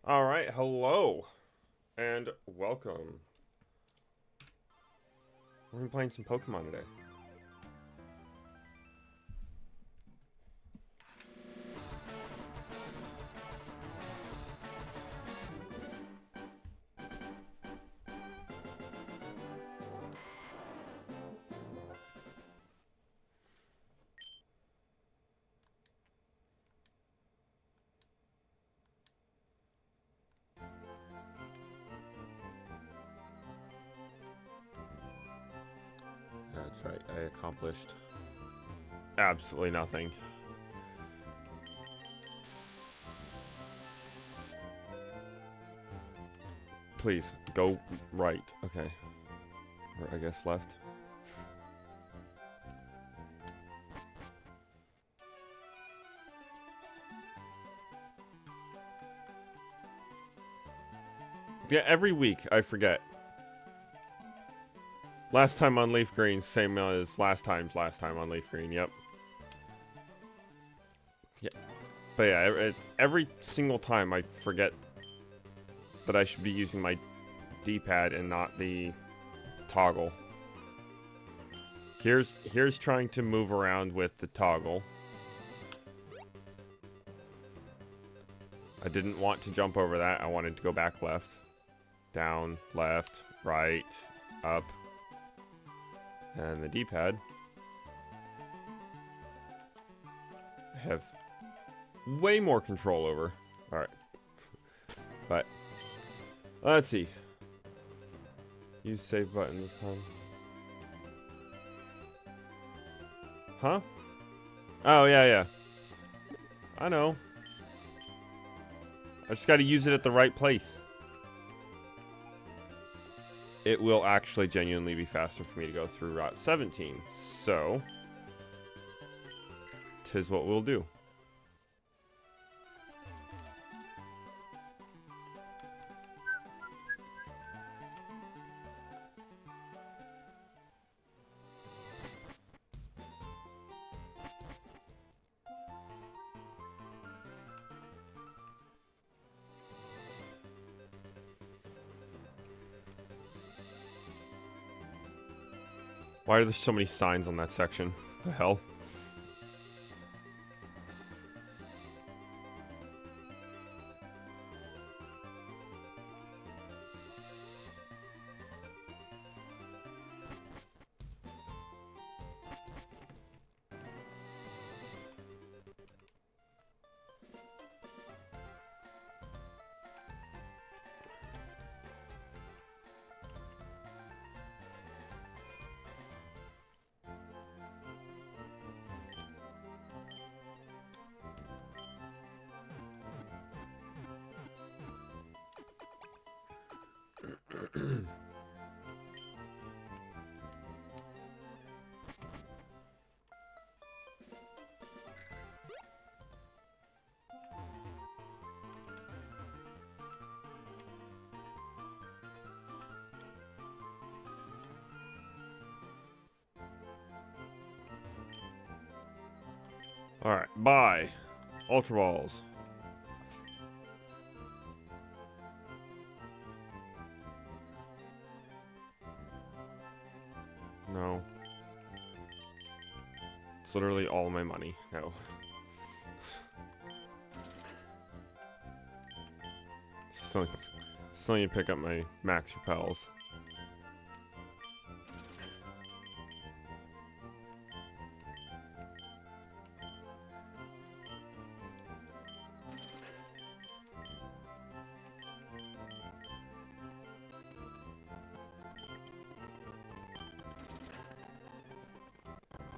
Alright, hello, and welcome. We're gonna be playing some Pokemon today. That's right, I accomplished absolutely nothing. Please, go right. Okay. Or I guess left. Yeah, every week I forget. Last time on LeafGreen, same as last time on LeafGreen, yep. Yeah. But yeah, every single time I forget that I should be using my D-pad and not the toggle. Here's trying to move around with the toggle. I didn't want to jump over that. I wanted to go back left. Down, left, right, up. And the D-pad. I have way more control over. Alright. But let's see. Use save button this time. Huh? Oh, yeah. I know. I just got to use it at the right place. It will actually genuinely be faster for me to go through Route 17. So, 'tis what we'll do. Why are there so many signs on that section? The hell? Alright, bye. Ultra Balls. No. It's literally all my money. No. Still need to pick up my max repels.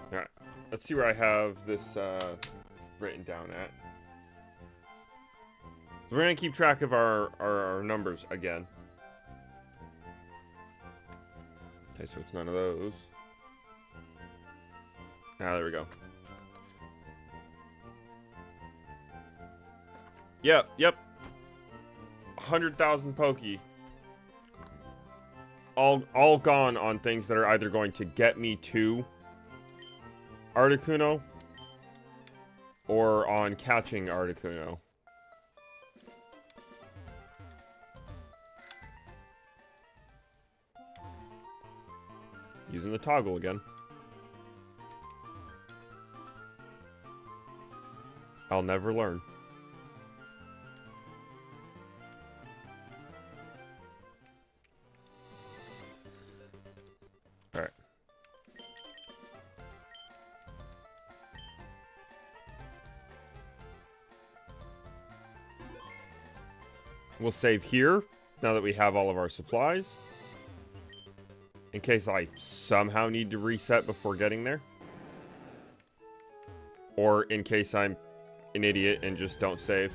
Alright, let's see where I have this written down at. So we're going to keep track of our numbers again. Okay, so it's none of those. Ah, there we go. Yep. 100,000 Poke. All gone on things that are either going to get me to Articuno or on catching Articuno. Using the toggle again. I'll never learn. Alright. We'll save here, now that we have all of our supplies. In case I somehow need to reset before getting there. Or in case I'm an idiot and just don't save.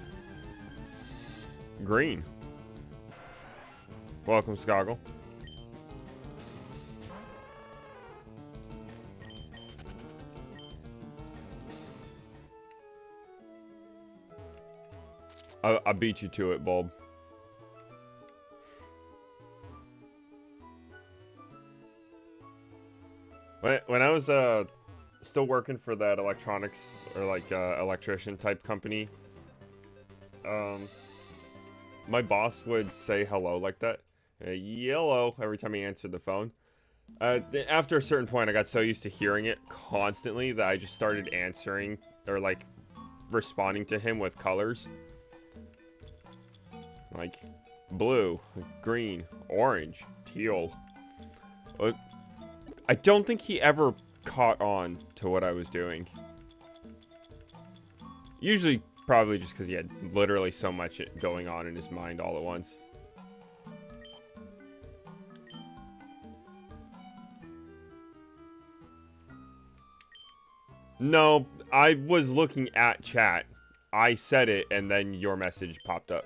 Green. Welcome, Skoggle. I beat you to it, Bulb. When I was still working for that electronics or like electrician type company, my boss would say hello like that, yellow, every time he answered the phone. After a certain point, I got so used to hearing it constantly that I just started answering or like responding to him with colors, like blue, green, orange, teal. I don't think he ever caught on to what I was doing. Usually, probably just because he had literally so much going on in his mind all at once. No, I was looking at chat. I said it, and then your message popped up.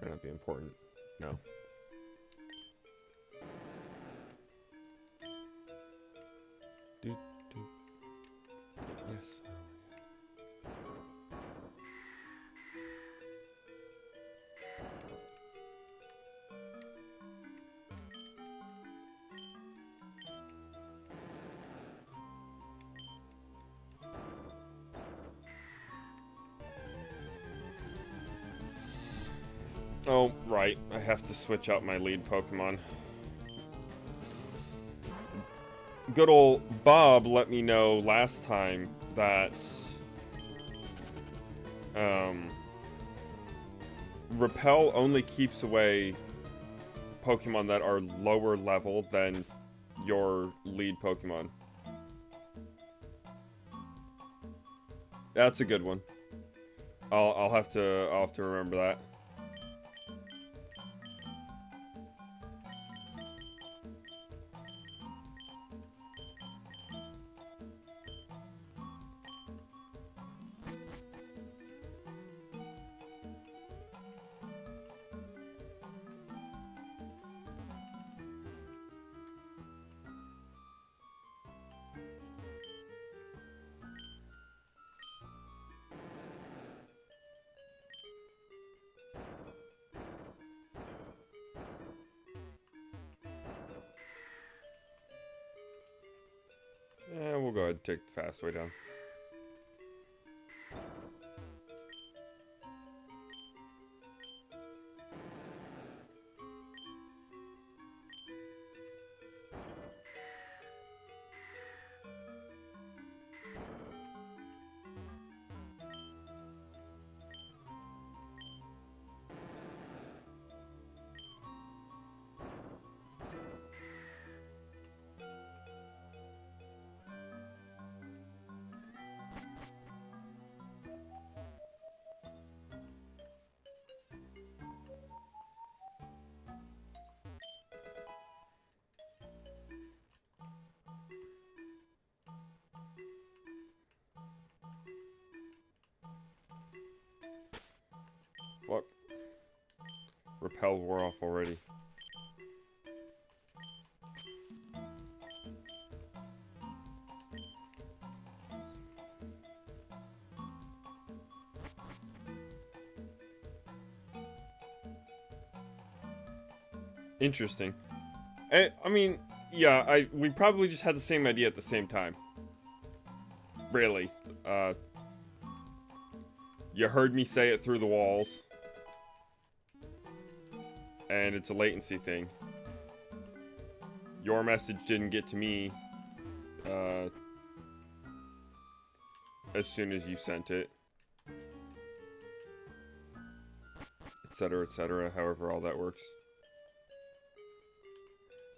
Might not be important. No. Yes. Oh, right. I have to switch out my lead Pokemon. Good old Bob let me know last time that Repel only keeps away Pokemon that are lower level than your lead Pokemon. That's a good one. I'll have to remember that. Yeah, we'll go ahead and take the fast way down. Fuck. Repel wore off already. Interesting. I mean, yeah, we probably just had the same idea at the same time. Really. You heard me say it through the walls. And it's a latency thing. Your message didn't get to me as soon as you sent it. Etc., however all that works.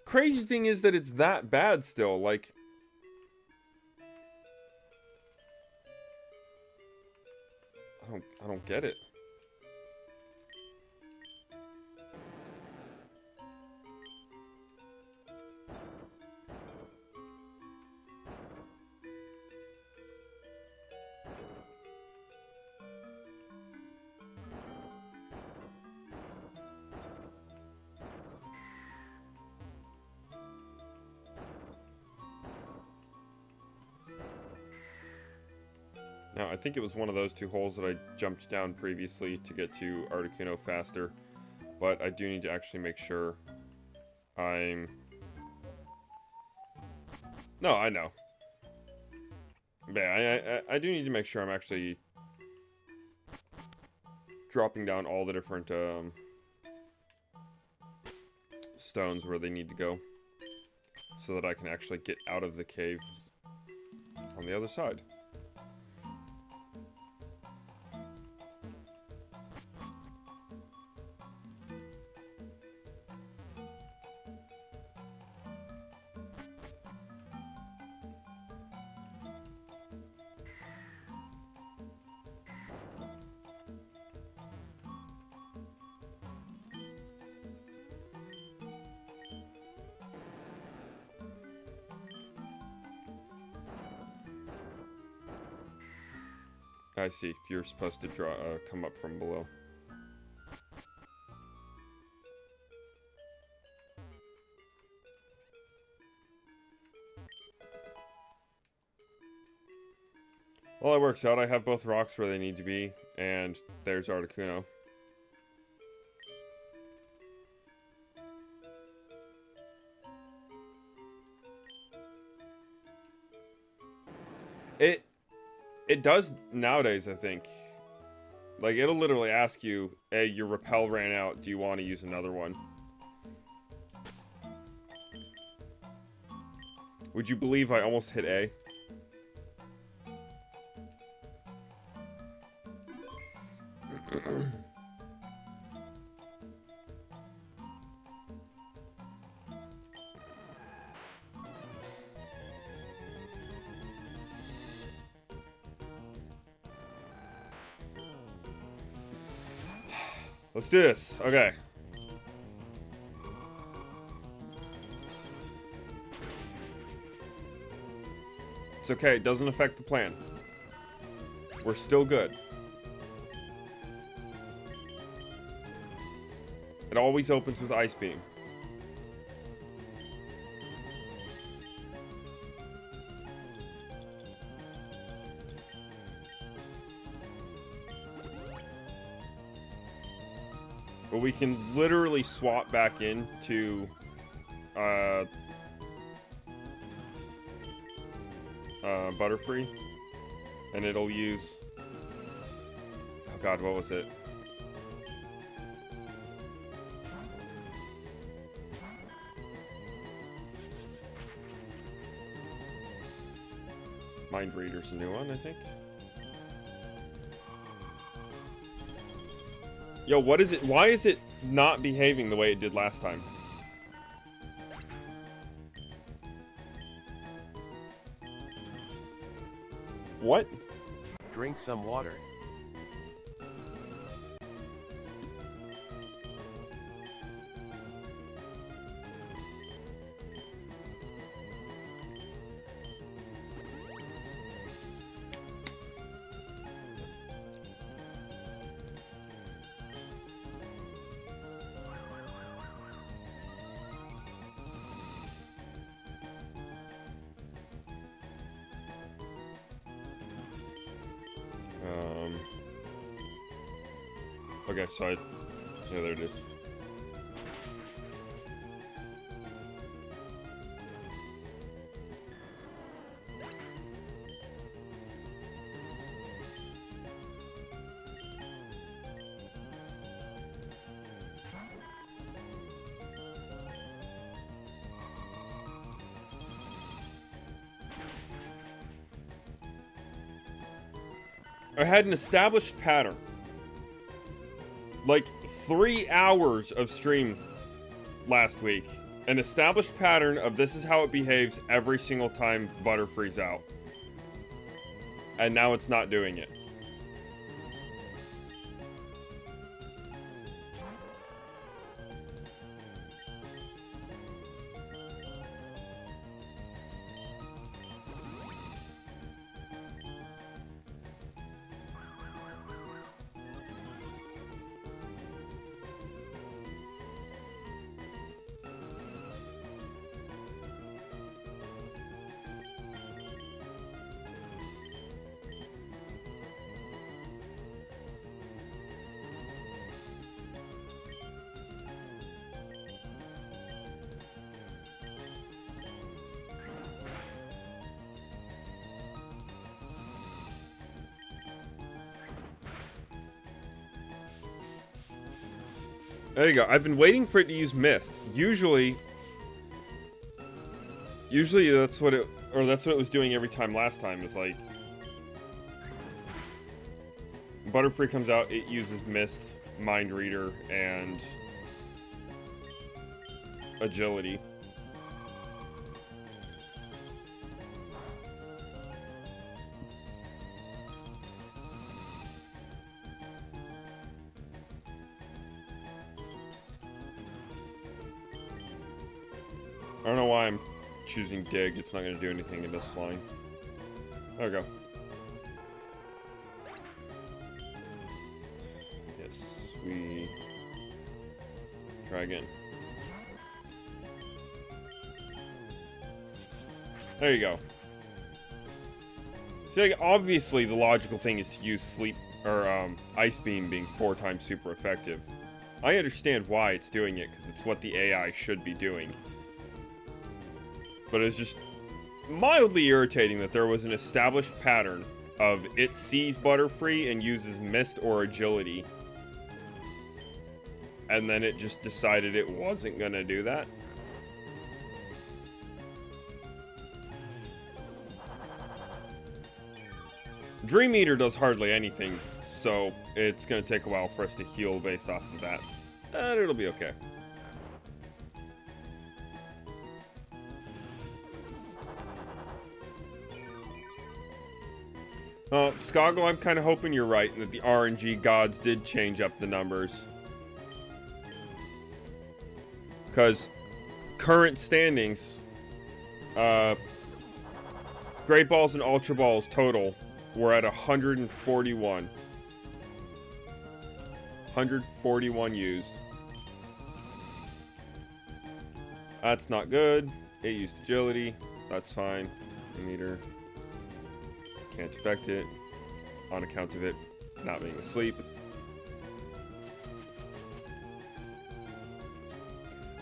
Crazy thing is that it's that bad still, like... I don't get it. Now, I think it was one of those two holes that I jumped down previously to get to Articuno faster. But I do need to actually make sure I'm... No, I know. Yeah, I do need to make sure I'm actually dropping down all the different stones where they need to go. So that I can actually get out of the cave on the other side. I see. You're supposed to come up from below. Well, it works out. I have both rocks where they need to be, and there's Articuno. It does nowadays, I think. Like, it'll literally ask you, hey, your repel ran out, do you want to use another one? Would you believe I almost hit A? Let's do this. Okay. It's okay. It doesn't affect the plan. We're still good. It always opens with Ice Beam. But we can literally swap back into Butterfree, and it'll use, oh god, what was it? Mind Reader's a new one, I think. Yo, what is it? Why is it not behaving the way it did last time? What? Drink some water. Okay, so yeah, there it is. I had an established pattern. Like 3 hours of stream last week. An established pattern of this is how it behaves every single time Butterfree's out. And now it's not doing it. There you go. I've been waiting for it to use mist. Usually that's what it was doing every time last time, is like Butterfree comes out, it uses mist, mind reader, and agility. I don't know why I'm choosing dig. It's not going to do anything in this flying. There we go. Yes, we try again. There you go. See, like, obviously the logical thing is to use sleep or ice beam being 4 times super effective. I understand why it's doing it, because it's what the AI should be doing. But it's just mildly irritating that there was an established pattern of it sees Butterfree and uses mist or agility. And then it just decided it wasn't gonna do that. Dream Eater does hardly anything, so it's gonna take a while for us to heal based off of that. And it'll be okay. Skago, I'm kind of hoping you're right, and that the RNG gods did change up the numbers. Because current standings, Great Balls and Ultra Balls total were at 141. 141 used. That's not good. It used agility. That's fine. Meter. Can't affect it on account of it not being asleep.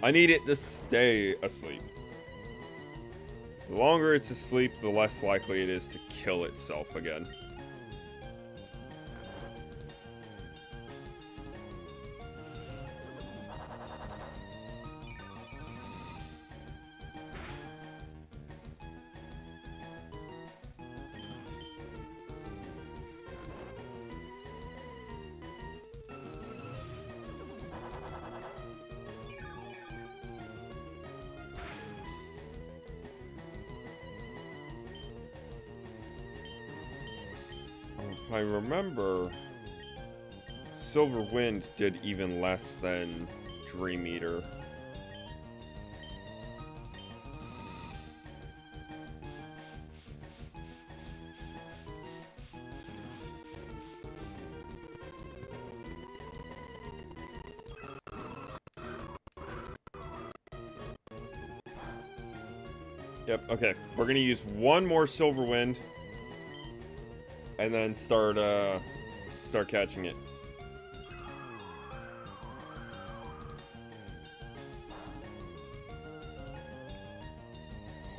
I need it to stay asleep. The longer it's asleep, the less likely it is to kill itself again. I remember Silver Wind did even less than Dream Eater. Yep, okay. We're gonna use one more Silver Wind. And then start catching it.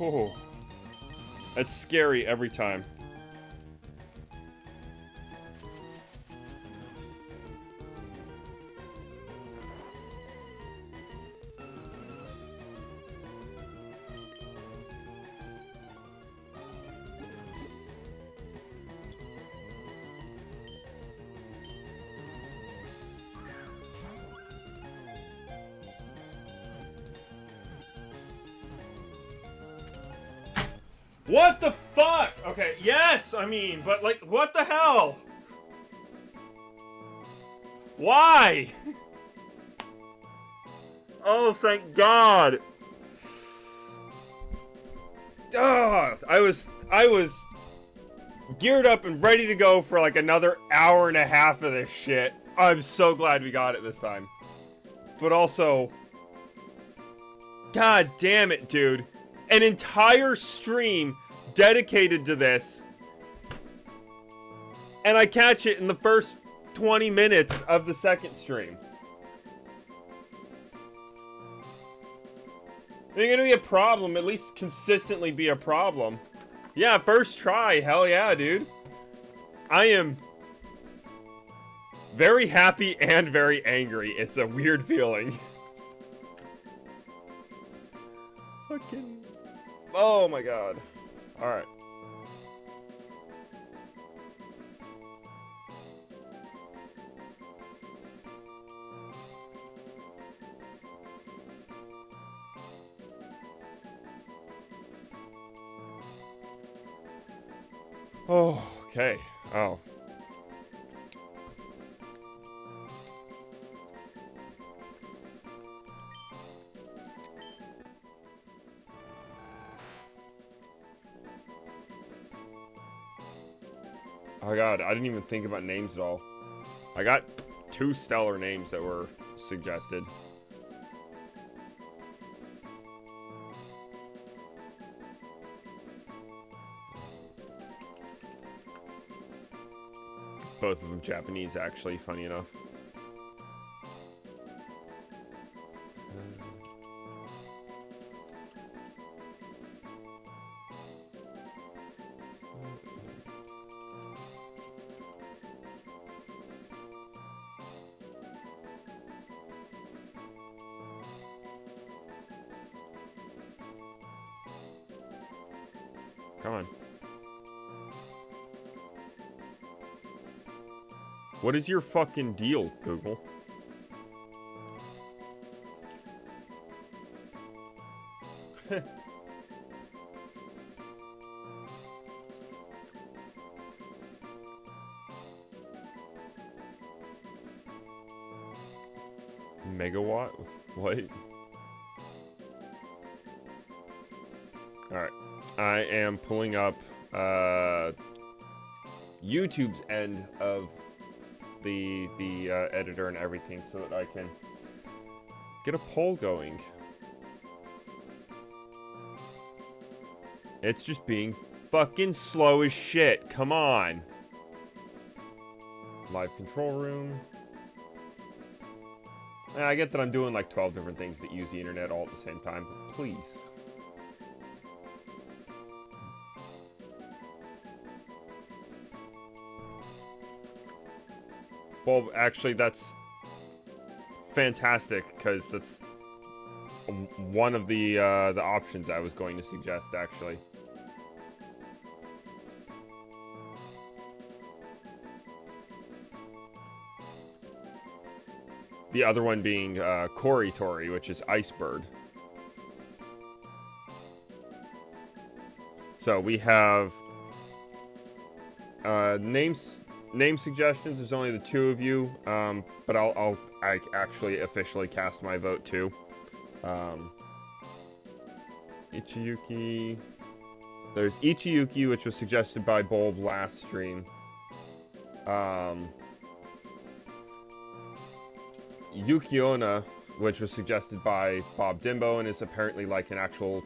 Oh, that's scary every time. What the fuck? Okay, yes, I mean, but like, what the hell? Why? Oh, thank God. I was geared up and ready to go for like another hour and a half of this shit. I'm so glad we got it this time. But also, God damn it, dude. An entire stream dedicated to this. And I catch it in the first 20 minutes of the second stream. If you're gonna be a problem, at least consistently be a problem. Yeah, first try. Hell yeah, dude. I am very happy and very angry. It's a weird feeling. Fucking... Oh my God. Alright. Oh, okay. Oh. Oh God, I didn't even think about names at all. I got 2 stellar names that were suggested. Both of them Japanese, actually, funny enough. Come on. What is your fucking deal, Google? Megawatt? What? Alright. I am pulling up YouTube's end of the editor and everything so that I can get a poll going. It's just being fucking slow as shit. Come on. Live control room. I get that I'm doing like 12 different things that use the internet all at the same time, but please. Well, actually, that's fantastic, because that's one of the options I was going to suggest, actually. The other one being Tori, which is Icebird. So we have name suggestions. There's only the 2 of you, but I actually officially cast my vote too. Ichiyuki. There's Ichiyuki, which was suggested by Bulb last stream. Yukiona, which was suggested by Bob Dimbo and is apparently like an actual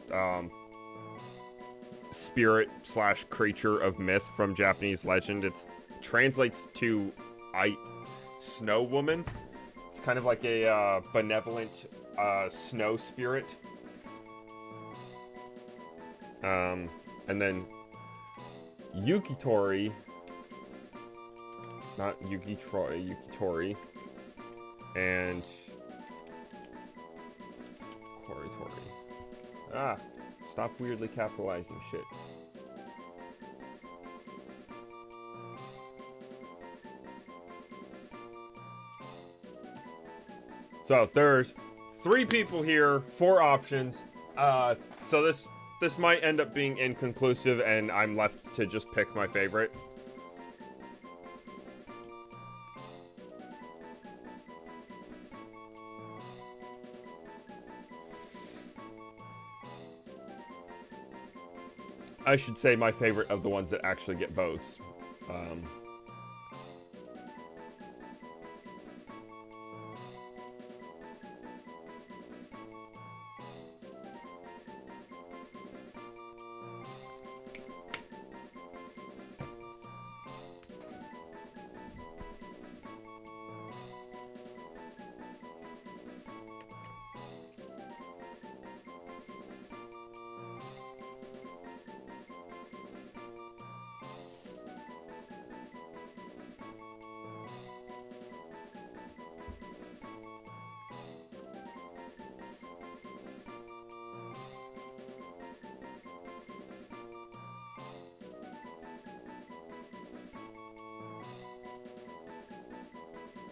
spirit / creature of myth from Japanese legend. It translates to snow woman. It's kind of like a benevolent snow spirit. And then Yukitori, not Yukitori, and Tori. Ah, stop weirdly capitalizing shit. So there's 3 people here, 4 options. So this this might end up being inconclusive, and I'm left to just pick my favorite. I should say my favorite of the ones that actually get votes.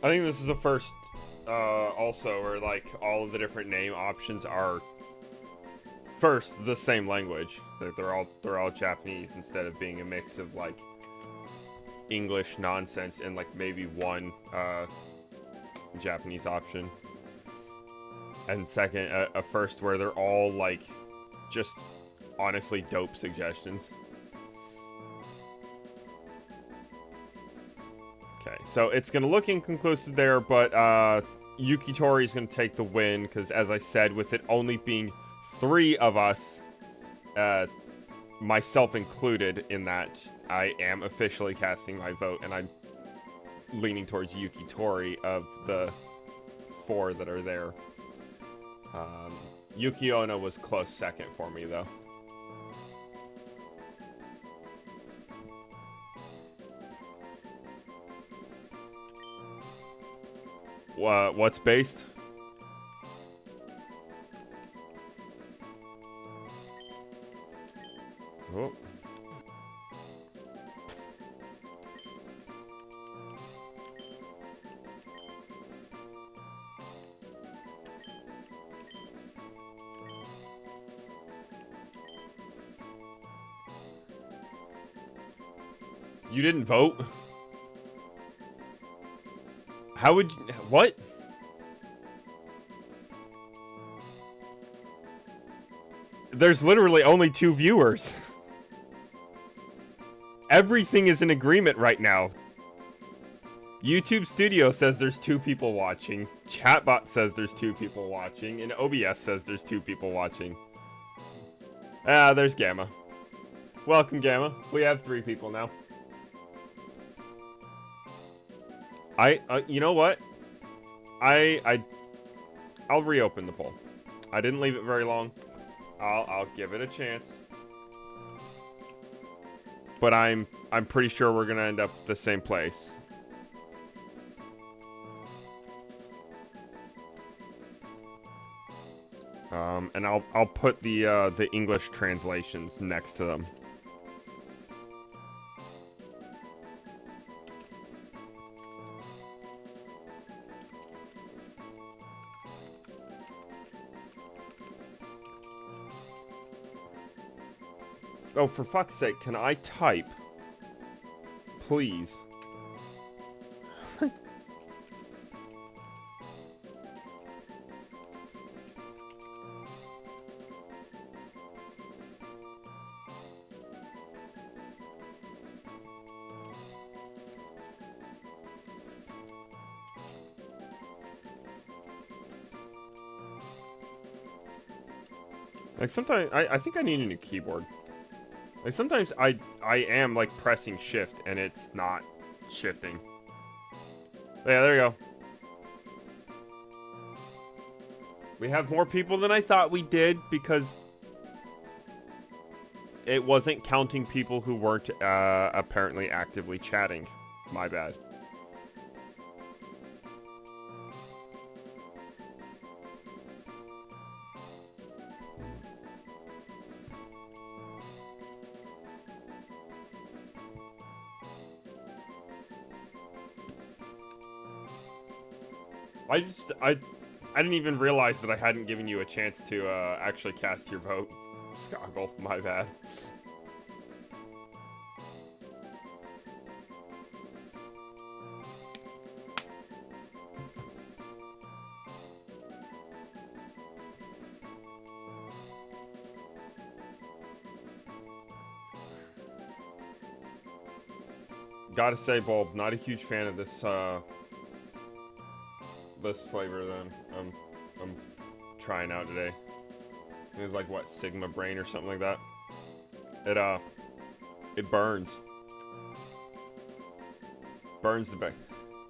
I think this is the first, also, where, like, all of the different name options are, first, the same language. They're all Japanese, instead of being a mix of, like, English nonsense and, like, maybe one, Japanese option. And second, a first where they're all, like, just honestly dope suggestions. Okay, so it's going to look inconclusive there, but Yukitori is going to take the win, because as I said, with it only being 3 of us, myself included in that, I am officially casting my vote, and I'm leaning towards Yukitori of the 4 that are there. Yuki Onna was close second for me, though. What's based? Oh. You didn't vote? How would you... What? There's literally only 2 viewers. Everything is in agreement right now. YouTube Studio says there's 2 people watching. Chatbot says there's 2 people watching. And OBS says there's 2 people watching. Ah, there's Gamma. Welcome, Gamma. We have 3 people now. You know what? I'll reopen the poll. I didn't leave it very long. I'll give it a chance. But I'm pretty sure we're gonna end up the same place. And I'll put the English translations next to them. Oh, for fuck's sake, can I type? Please. Like, sometimes, I think I need a new keyboard. Like, sometimes I am, like, pressing shift, and it's not shifting. Yeah, there you go. We have more people than I thought we did, because it wasn't counting people who weren't, apparently actively chatting. My bad. I didn't even realize that I hadn't given you a chance to actually cast your vote. Skoggle, my bad. Gotta say, Bulb, not a huge fan of this this flavor that I'm trying out today. It was like what, Sigma Brain or something like that. It burns. Burns the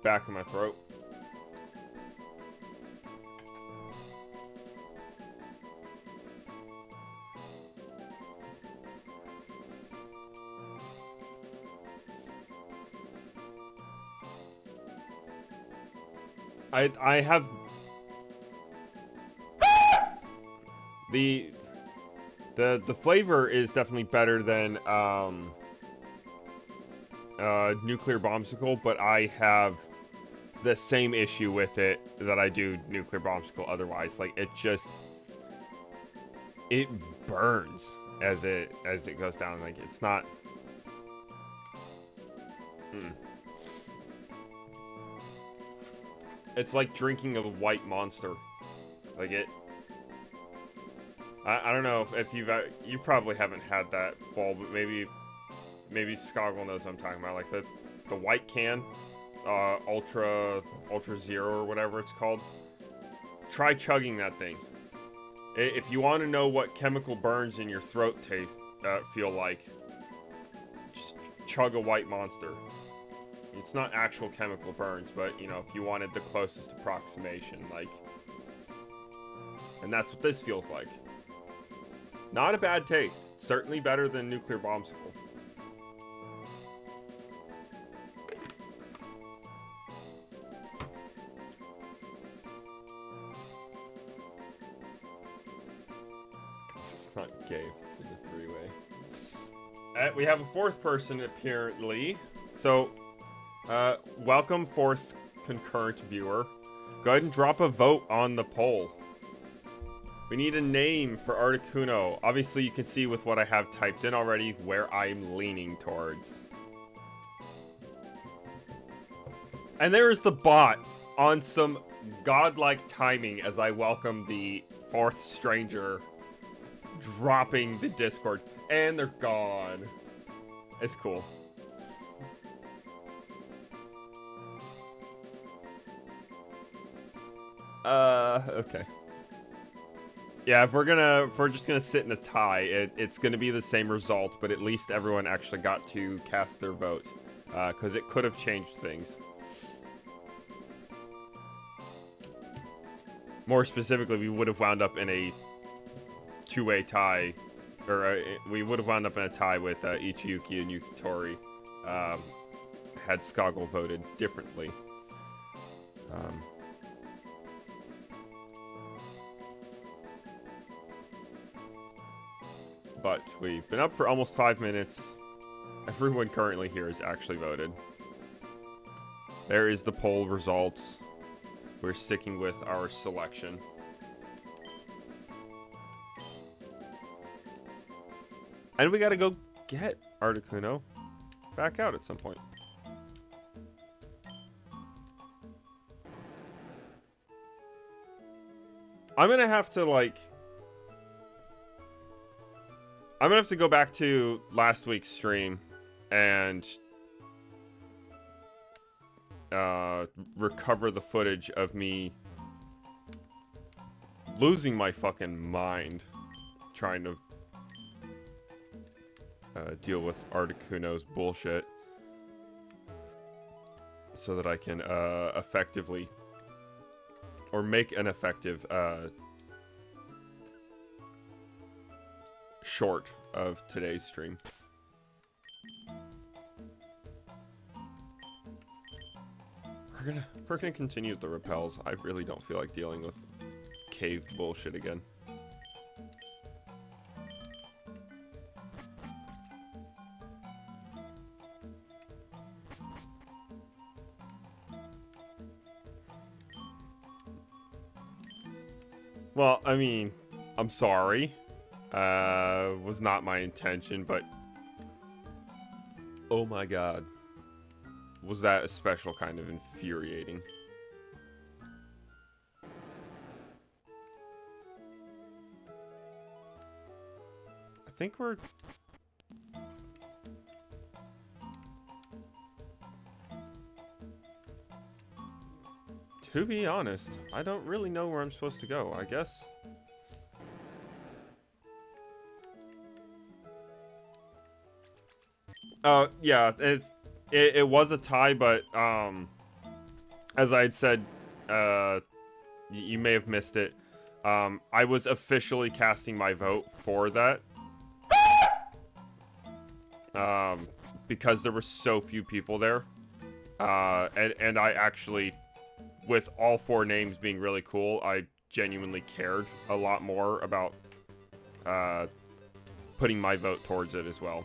back of my throat. I have the flavor is definitely better than nuclear bombsicle, but I have the same issue with it that I do nuclear bombsicle otherwise. Like it burns as it goes down. Like it's not. It's like drinking a white monster. Like it. I don't know if you probably haven't had that, Bulb, but maybe Skoggle knows what I'm talking about. Like the white can, Ultra Zero or whatever it's called. Try chugging that thing. If you want to know what chemical burns in your throat feel like, just chug a white monster. It's not actual chemical burns, but you know, if you wanted the closest approximation, like, and that's what this feels like. Not a bad taste. Certainly better than nuclear bombsicle. It's not gay. It's in a three-way. We have a fourth person apparently. So, welcome fourth concurrent viewer. Go ahead and drop a vote on the poll. We need a name for Articuno. Obviously, you can see with what I have typed in already where I'm leaning towards. And there's the bot on some godlike timing as I welcome the fourth stranger dropping the Discord. And they're gone. It's cool. Okay. Yeah, if we're just gonna sit in a tie, it's gonna be the same result, but at least everyone actually got to cast their vote, because it could have changed things. More specifically, we would have wound up in a two-way tie, or we would have wound up in a tie with Ichiyuki and Yukitori, had Skoggle voted differently. But we've been up for almost 5 minutes. Everyone currently here has actually voted. There is the poll results. We're sticking with our selection. And we gotta go get Articuno back out at some point. I'm gonna have to, like... I'm gonna have to go back to last week's stream and recover the footage of me losing my fucking mind trying to deal with Articuno's bullshit so that I can effectively or make an effective short of today's stream. We're gonna continue with the repels. I really don't feel like dealing with cave bullshit again. Well, I mean, I'm sorry. Was not my intention, but oh my god. Was that a special kind of infuriating? I think we're... To be honest, I don't really know where I'm supposed to go. I guess... yeah, it was a tie, but, as I had said, you may have missed it. I was officially casting my vote for that. Because there were so few people there. And I actually, with all 4 names being really cool, I genuinely cared a lot more about, putting my vote towards it as well.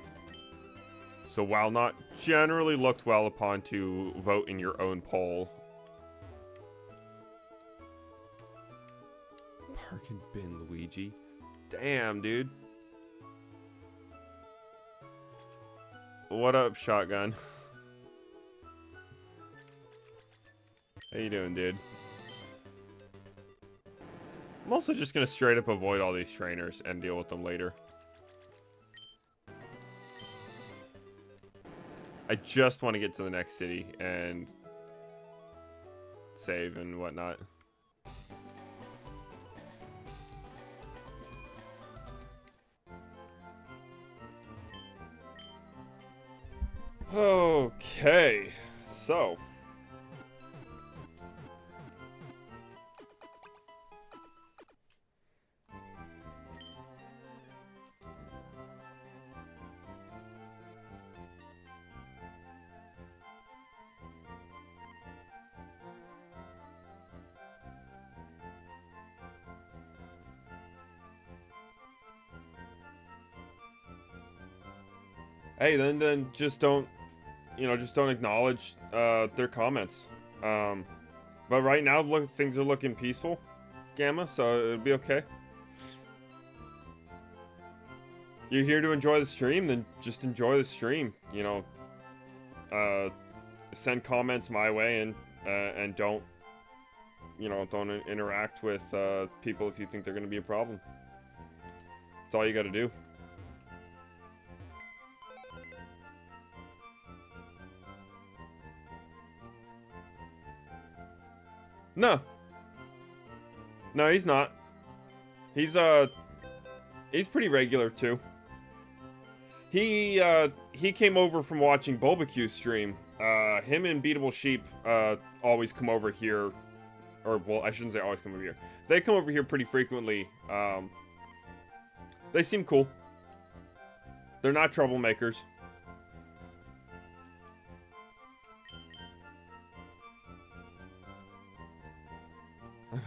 So while not generally looked well upon to vote in your own poll. Park and bin, Luigi. Damn, dude. What up, Shotgun? How you doing, dude? I'm also just gonna straight up avoid all these trainers and deal with them later. I just want to get to the next city and save and whatnot. Okay, so hey, then just don't, you know, just don't acknowledge their comments. But right now, look, things are looking peaceful, Gamma, so it'll be okay. You're here to enjoy the stream, then just enjoy the stream. You know, send comments my way and don't, you know, don't interact with people if you think they're going to be a problem. That's all you got to do. No. No, he's not. He's pretty regular too. He came over from watching Bulbacue stream. Him and Beatable Sheep always come over here, or well, I shouldn't say always come over here. They come over here pretty frequently. They seem cool. They're not troublemakers.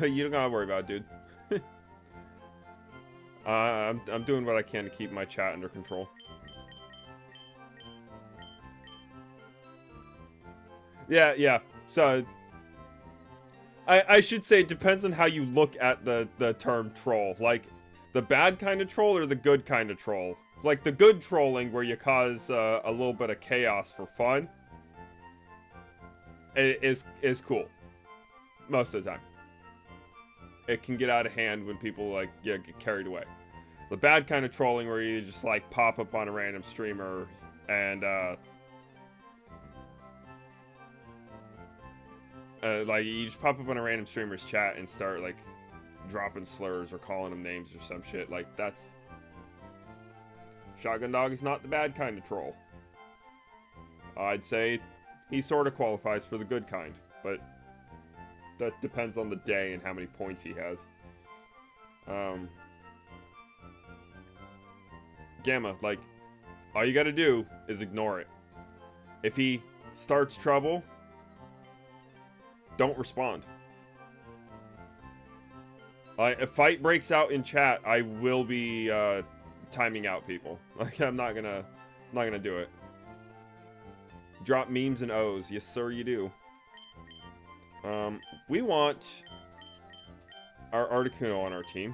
You don't gotta worry about it, dude. I'm doing what I can to keep my chat under control. Yeah. So, I should say it depends on how you look at the term troll. Like, the bad kind of troll or the good kind of troll. Like, the good trolling where you cause a little bit of chaos for fun is cool. Most of the time. It can get out of hand when people, like, yeah, get carried away. The bad kind of trolling where you just, like, pop up on a random streamer and, like, you just pop up on a random streamer's chat and start, like, dropping slurs or calling them names or some shit. Like, that's... Shotgun Dog is not the bad kind of troll. I'd say he sort of qualifies for the good kind, but... that depends on the day and how many points he has. Gamma, like, all you gotta do is ignore it. If he starts trouble, don't respond. If a fight breaks out in chat, I will be timing out people. Like, I'm not gonna do it. Drop memes and O's. Yes, sir, you do. We want our Articuno on our team.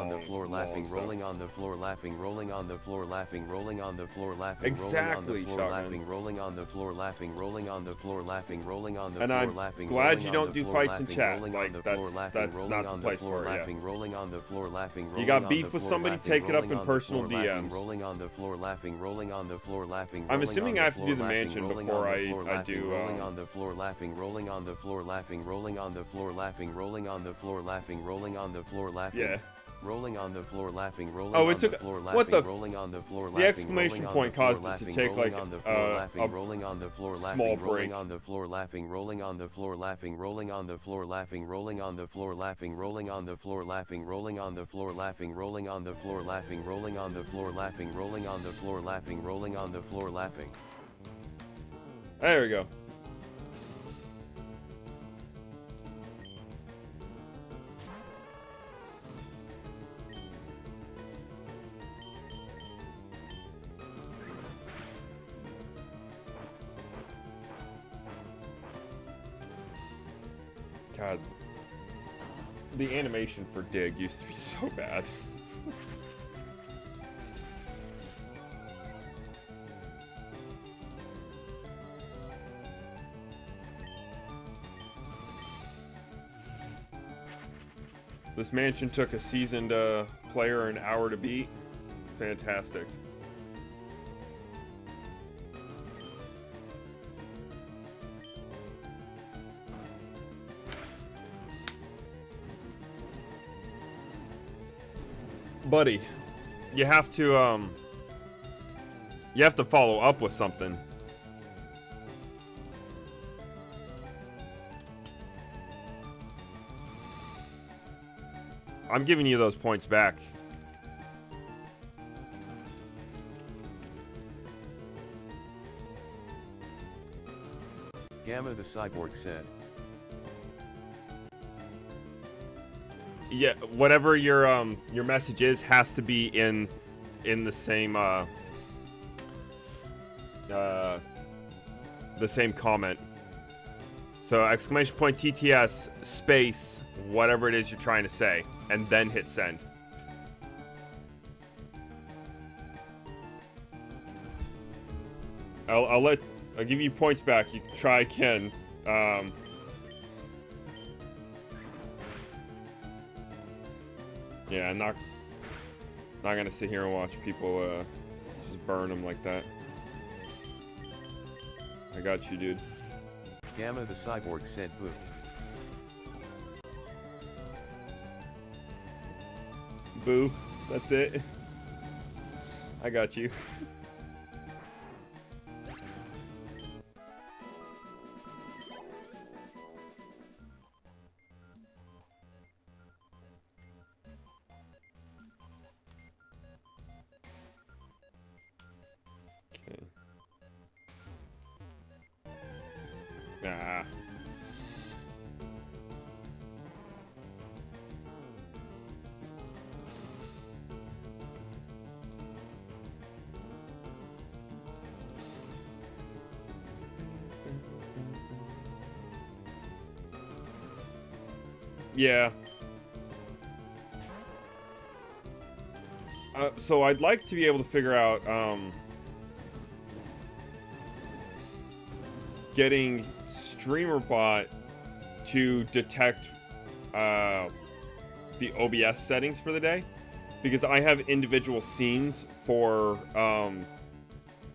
on the floor, laughing, rolling on the floor, laughing, rolling on the floor, laughing, rolling on the floor, laughing, exactly, laughing, rolling on the floor, laughing, rolling on the floor, laughing, rolling on the and floor, I'm laughing, glad you don't do floor, fights in chat. Like that's not the place for it. Laughing, rolling on the floor, laughing, you got beef with somebody, take it up in personal DMs. Rolling on the floor, laughing, rolling on the floor, laughing. I'm assuming I have to do the mansion before I do. Rolling on the floor, laughing, rolling on the floor, laughing, rolling on the floor, laughing, rolling on the floor, laughing, rolling on the floor, laughing. Yeah. Rolling on the floor, laughing, rolling oh, it on took the floor, laughing, what the rolling on the floor, the exclamation point caused it to take like a rolling on the floor, small break. Rolling on the floor, laughing, rolling on the floor, laughing, rolling on the floor, laughing, rolling on the floor, laughing, rolling on the floor, laughing, rolling on the floor, laughing, rolling on the floor, laughing, rolling on the floor, laughing, rolling on the floor, laughing, rolling on the floor, laughing. There we go. God, the animation for Dig used to be so bad. This mansion took a seasoned player an hour to beat. Fantastic. Buddy, you have to follow up with something. I'm giving you those points back. Gamma the Cyborg said. Yeah, whatever your message is has to be in the same the same comment. So exclamation point TTS space whatever it is you're trying to say, and then hit send. I'll give you points back. You try again. Yeah, I'm not gonna sit here and watch people just burn them like that. I got you, dude. Gamma the cyborg said boo. Boo. That's it. I got you. Ah. Yeah. So I'd like to be able to figure out, getting StreamerBot to detect the OBS settings for the day, because I have individual scenes for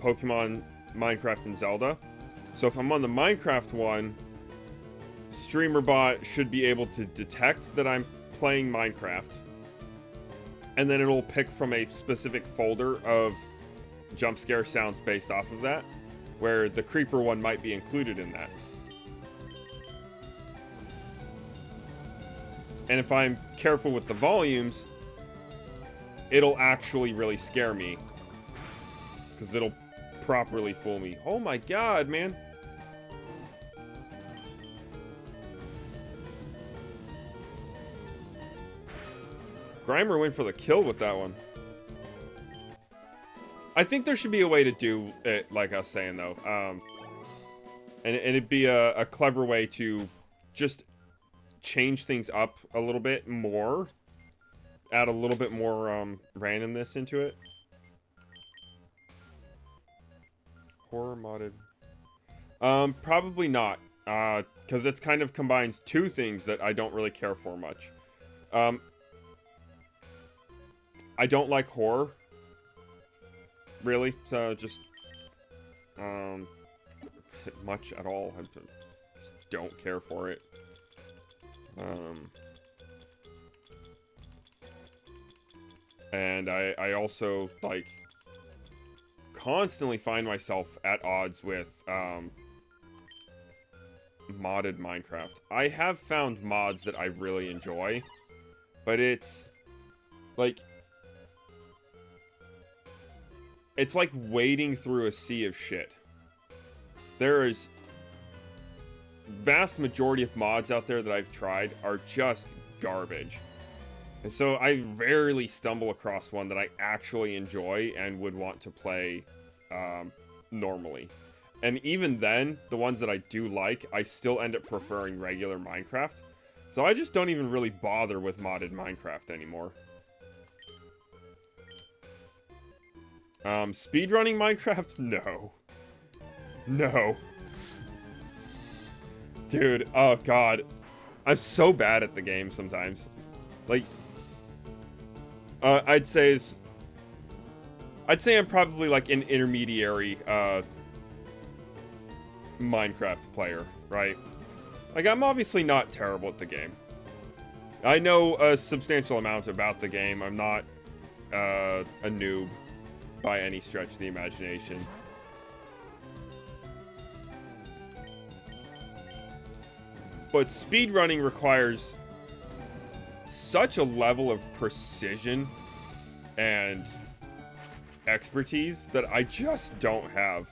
Pokemon, Minecraft, and Zelda. So if I'm on the Minecraft one, StreamerBot should be able to detect that I'm playing Minecraft, and then it'll pick from a specific folder of jump scare sounds based off of that, where the creeper one might be included in that. And if I'm careful with the volumes, it'll actually really scare me, because it'll properly fool me. Oh my god, man. Grimer went for the kill with that one. I think there should be a way to do it, like I was saying, though. And it'd be a clever way to just change things up a little bit more. Add a little bit more randomness into it. Horror modded. Probably not. Because it kind of combines two things that I don't really care for much. I don't like horror. Really, so just much at all. I just don't care for it. And I also like constantly find myself at odds with modded Minecraft. I have found mods that I really enjoy, but it's like wading through a sea of shit. There is vast majority of mods out there that I've tried are just garbage. And so I rarely stumble across one that I actually enjoy and would want to play normally. And even then, the ones that I do like, I still end up preferring regular Minecraft. So I just don't even really bother with modded Minecraft anymore. Speedrunning Minecraft? No. No. Dude, oh god. I'm so bad at the game sometimes. Like, I'd say I'm probably like an intermediary, Minecraft player, right? Like, I'm obviously not terrible at the game. I know a substantial amount about the game. I'm not, a noob by any stretch of the imagination. But speedrunning requires such a level of precision and expertise that I just don't have.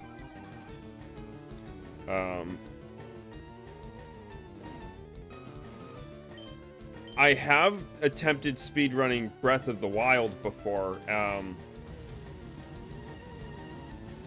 I have attempted speedrunning Breath of the Wild before,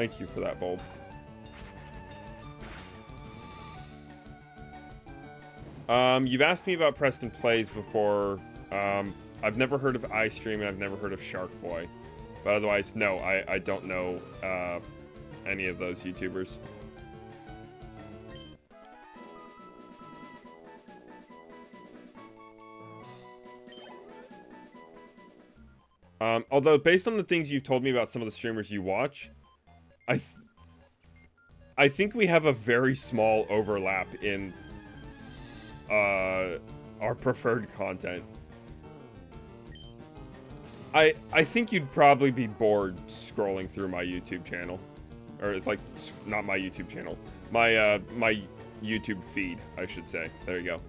Thank you for that, Bulb. You've asked me about Preston Plays before. I've never heard of iStream and I've never heard of Shark Boy. But otherwise, no, I don't know any of those YouTubers. Although, based on the things you've told me about some of the streamers you watch, I think we have a very small overlap in our preferred content. I think you'd probably be bored scrolling through my YouTube channel. Or, like, not my YouTube channel. My YouTube feed, I should say. There you go.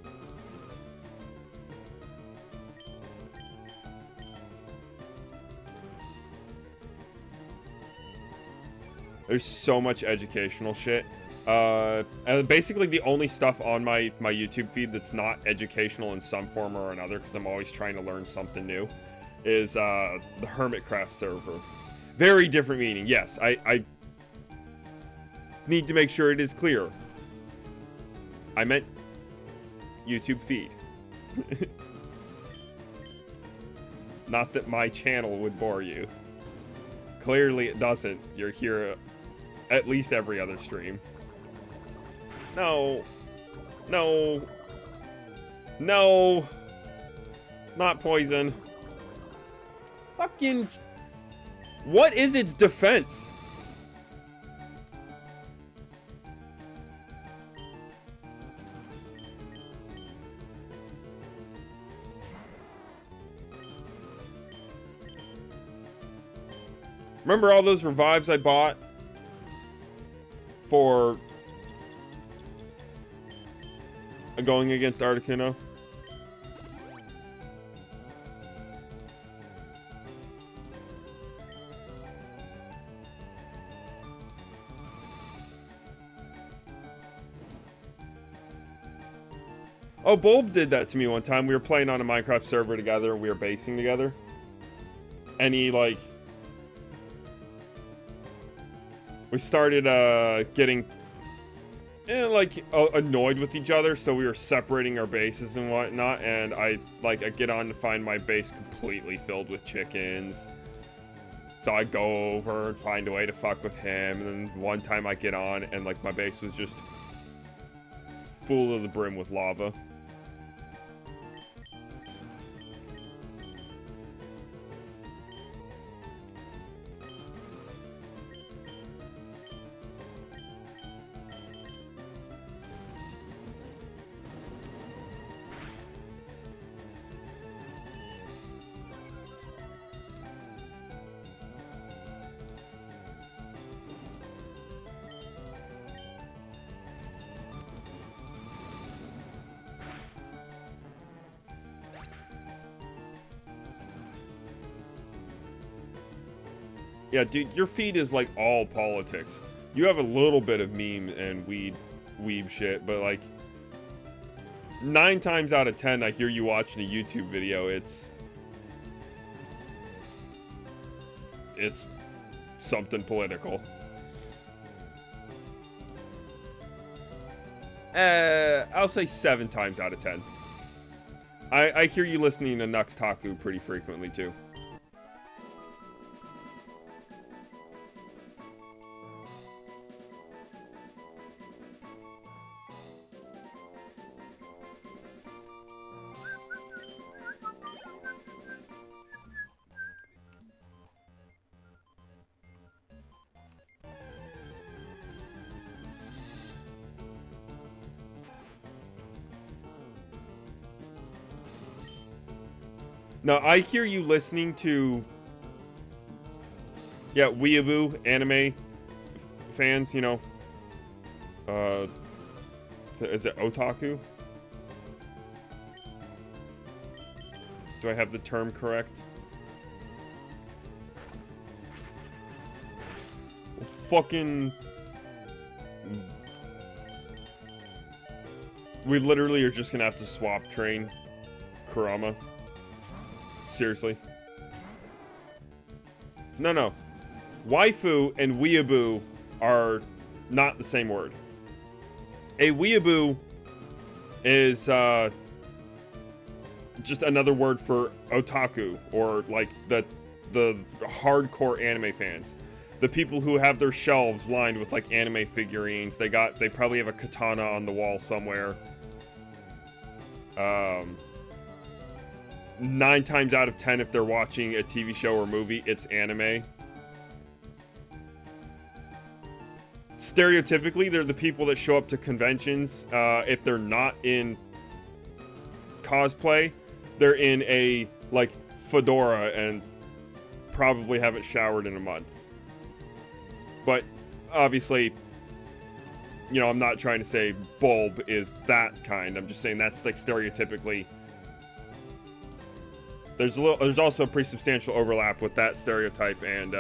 There's so much educational shit. And basically the only stuff on my YouTube feed that's not educational in some form or another, because I'm always trying to learn something new, is the Hermitcraft server. Very different meaning. Yes, I need to make sure it is clear. I meant YouTube feed. Not that my channel would bore you. Clearly it doesn't. You're here at least every other stream. No. No. No. Not poison. Fucking... What is its defense? Remember all those revives I bought for going against Articuno? Oh, Bulb did that to me one time. We were playing on a Minecraft server together and we were basing together. And he, like... We started, getting, annoyed with each other, so we were separating our bases and whatnot, and I get on to find my base completely filled with chickens. So I go over and find a way to fuck with him, and then one time I get on, and, like, my base was just full to the brim with lava. Yeah, dude, your feed is, like, all politics. You have a little bit of meme and weeb shit, but, like, 9 times out of 10, I hear you watching a YouTube video, it's something political. I'll say 7 times out of 10. I hear you listening to Nux Taku pretty frequently, too. No, I hear you listening to, yeah, weeaboo anime fans, you know. Is it otaku? Do I have the term correct? Fucking... We literally are just gonna have to swap train Kurama. Seriously. No. Waifu and weeaboo are not the same word. A weeaboo is just another word for otaku, or like the hardcore anime fans. The people who have their shelves lined with like anime figurines. They probably have a katana on the wall somewhere. 9 times out of 10, if they're watching a TV show or movie, it's anime. Stereotypically, they're the people that show up to conventions. If they're not in cosplay, they're in a like fedora and probably haven't showered in a month. But obviously, you know, I'm not trying to say Bulb is that kind. I'm just saying that's like stereotypically. There's also a pretty substantial overlap with that stereotype and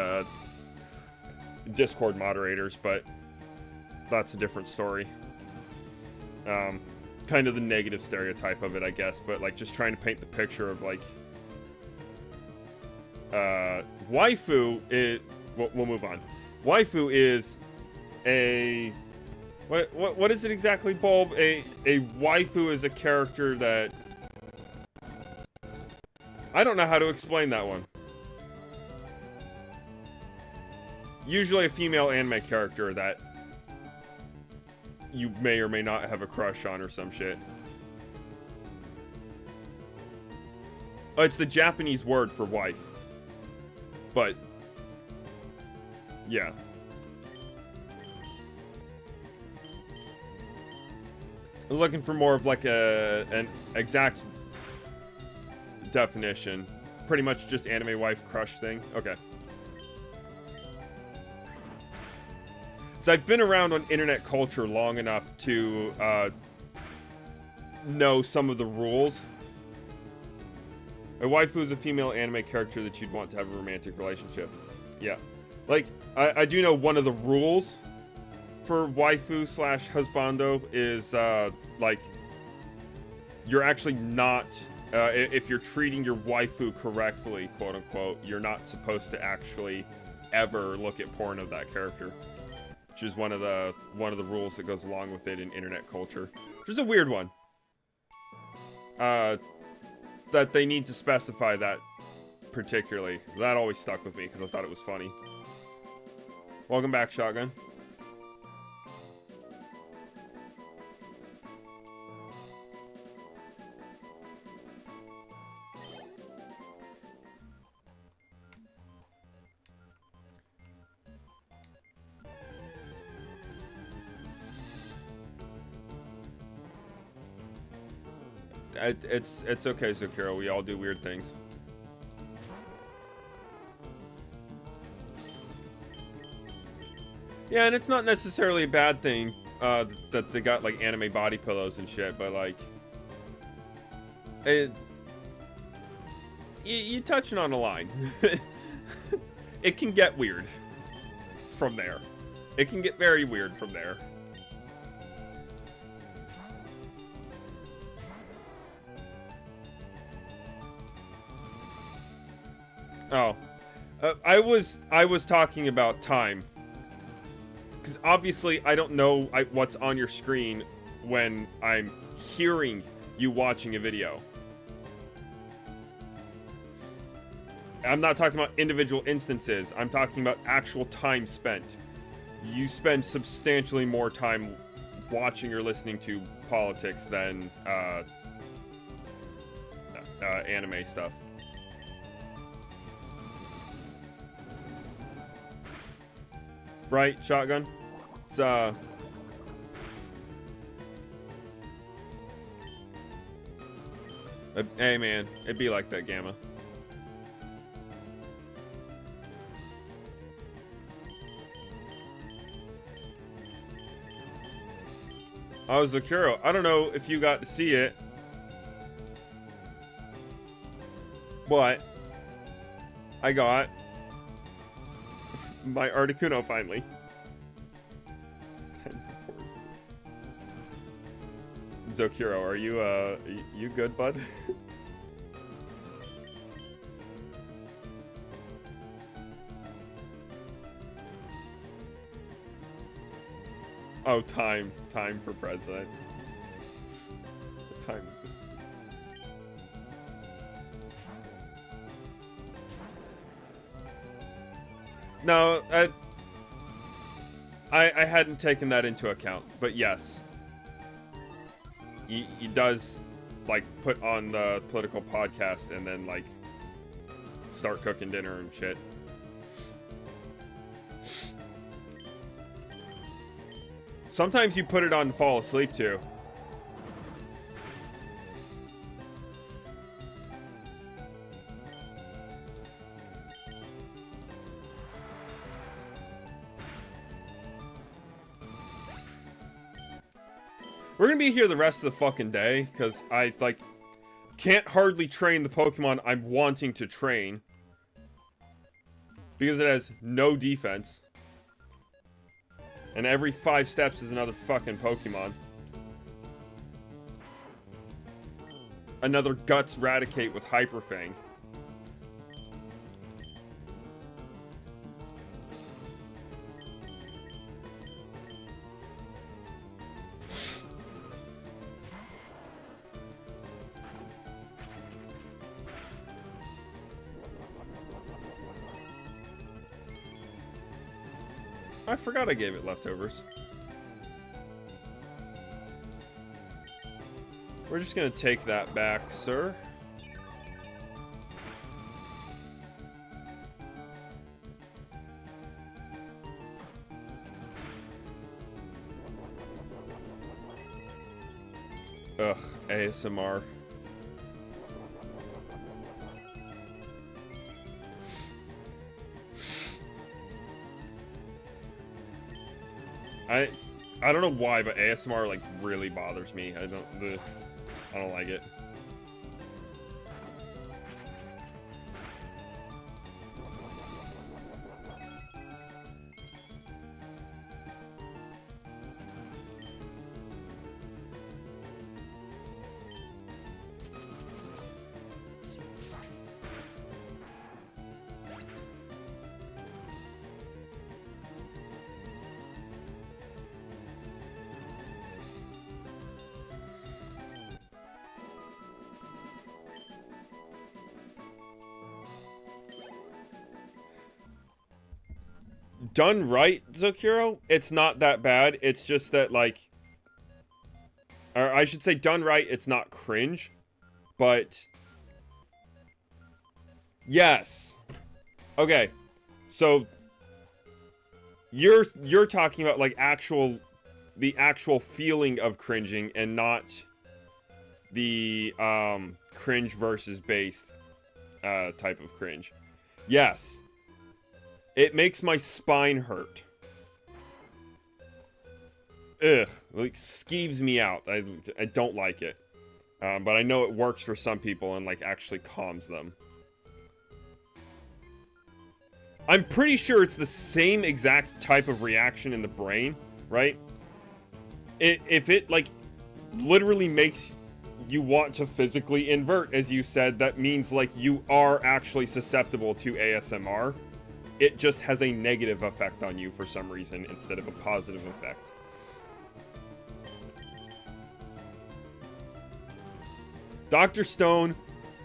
Discord moderators, but that's a different story. Kind of the negative stereotype of it, I guess, but like just trying to paint the picture of like waifu is. We'll move on. Waifu is a what is it exactly, Bulb? A waifu is a character that I don't know how to explain that one. Usually a female anime character that you may or may not have a crush on or some shit. Oh, it's the Japanese word for wife. But yeah. I was looking for more of like an exact definition. Pretty much just anime wife crush thing. Okay. So I've been around on internet culture long enough to know some of the rules. A waifu is a female anime character that you'd want to have a romantic relationship. Yeah. Like, I do know one of the rules for waifu slash husbando is, like, you're actually not, if you're treating your waifu correctly, quote unquote, you're not supposed to actually ever look at porn of that character. Which is one of the rules that goes along with it in internet culture. Which is a weird one. That they need to specify that particularly. That always stuck with me because I thought it was funny. Welcome back, Shotgun. It's okay, Zakiro. We all do weird things. Yeah, and it's not necessarily a bad thing that they got like anime body pillows and shit, but like, you're touching on a line. It can get weird from there. It can get very weird from there. Oh, I was talking about time, because obviously I don't know what's on your screen when I'm hearing you watching a video. I'm not talking about individual instances. I'm talking about actual time spent. You spend substantially more time watching or listening to politics than anime stuff. Right, Shotgun? It's, hey, man. It'd be like that, Gamma. Oh, Zakuro. I don't know if you got to see it, but I got my Articuno finally. Zokuro, are you good, bud? Oh, time for president. Time. No, I hadn't taken that into account, but yes. He does, like, put on the political podcast and then, like, start cooking dinner and shit. Sometimes you put it on to fall asleep, too. We're gonna be here the rest of the fucking day, because I, like, can't hardly train the Pokemon I'm wanting to train. Because it has no defense. And every 5 steps is another fucking Pokemon. Another Guts Raticate with Hyper Fang. I forgot I gave it leftovers. We're just gonna take that back, sir. Ugh, ASMR. I don't know why, but ASMR like really bothers me. I don't like it. Done right, Zokiro, it's not that bad. It's just that, like... Or I should say done right, it's not cringe. But... Yes. Okay. So... You're talking about, like, the actual feeling of cringing and not the, cringe versus based, type of cringe. Yes. It makes my spine hurt. Ugh. Like, skeeves me out. I don't like it. But I know it works for some people and, like, actually calms them. I'm pretty sure it's the same exact type of reaction in the brain, right? If it, like, literally makes you want to physically invert, as you said, that means, like, you are actually susceptible to ASMR. It just has a negative effect on you for some reason instead of a positive effect. Dr. Stone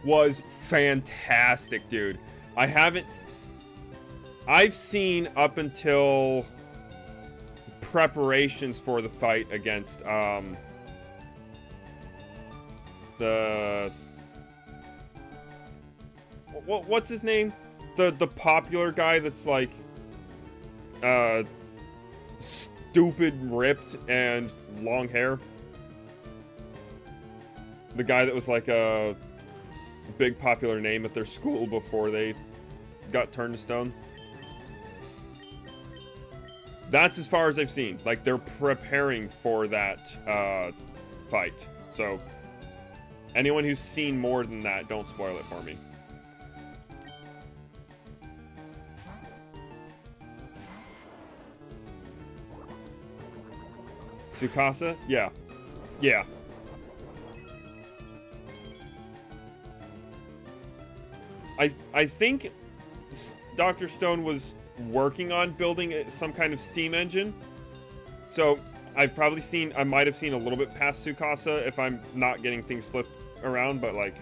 was fantastic, dude. I've seen up until preparations for the fight against, what's his name? The popular guy that's like stupid ripped and long hair. The guy that was like a big popular name at their school before they got turned to stone. That's as far as I've seen. Like, they're preparing for that fight. So anyone who's seen more than that, don't spoil it for me. Tsukasa? Yeah. Yeah. I think Dr. Stone was working on building some kind of steam engine. So I might have seen a little bit past Tsukasa if I'm not getting things flipped around, but like...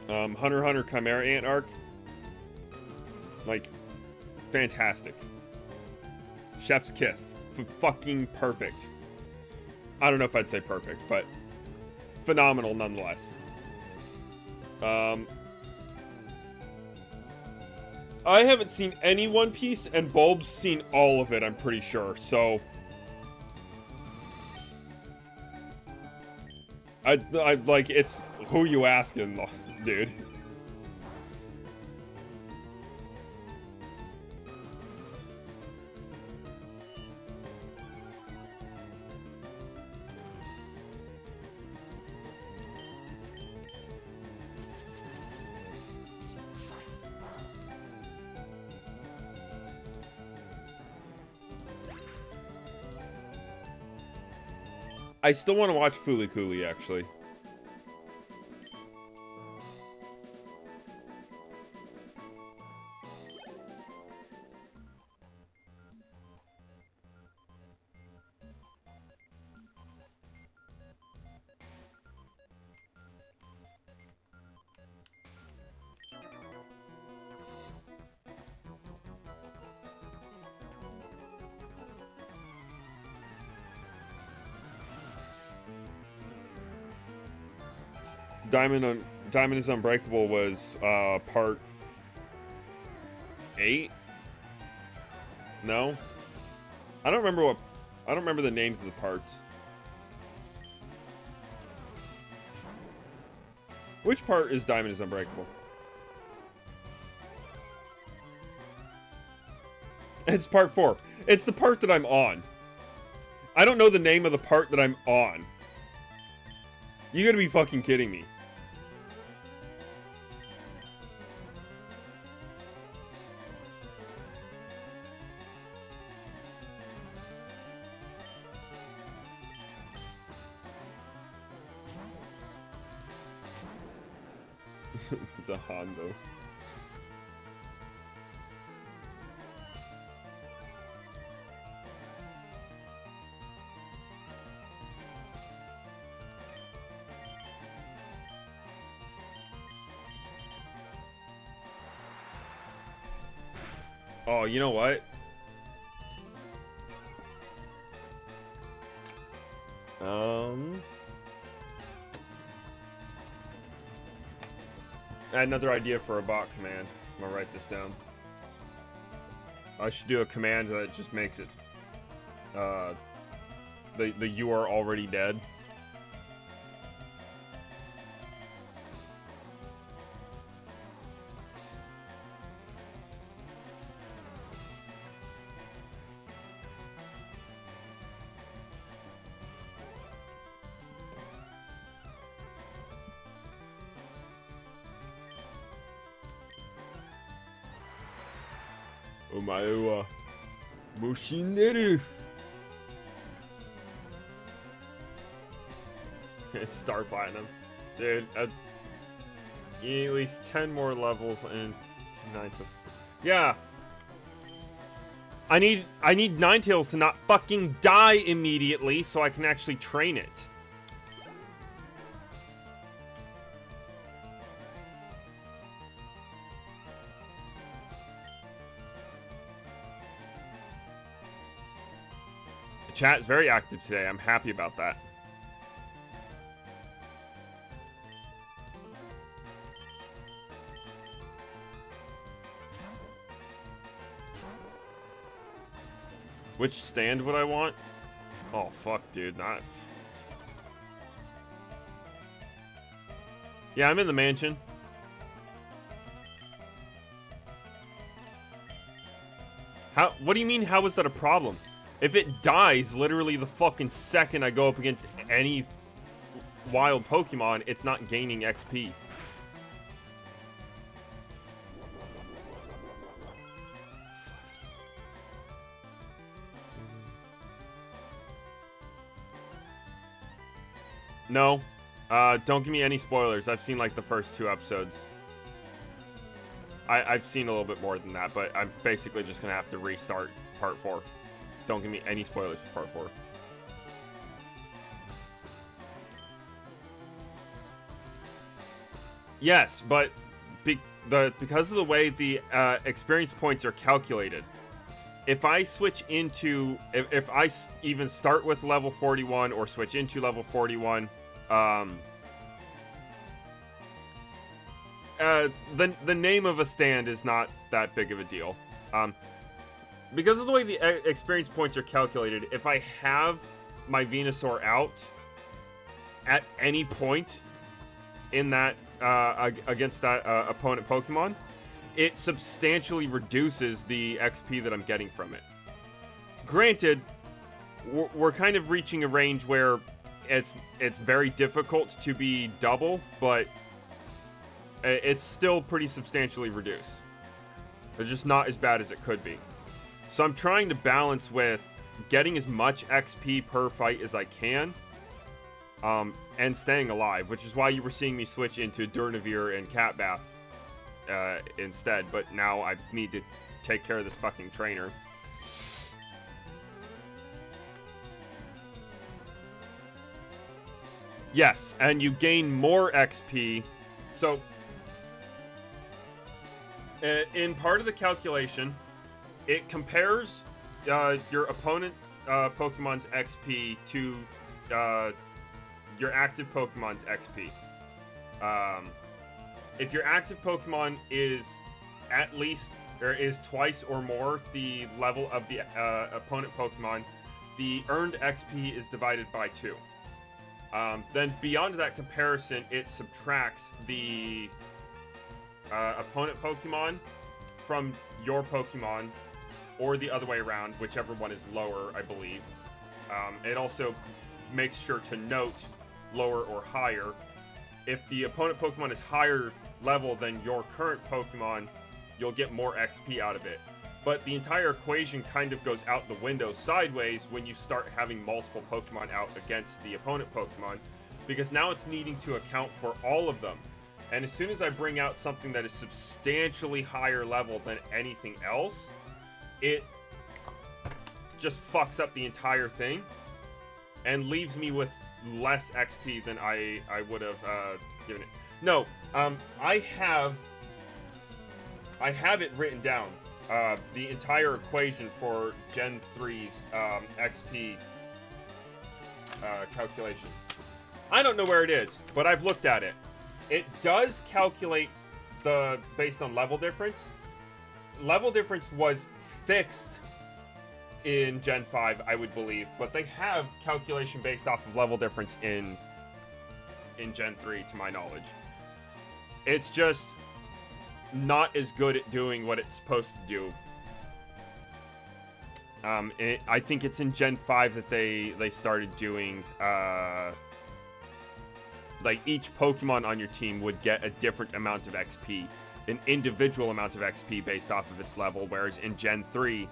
Hunter x Hunter Chimera Ant arc. Like, fantastic. Chef's kiss. Fucking perfect. I don't know if I'd say perfect, but phenomenal nonetheless. I haven't seen any One Piece, and Bulb's seen all of it, I'm pretty sure, so... I like, it's who you asking, dude. I still want to watch Fooly Cooly, actually. Diamond is Unbreakable was part 8? No? I don't remember the names of the parts. Which part is Diamond is Unbreakable? It's part 4. It's the part that I'm on. I don't know the name of the part that I'm on. You gotta be fucking kidding me. This is a Hondo. Oh, you know what? I had another idea for a bot command. I'm gonna write this down. I should do a command that just makes it the you are already dead. Omae wa mushineru. It's Star Platinum. Dude, at least 10 more levels and 9 to... Yeah. I need Ninetales to not fucking die immediately so I can actually train it. The chat is very active today. I'm happy about that. Which stand would I want? Oh, fuck, dude. Not... Yeah, I'm in the mansion. How? What do you mean, how is that a problem? If it dies literally the fucking second I go up against any wild Pokemon, it's not gaining XP. No. Don't give me any spoilers. I've seen like the first 2 episodes. I've seen a little bit more than that, but I'm basically just gonna have to restart part 4. Don't give me any spoilers for part 4. Yes, but because of the way the experience points are calculated, if I switch into, if I even start with level 41 or switch into level 41, the name of a stand is not that big of a deal. Because of the way the experience points are calculated, if I have my Venusaur out at any point in that against that opponent Pokemon, it substantially reduces the XP that I'm getting from it. Granted, we're kind of reaching a range where it's very difficult to be double, but it's still pretty substantially reduced. It's just not as bad as it could be. So I'm trying to balance with getting as much XP per fight as I can, and staying alive, which is why you were seeing me switch into Durnavir and Cat Bath instead, but now I need to take care of this fucking trainer. Yes, and you gain more XP. So, in part of the calculation, it compares your opponent Pokemon's XP to your active Pokemon's XP. If your active Pokemon is at least, or is twice or more the level of the opponent Pokemon, the earned XP is divided by 2. Then beyond that comparison, it subtracts the opponent Pokemon from your Pokemon, or the other way around, whichever one is lower, I believe. It also makes sure to note lower or higher. If the opponent Pokemon is higher level than your current Pokemon, you'll get more XP out of it. But the entire equation kind of goes out the window sideways when you start having multiple Pokemon out against the opponent Pokemon, because now it's needing to account for all of them. And as soon as I bring out something that is substantially higher level than anything else, it just fucks up the entire thing and leaves me with less XP than I would have given it. No, I have it written down. The entire equation for Gen 3's XP calculation. I don't know where it is, but I've looked at it. It does calculate based on level difference. Level difference was fixed in Gen 5, I would believe, but they have calculation based off of level difference in Gen 3, to my knowledge. It's just not as good at doing what it's supposed to do. I think it's in Gen 5 that they started doing, like, each Pokemon on your team would get a different amount of XP, an individual amount of XP based off of its level, whereas in Gen 3,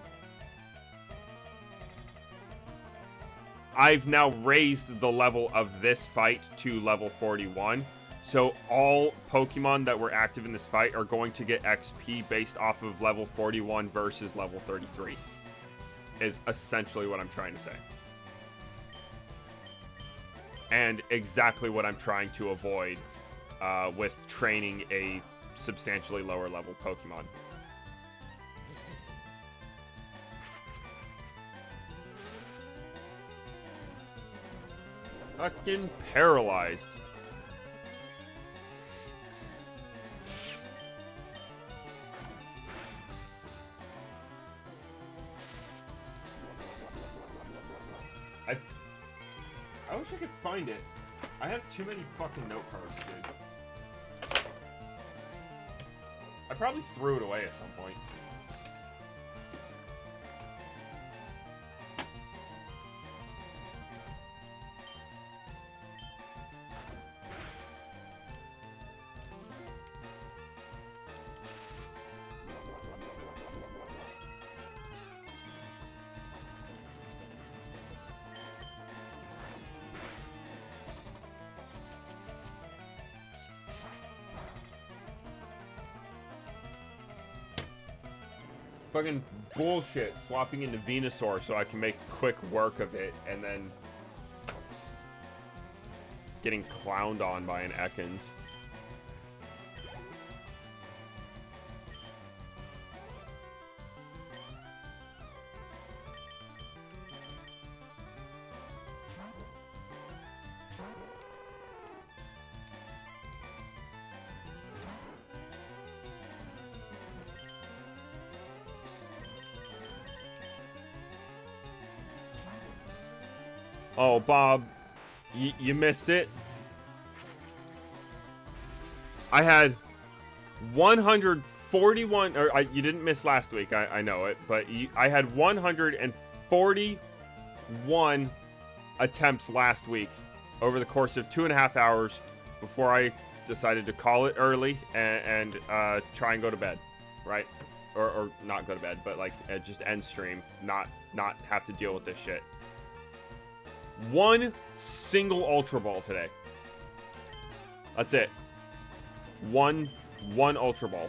I've now raised the level of this fight to level 41. So all Pokemon that were active in this fight are going to get XP based off of level 41 versus level 33. Is essentially what I'm trying to say. And exactly what I'm trying to avoid with training a substantially lower level Pokemon. Fucking paralyzed. I wish I could find it. I have too many fucking note cards, dude. I probably threw it away at some point. Fucking bullshit. Swapping into Venusaur so I can make quick work of it, and then getting clowned on by an Ekans. Oh, Bob, you missed it. I had 141, or you didn't miss last week, I know it, but I had 141 attempts last week over the course of 2.5 hours before I decided to call it early and try and go to bed, right? Or not go to bed, but like just end stream, not have to deal with this shit. One single Ultra Ball today. That's it. One Ultra Ball.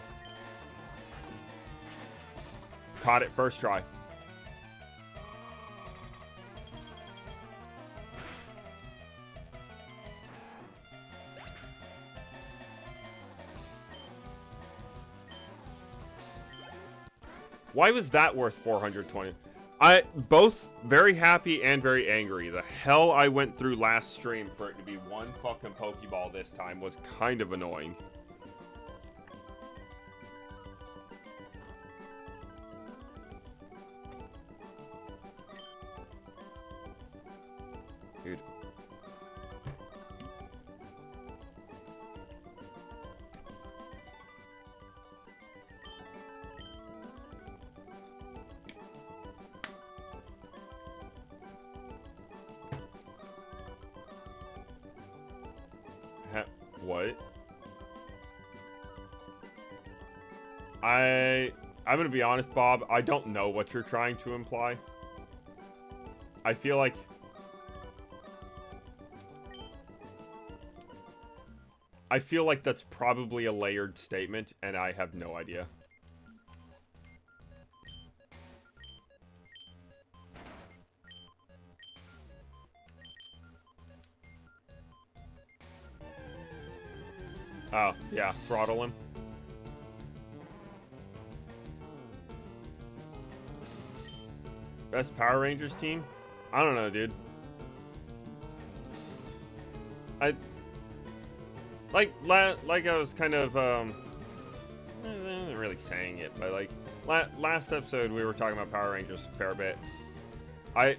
Caught it first try. Why was that worth 420? Both very happy and very angry. The hell I went through last stream for it to be one fucking Pokeball this time was kind of annoying. Dude. What? I'm gonna be honest, Bob. I don't know what you're trying to imply. I feel like that's probably a layered statement, and I have no idea. Oh, yeah, throttle him. Best Power Rangers team? I don't know, dude. Like I was kind of, I wasn't really saying it, but like, last episode we were talking about Power Rangers a fair bit. I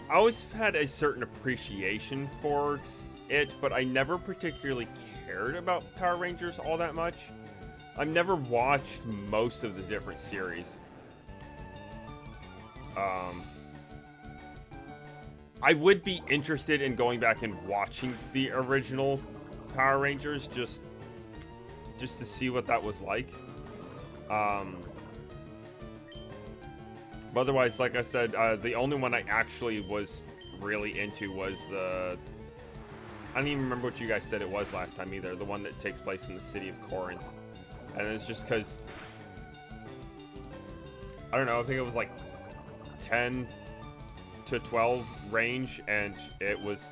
always had a certain appreciation for it, but I never particularly cared about Power Rangers all that much. I've never watched most of the different series. I would be interested in going back and watching the original Power Rangers just to see what that was like. But otherwise, like I said, the only one I actually was really into was the... I don't even remember what you guys said it was last time either. The one that takes place in the city of Corinth. And it's just because... I don't know, I think it was like 10 to 12 range, and it was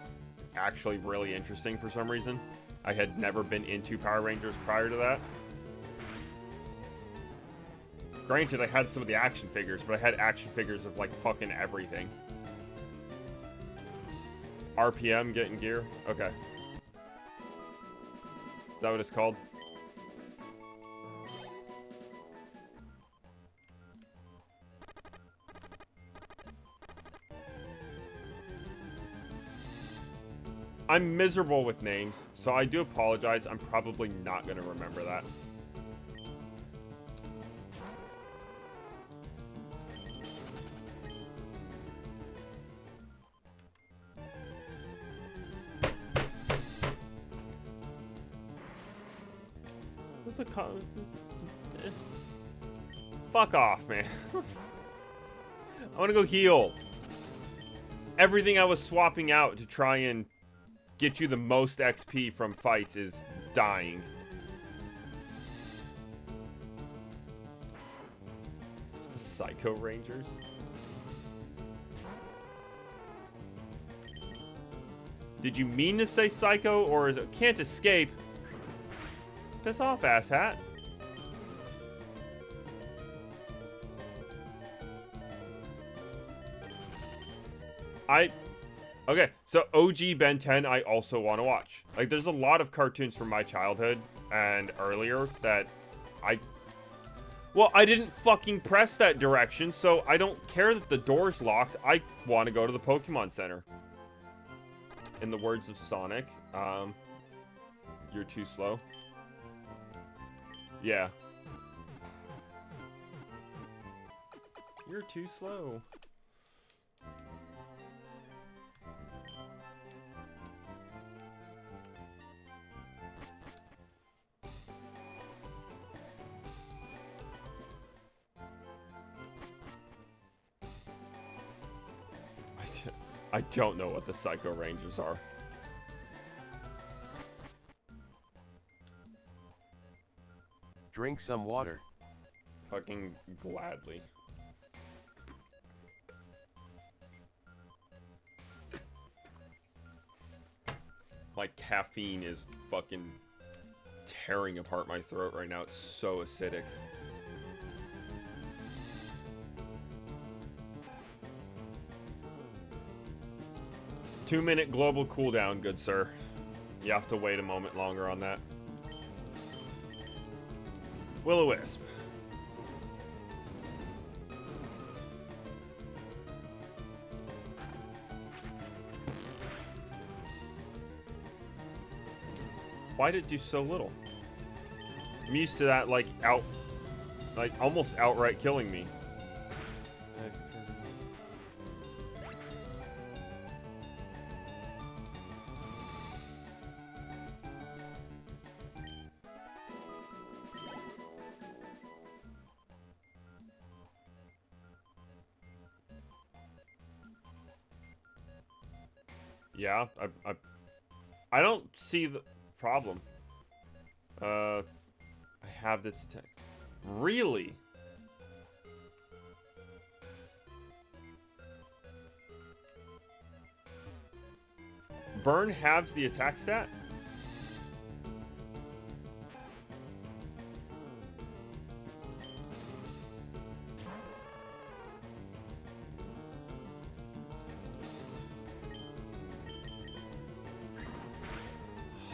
actually really interesting for some reason. I had never been into Power Rangers prior to that. Granted, I had some of the action figures, but I had action figures of like fucking everything. RPM getting gear? Okay. Is that what it's called? I'm miserable with names, so I do apologize. I'm probably not going to remember that. What's a fuck off, man. I want to go heal. Everything I was swapping out to try and get you the most XP from fights is dying. Psycho Rangers? Did you mean to say psycho, or is it can't escape? Piss off, asshat. Okay, so OG Ben 10 I also want to watch. Like, there's a lot of cartoons from my childhood and earlier that Well, I didn't fucking press that direction, so I don't care that the door's locked. I want to go to the Pokemon Center. In the words of Sonic, you're too slow. Yeah. You're too slow. I don't know what the Psycho Rangers are. Drink some water. Fucking gladly. My caffeine is fucking tearing apart my throat right now. It's so acidic. Two-minute global cooldown, good sir. You have to wait a moment longer on that. Will-O-Wisp. Why did it do so little? I'm used to that, like, almost outright killing me. Yeah, I don't see the problem. I have this attack. Really? Burn halves the attack stat?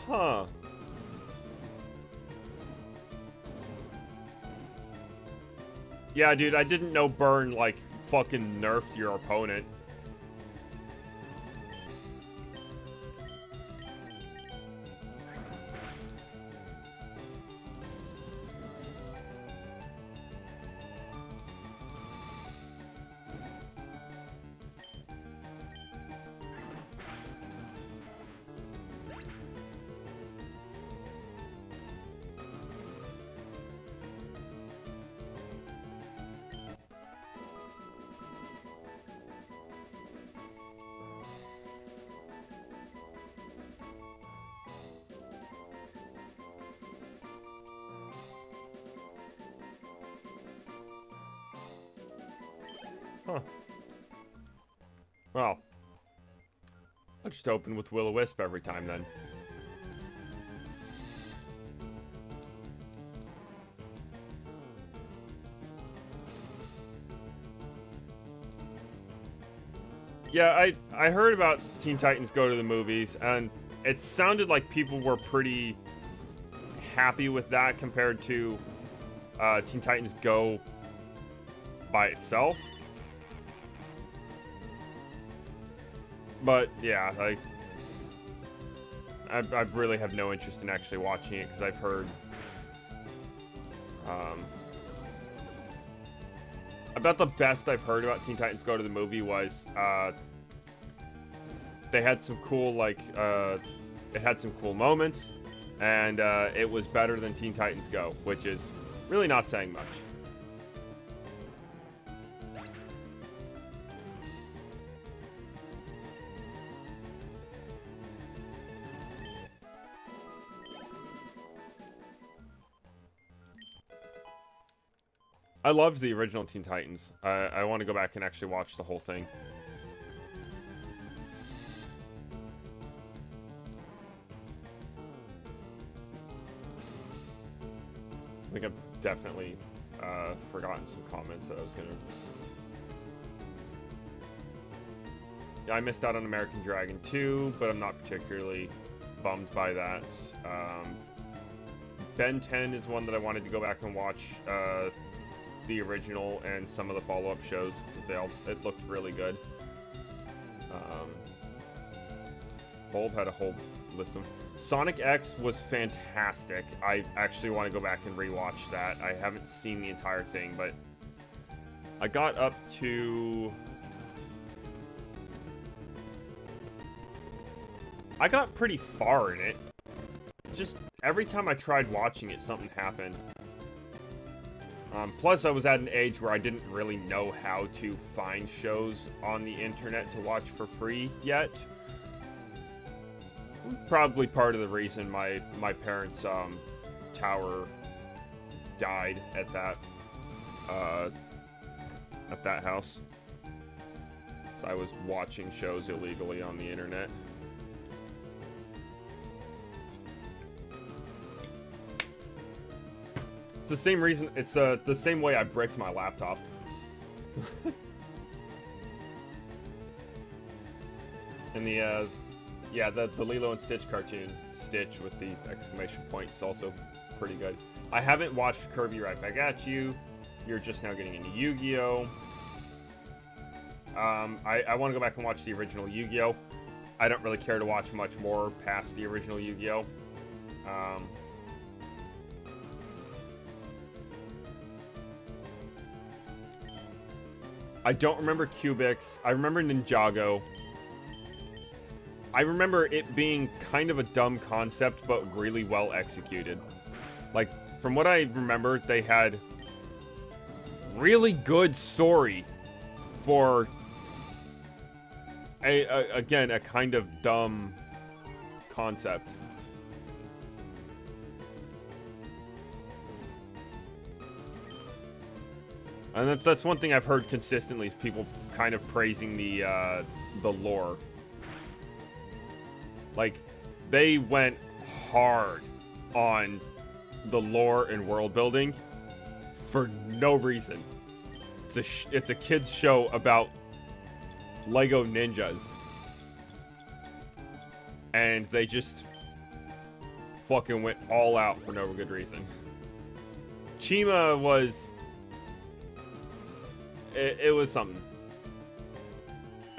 Huh. Yeah, dude, I didn't know burn, like, fucking nerfed your opponent. Huh. Well, I'll just open with Will-O-Wisp every time then. Yeah, I heard about Teen Titans Go to the movies, and it sounded like people were pretty happy with that compared to Teen Titans Go by itself. But yeah, like I really have no interest in actually watching it because I've heard about the best I've heard about Teen Titans Go to the movie was they had some cool it had some cool moments, and it was better than Teen Titans Go, which is really not saying much. I loved the original Teen Titans. I want to go back and actually watch the whole thing. I think I've definitely forgotten some comments that I was gonna... Yeah, I missed out on American Dragon 2, but I'm not particularly bummed by that. Ben 10 is one that I wanted to go back and watch the original and some of the follow-up shows. It looked really good. Bulb had a whole list of... Sonic X was fantastic. I actually want to go back and rewatch that. I haven't seen the entire thing, but I got up to... I got pretty far in it. Just every time I tried watching it, something happened. Plus, I was at an age where I didn't really know how to find shows on the internet to watch for free yet. Probably part of the reason my parents' tower died at that house. So I was watching shows illegally on the internet. It's the same reason. It's the same way I bricked my laptop. And the Lilo and Stitch cartoon, Stitch with the exclamation point, is also pretty good. I haven't watched Kirby Right Back at You. You're just now getting into Yu-Gi-Oh. I want to go back and watch the original Yu-Gi-Oh. I don't really care to watch much more past the original Yu-Gi-Oh. I don't remember Cubix. I remember Ninjago. I remember it being kind of a dumb concept, but really well executed. Like, from what I remember, they had really good story for, again, a kind of dumb concept. And that's one thing I've heard consistently is people kind of praising the lore. Like, they went hard on the lore and world building for no reason. It's a kids show about Lego ninjas, and they just fucking went all out for no good reason. Chima was... It was something.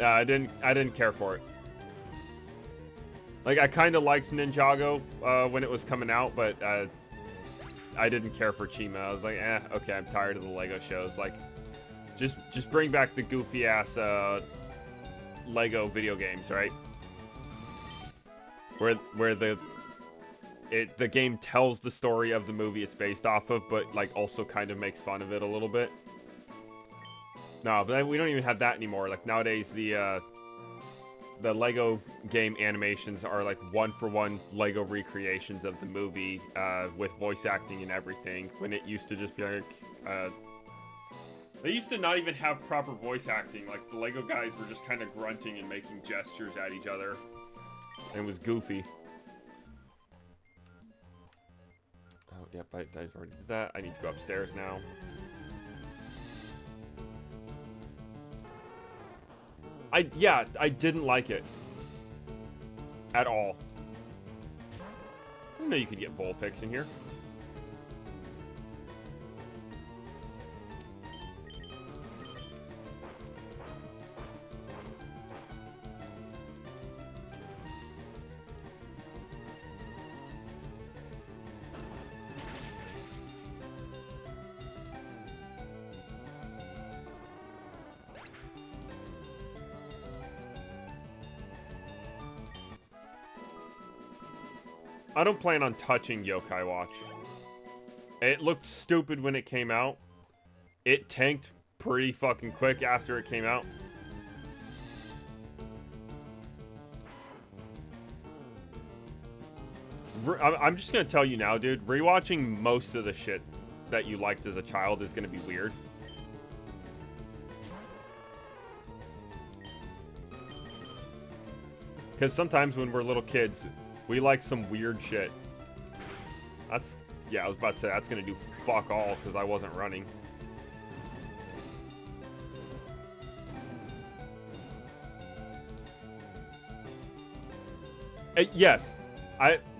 I didn't care for it. Like, I kind of liked Ninjago when it was coming out, but I didn't care for Chima. I was like, okay, I'm tired of the Lego shows. Like, just bring back the goofy ass Lego video games, right? Where the game tells the story of the movie it's based off of, but like also kind of makes fun of it a little bit. No, but we don't even have that anymore. Like, nowadays, the Lego game animations are like one-for-one Lego recreations of the movie with voice acting and everything. When it used to just be like, they used to not even have proper voice acting. Like, the Lego guys were just kind of grunting and making gestures at each other, and it was goofy. Oh, yep, I already did that. I need to go upstairs now. I didn't like it. At all. I didn't know you could get Vulpix in here. I don't plan on touching Yokai Watch. It looked stupid when it came out. It tanked pretty fucking quick after it came out. I'm just gonna tell you now, dude. Rewatching most of the shit that you liked as a child is going to be weird. Because sometimes when we're little kids, we like some weird shit. That's, yeah, I was about to say, that's going to do fuck all because I wasn't running. Yes.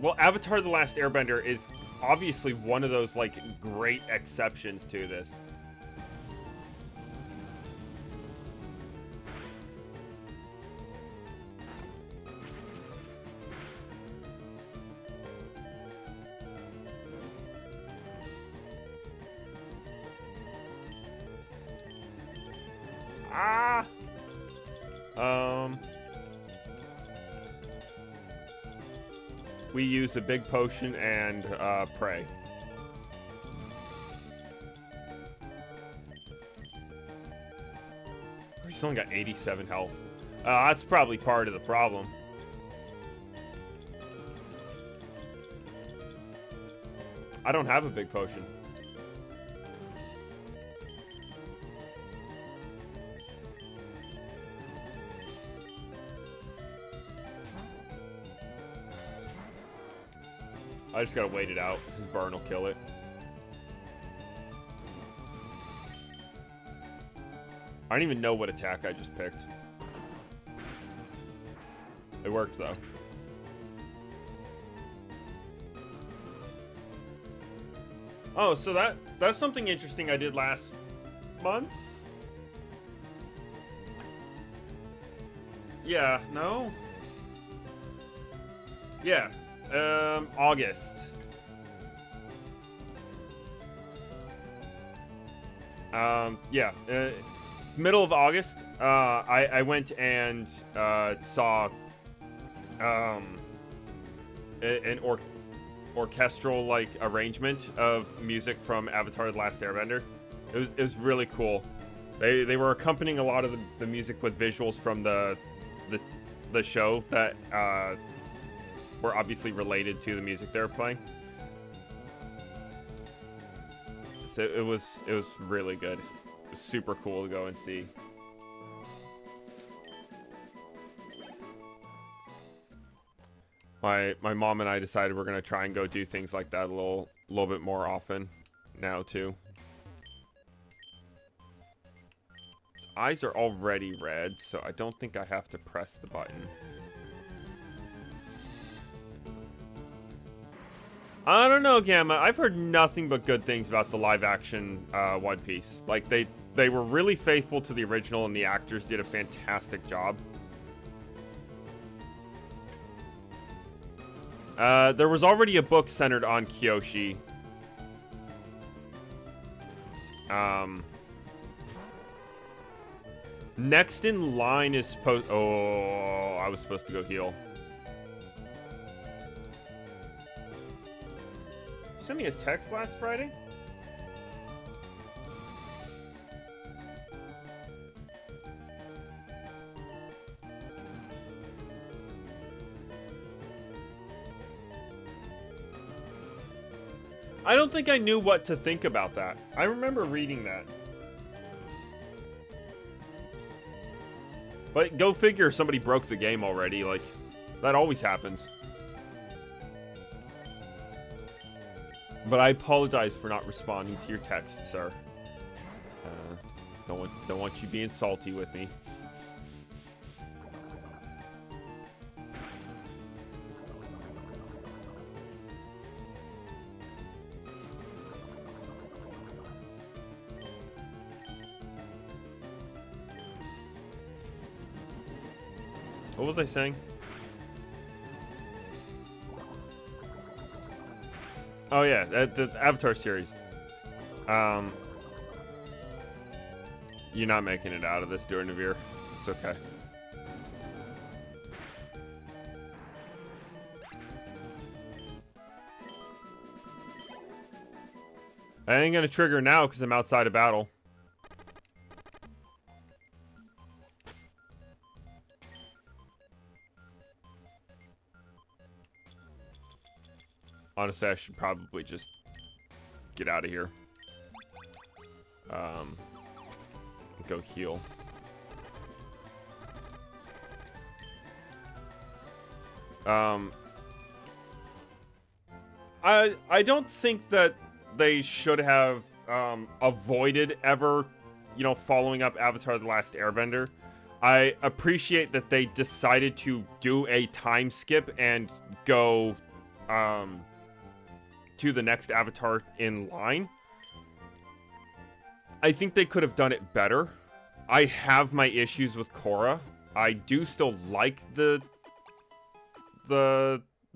Well, Avatar: The Last Airbender is obviously one of those, like, great exceptions to this. Ah! We use a big potion and pray. He's only got 87 health. That's probably part of the problem. I don't have a big potion. I just gotta wait it out. His burn will kill it. I don't even know what attack I just picked. It worked though. Oh, so that's something interesting I did last month? Yeah, no? Yeah. August. Yeah. Middle of August, I went and saw an orchestral like arrangement of music from Avatar: The Last Airbender. It was really cool. They were accompanying a lot of the music with visuals from the show that were obviously related to the music they were playing. So it was really good. It was super cool to go and see. My mom and I decided we're gonna try and go do things like that a little bit more often now too. His eyes are already red, so I don't think I have to press the button. I don't know, Gamma. I've heard nothing but good things about the live-action One Piece. Like, they were really faithful to the original, and the actors did a fantastic job. There was already a book centered on Kyoshi. Next in line is supposed... Oh, I was supposed to go heal. Sent me a text last Friday? I don't think I knew what to think about that. I remember reading that. But go figure, somebody broke the game already. Like, that always happens. But I apologize for not responding to your text, sir. Don't want you being salty with me. What was I saying? Oh yeah, the Avatar series. You're not making it out of this, Durnavir. It's okay. I ain't gonna trigger now because I'm outside of battle. Honestly, I should probably just get out of here. Go heal. I don't think that they should have avoided ever, you know, following up Avatar: The Last Airbender. I appreciate that they decided to do a time skip and go to the next Avatar in line. I think they could have done it better. I have my issues with Korra. I do still like the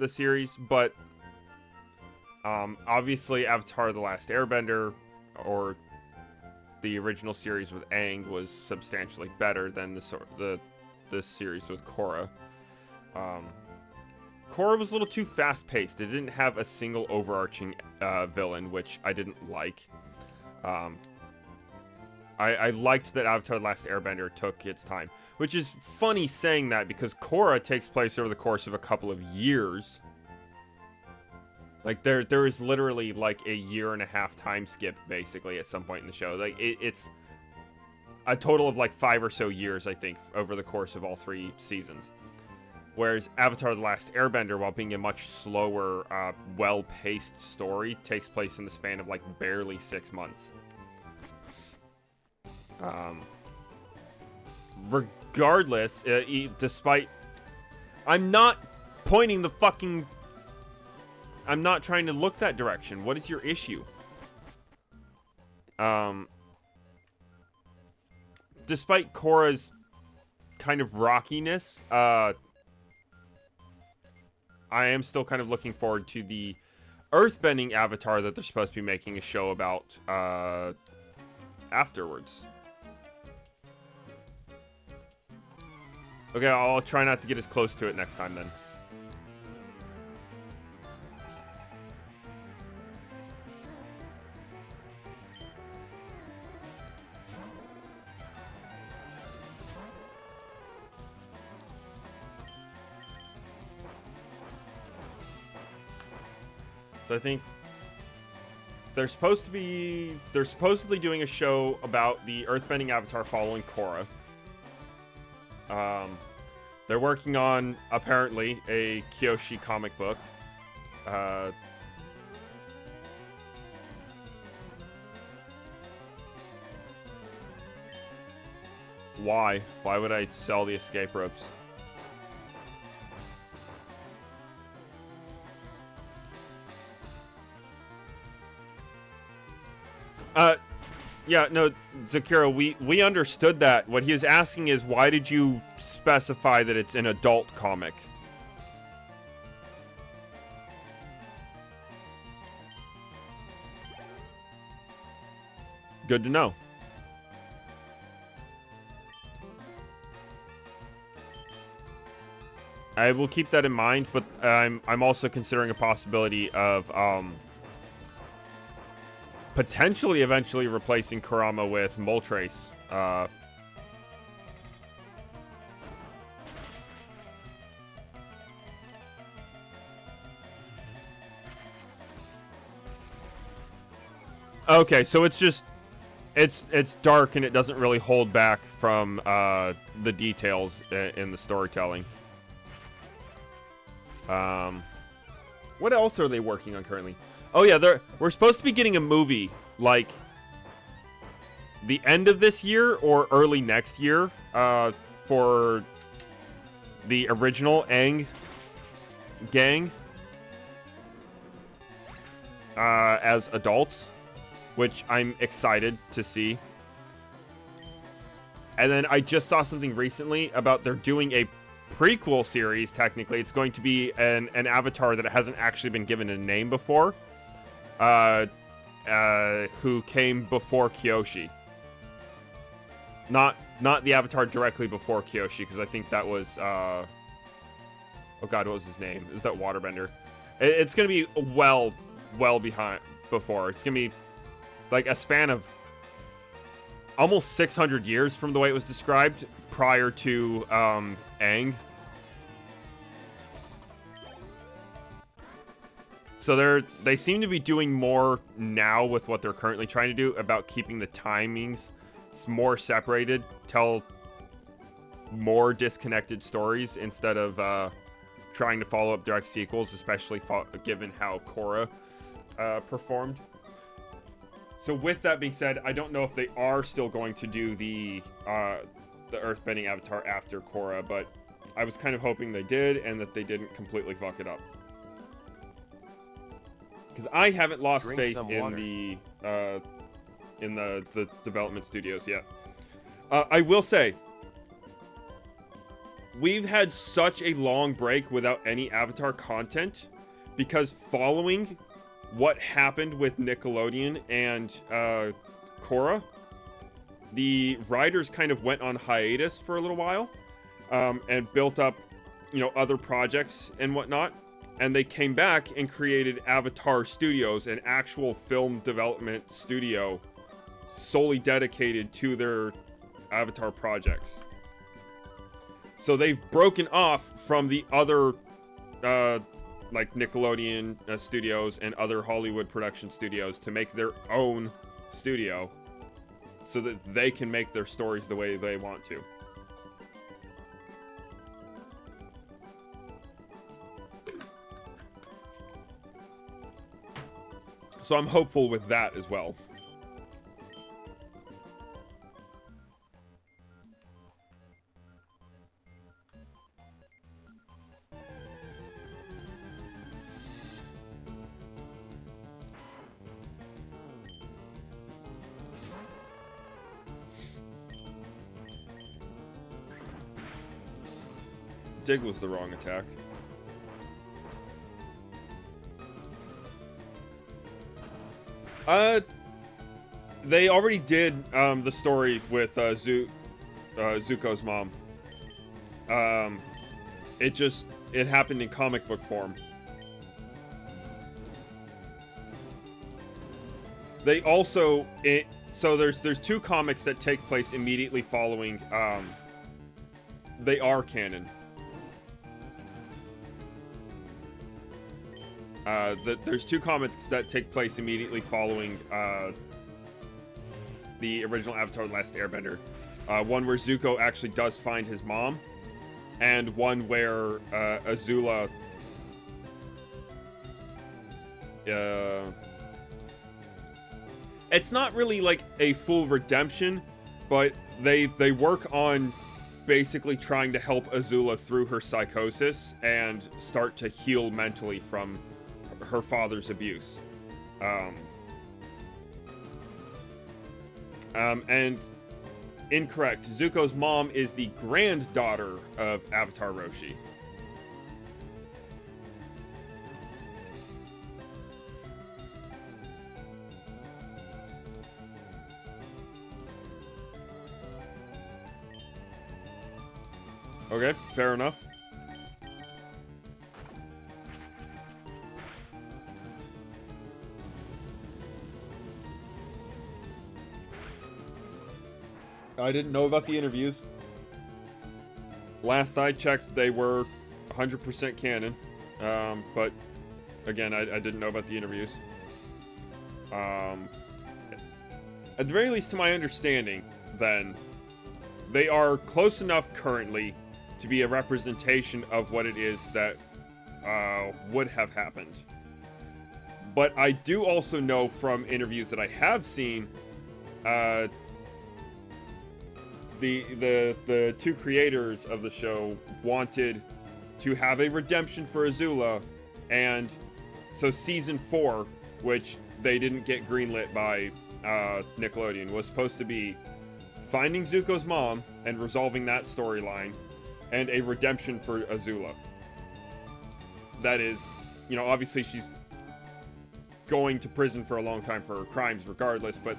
series, but obviously Avatar: The Last Airbender, or the original series with Aang, was substantially better than the series with Korra. Korra was a little too fast-paced. It didn't have a single overarching villain, which I didn't like. I liked that Avatar: The Last Airbender took its time, which is funny saying that because Korra takes place over the course of a couple of years. Like, there is literally, like, a 1.5-year time skip, basically, at some point in the show. Like, it's a total of, like, 5 or so years, I think, over the course of all 3 seasons. Whereas Avatar: The Last Airbender, while being a much slower, well-paced story, takes place in the span of, like, barely 6 months. Regardless, despite... I'm not pointing the fucking... I'm not trying to look that direction. What is your issue? Despite Korra's kind of rockiness, I am still kind of looking forward to the earthbending Avatar that they're supposed to be making a show about afterwards. Okay, I'll try not to get as close to it next time then. So I think they're supposedly doing a show about the earthbending Avatar following Korra. They're working on, apparently, a Kyoshi comic book. Why? Why would I sell the escape ropes? Yeah, no, Zakira, we understood that. What he is asking is, why did you specify that it's an adult comic? Good to know. I will keep that in mind, but I'm also considering a possibility of potentially eventually replacing Kurama with Moltres. Okay, so it's just it's dark and it doesn't really hold back from the details in the storytelling. What else are they working on currently? Oh yeah, we're supposed to be getting a movie, like, the end of this year or early next year, for the original Aang gang, as adults, which I'm excited to see. And then I just saw something recently about they're doing a prequel series, technically. It's going to be an Avatar that hasn't actually been given a name before. Who came before Kyoshi. Not the Avatar directly before Kyoshi, because I think that was, oh god, what was his name? Is that Waterbender? It's gonna be well before. It's gonna be, like, a span of almost 600 years from the way it was described prior to, Aang. So they seem to be doing more now with what they're currently trying to do about keeping the timings more separated, tell more disconnected stories instead of trying to follow up direct sequels, especially given how Korra performed. So with that being said, I don't know if they are still going to do the Earthbending Avatar after Korra, but I was kind of hoping they did and that they didn't completely fuck it up. Because I haven't lost faith in the development studios yet. I will say, we've had such a long break without any Avatar content because following what happened with Nickelodeon and Korra, the writers kind of went on hiatus for a little while and built up, other projects and whatnot. And they came back and created Avatar Studios, an actual film development studio solely dedicated to their Avatar projects. So they've broken off from the other, like Nickelodeon studios and other Hollywood production studios to make their own studio so that they can make their stories the way they want to. So I'm hopeful with that as well. Dig was the wrong attack. They already did the story with Zuko's mom. It happened in comic book form. They also so there's two comics that take place immediately following. They are canon. There's two comics that take place immediately following the original Avatar: The Last Airbender. One where Zuko actually does find his mom, and one where Azula it's not really like a full redemption, but they work on basically trying to help Azula through her psychosis and start to heal mentally from her father's abuse. And incorrect. Zuko's mom is the granddaughter of Avatar Roshi. Okay, fair enough. I didn't know about the interviews. Last I checked, they were 100% canon. But again, I didn't know about the interviews. At the very least, to my understanding, then, they are close enough currently to be a representation of what it is that would have happened. But I do also know from interviews that I have seen, the two creators of the show wanted to have a redemption for Azula, and so season 4, which they didn't get greenlit by Nickelodeon, was supposed to be finding Zuko's mom and resolving that storyline, and a redemption for Azula. That is, obviously she's going to prison for a long time for her crimes regardless, but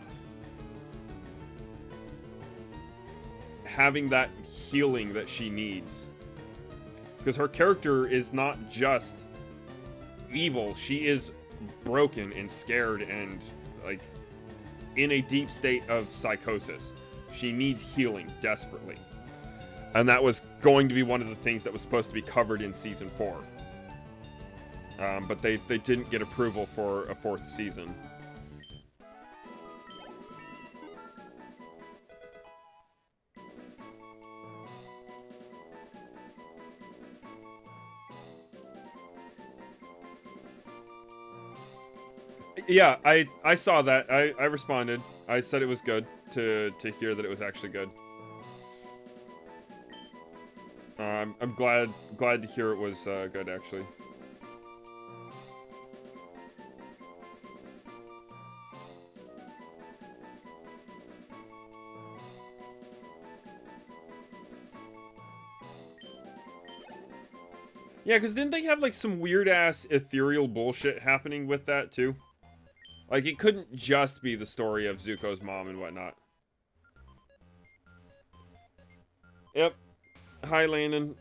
having that healing that she needs. Because her character is not just evil, she is broken and scared and, like, in a deep state of psychosis. She needs healing desperately. And that was going to be one of the things that was supposed to be covered in Season 4. But they didn't get approval for a 4th season. Yeah, I saw that. I responded. I said it was good to hear that it was actually good. I'm glad to hear it was good, actually. Yeah, because didn't they have, like, some weird-ass ethereal bullshit happening with that, too? Like, it couldn't just be the story of Zuko's mom and whatnot. Yep. Hi, Landon.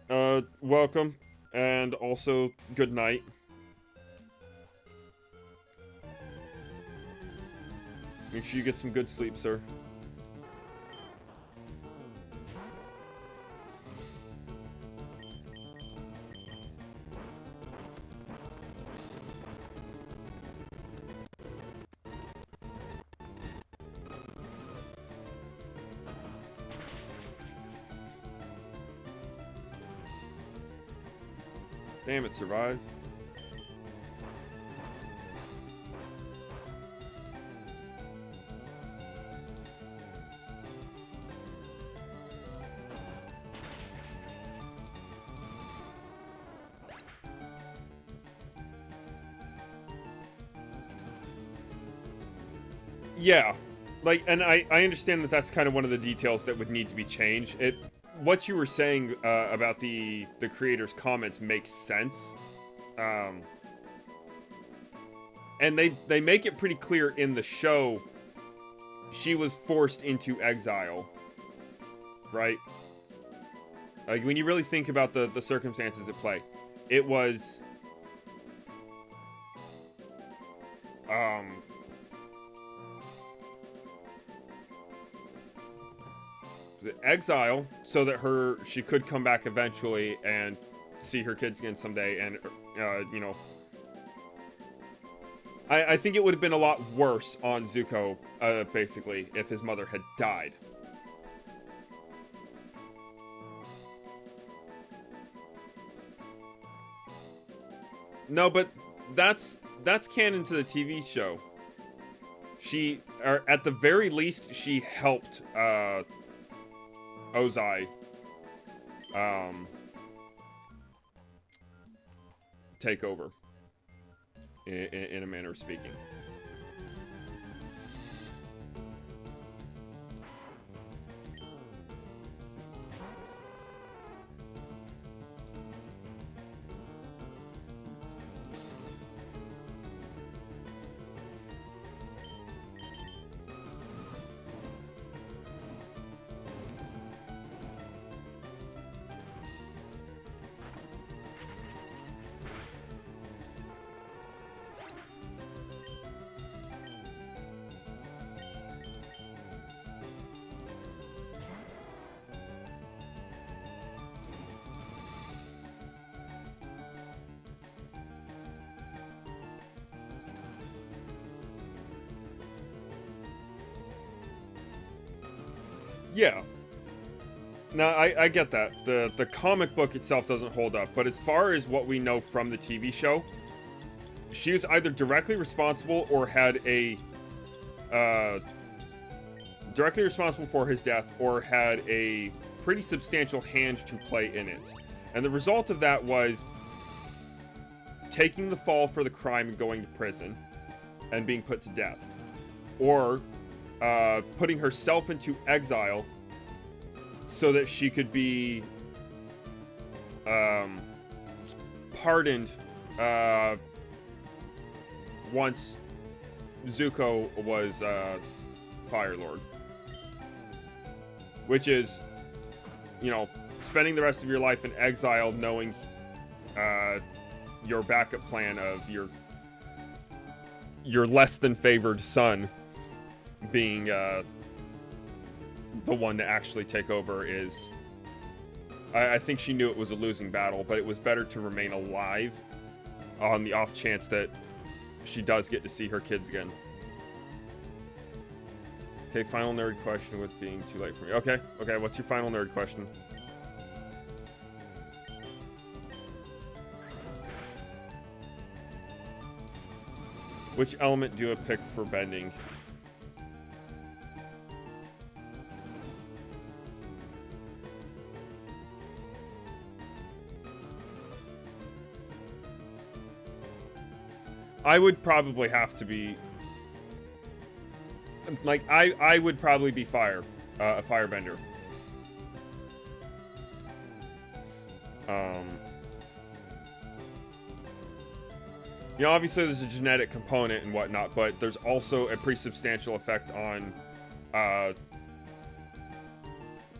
Welcome. And also, good night. Make sure you get some good sleep, sir. Damn, it survived. Yeah. Like, and I understand that that's kind of one of the details that would need to be changed. What you were saying about the creator's comments makes sense. And they make it pretty clear in the show she was forced into exile. Right? Like, when you really think about the circumstances at play, it was the exile so that she could come back eventually and see her kids again someday, and you know, I think it would have been a lot worse on Zuko, basically, if his mother had died. No, but that's canon to the TV show. Or at the very least, she helped Ozai take over, in a manner of speaking. Yeah. No, I get that. The comic book itself doesn't hold up, but as far as what we know from the TV show, she was either directly responsible or had a directly responsible for his death, or had a pretty substantial hand to play in it. And the result of that was taking the fall for the crime and going to prison and being put to death, or putting herself into exile so that she could be pardoned once Zuko was Fire Lord. Which is, you know, spending the rest of your life in exile knowing your backup plan of your less than favored son being the one to actually take over is... I think she knew it was a losing battle, but it was better to remain alive on the off chance that she does get to see her kids again. Okay, final nerd question with being too late for me. Okay, what's your final nerd question? Which element do I pick for bending? I would probably have to be... Like, I would probably be fire. A firebender. You know, obviously there's a genetic component and whatnot, but there's also a pretty substantial effect on,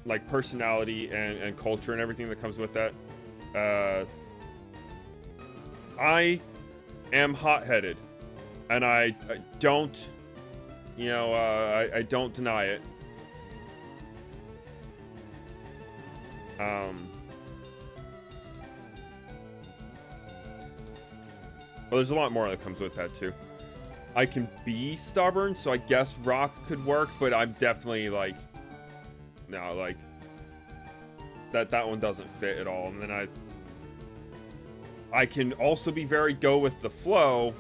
like, personality and culture and everything that comes with that. I am hot-headed, and I don't, you know, I don't deny it. Well, there's a lot more that comes with that, too. I can be stubborn, so I guess rock could work, but I'm definitely, like... No, like... That one doesn't fit at all. And then I can also be very go with the flow,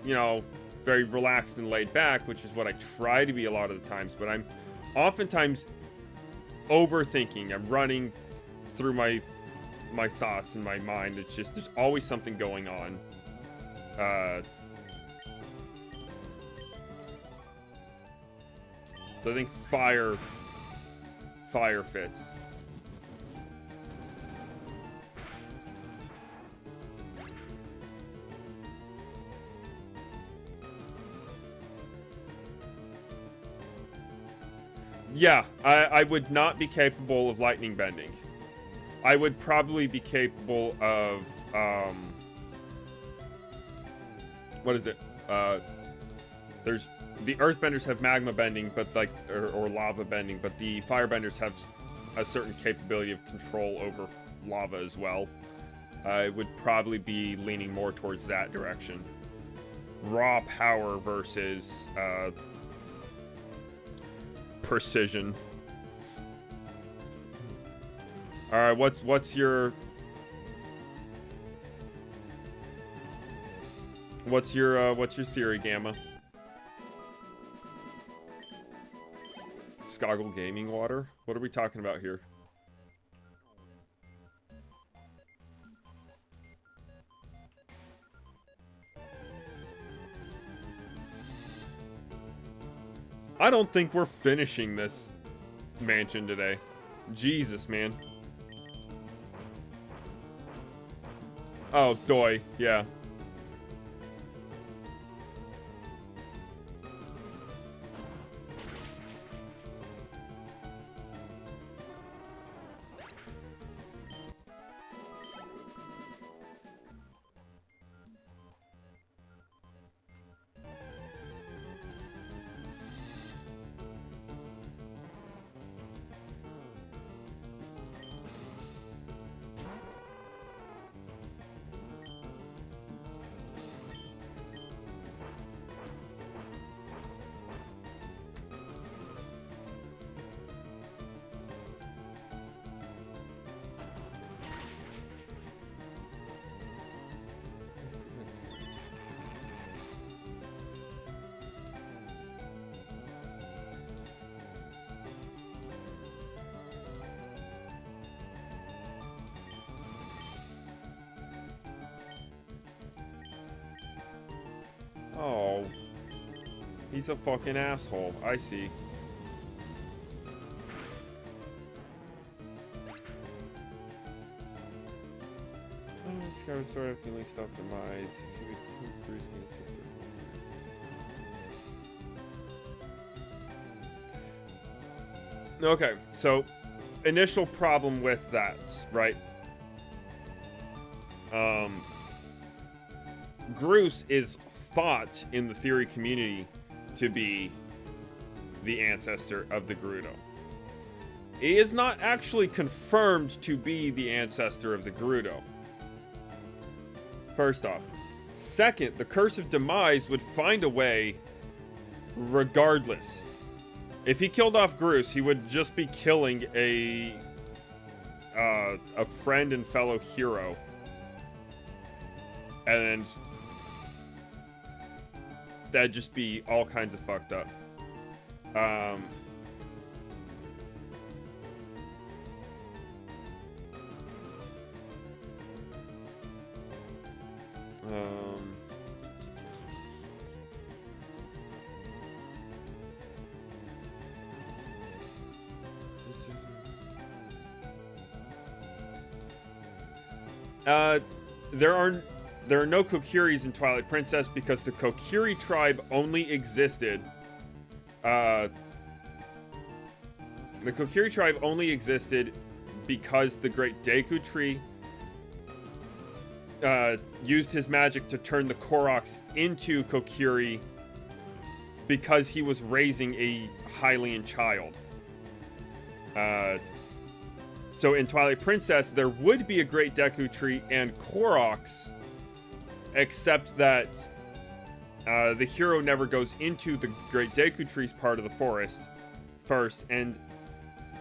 you know, very relaxed and laid back, which is what I try to be a lot of the times, but I'm oftentimes overthinking. I'm running through my thoughts in my mind. It's just, there's always something going on. So I think fire fits. Yeah, I would not be capable of lightning bending. I would probably be capable of, what is it? There's, the earthbenders have magma bending, but like, or lava bending, but the firebenders have a certain capability of control over lava as well. I would probably be leaning more towards that direction. Raw power versus, precision. All right, what's your theory, Gamma? Skoggle gaming water? What are we talking about here? I don't think we're finishing this mansion today. Jesus, man. Oh, doy. Yeah. Oh. He's a fucking asshole. I see. This guy was sort of feeling stuff demise. If you would keep Bruce and sister. Okay, so initial problem with that, right? Groose is thought in the theory community to be the ancestor of the Gerudo. He is not actually confirmed to be the ancestor of the Gerudo. First off, Second, the Curse of Demise would find a way regardless. If he killed off Groose, he would just be killing a friend and fellow hero. And that'd just be all kinds of fucked up. There are no Kokiris in Twilight Princess because the Kokiri tribe only existed. The Kokiri tribe only existed because the Great Deku Tree used his magic to turn the Koroks into Kokiri because he was raising a Hylian child. So in Twilight Princess, there would be a Great Deku Tree and Koroks, except that the hero never goes into the Great Deku Tree's part of the forest first, and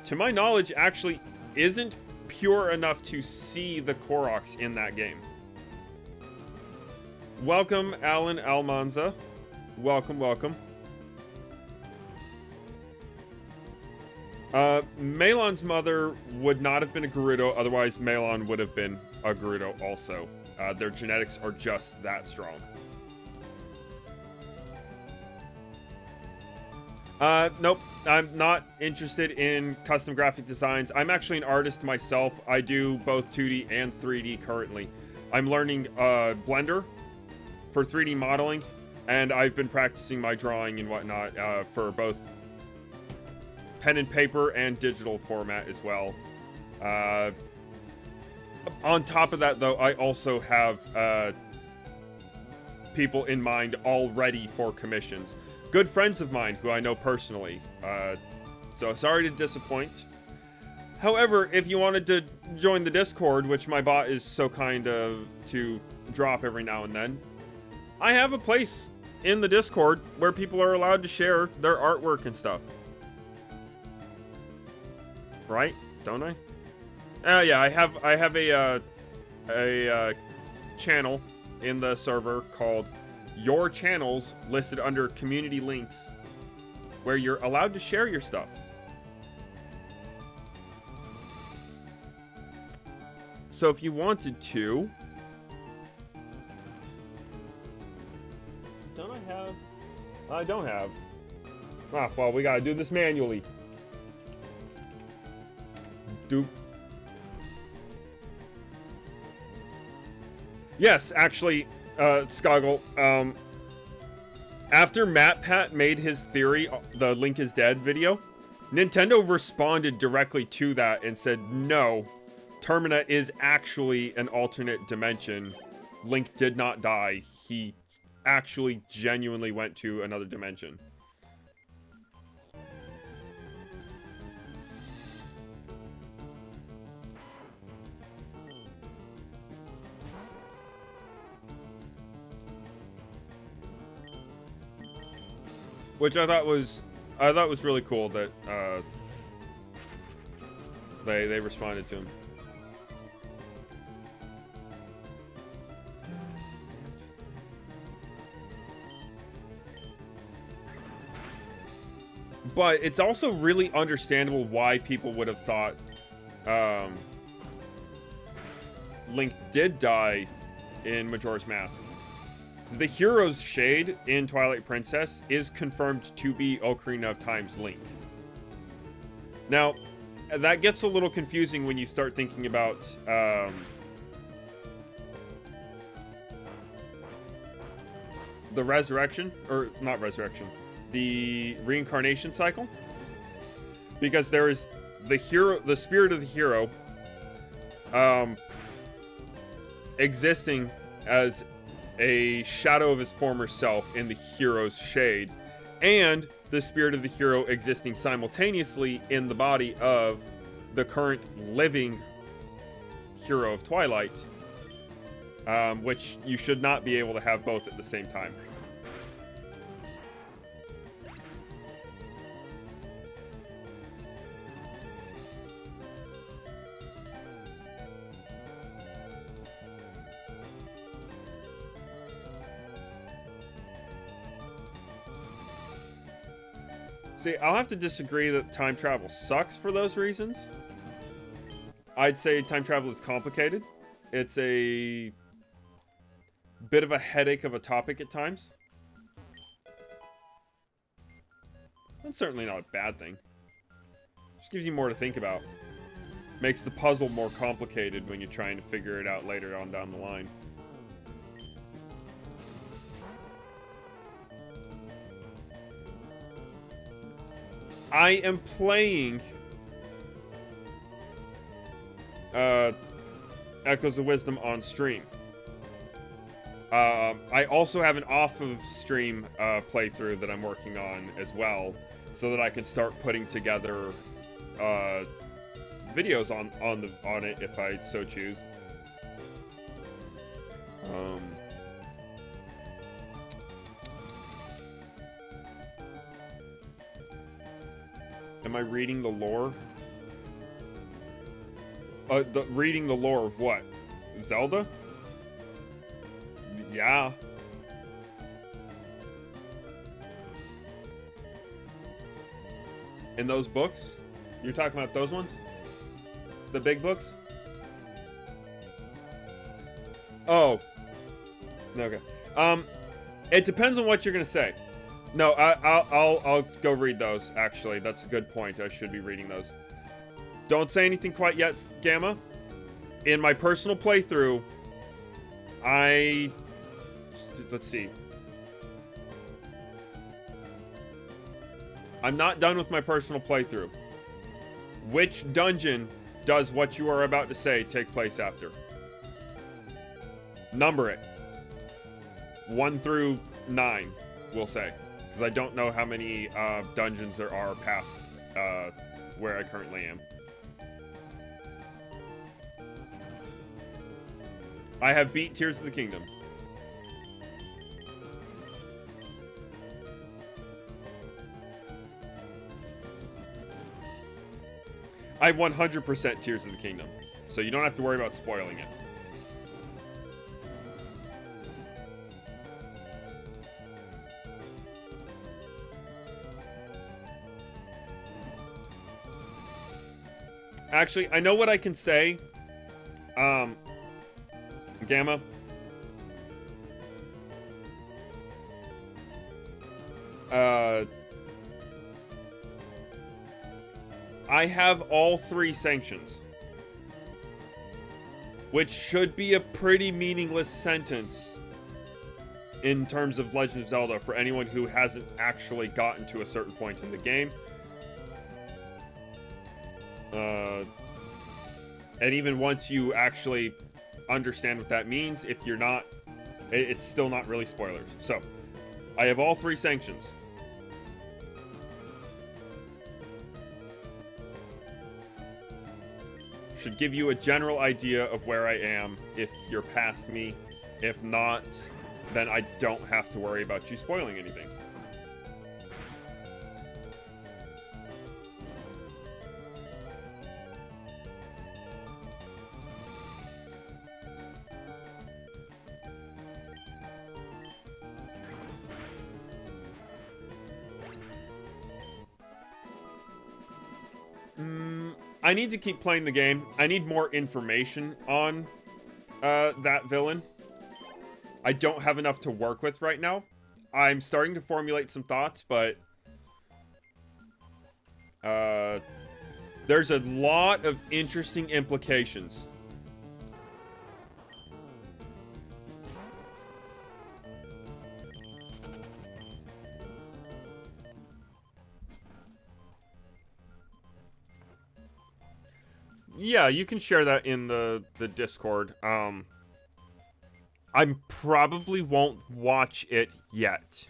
to my knowledge, actually isn't pure enough to see the Koroks in that game. Welcome, Alan Almanza. Welcome, welcome. Melon's mother would not have been a Gerudo, otherwise Melon would have been a Gerudo also. Their genetics are just that strong. Nope. I'm not interested in custom graphic designs. I'm actually an artist myself. I do both 2D and 3D currently. I'm learning Blender for 3D modeling, and I've been practicing my drawing and whatnot for both pen and paper and digital format as well. On top of that, though, I also have people in mind already for commissions. Good friends of mine who I know personally. So sorry to disappoint. However, if you wanted to join the Discord, which my bot is so kind of to drop every now and then, I have a place in the Discord where people are allowed to share their artwork and stuff. Right? Don't I? Yeah, I have a channel in the server called Your Channels, listed under community links, where you're allowed to share your stuff. So if you wanted to, don't I have? I don't have. Ah, well, we gotta do this manually. Doop. Yes, actually, Skoggle, after MatPat made his theory, the Link is Dead video, Nintendo responded directly to that and said, no, Termina is actually an alternate dimension. Link did not die. He actually genuinely went to another dimension. Which I thought was really cool that they responded to him. But it's also really understandable why people would have thought Link did die in Majora's Mask. The hero's shade in Twilight Princess is confirmed to be Ocarina of Time's Link. Now, that gets a little confusing when you start thinking about the resurrection, or not resurrection, the reincarnation cycle, because there is the hero, the spirit of the hero, existing as a shadow of his former self in the hero's shade, and the spirit of the hero existing simultaneously in the body of the current living hero of Twilight. which you should not be able to have both at the same time. See, I'll have to disagree that time travel sucks for those reasons. I'd say time travel is complicated. It's a bit of a headache of a topic at times. That's certainly not a bad thing. Just gives you more to think about. Makes the puzzle more complicated when you're trying to figure it out later on down the line. I am playing Echoes of Wisdom on stream. I also have an off of stream playthrough that I'm working on as well, so that I can start putting together videos on it if I so choose. Am I reading the lore? Reading the lore of what? Zelda? Yeah. In those books? You're talking about those ones? The big books? Oh. Okay. It depends on what you're gonna say. No, I'll go read those, actually. That's a good point. I should be reading those. Don't say anything quite yet, Gamma. In my personal playthrough, let's see. I'm not done with my personal playthrough. Which dungeon does what you are about to say take place after? Number it. 1 through 9, we'll say. Because I don't know how many dungeons there are past where I currently am. I have beat Tears of the Kingdom. I 100% Tears of the Kingdom. So you don't have to worry about spoiling it. Actually, I know what I can say. Gamma. I have all 3 sanctions. Which should be a pretty meaningless sentence in terms of Legend of Zelda for anyone who hasn't actually gotten to a certain point in the game. And even once you actually understand what that means, if you're not, it's still not really spoilers. So, I have all 3 sanctions. Should give you a general idea of where I am if you're past me. If not, then I don't have to worry about you spoiling anything. I need to keep playing the game. I need more information on that villain. I don't have enough to work with right now. I'm starting to formulate some thoughts, but there's a lot of interesting implications. Yeah, you can share that in the Discord. I probably won't watch it yet.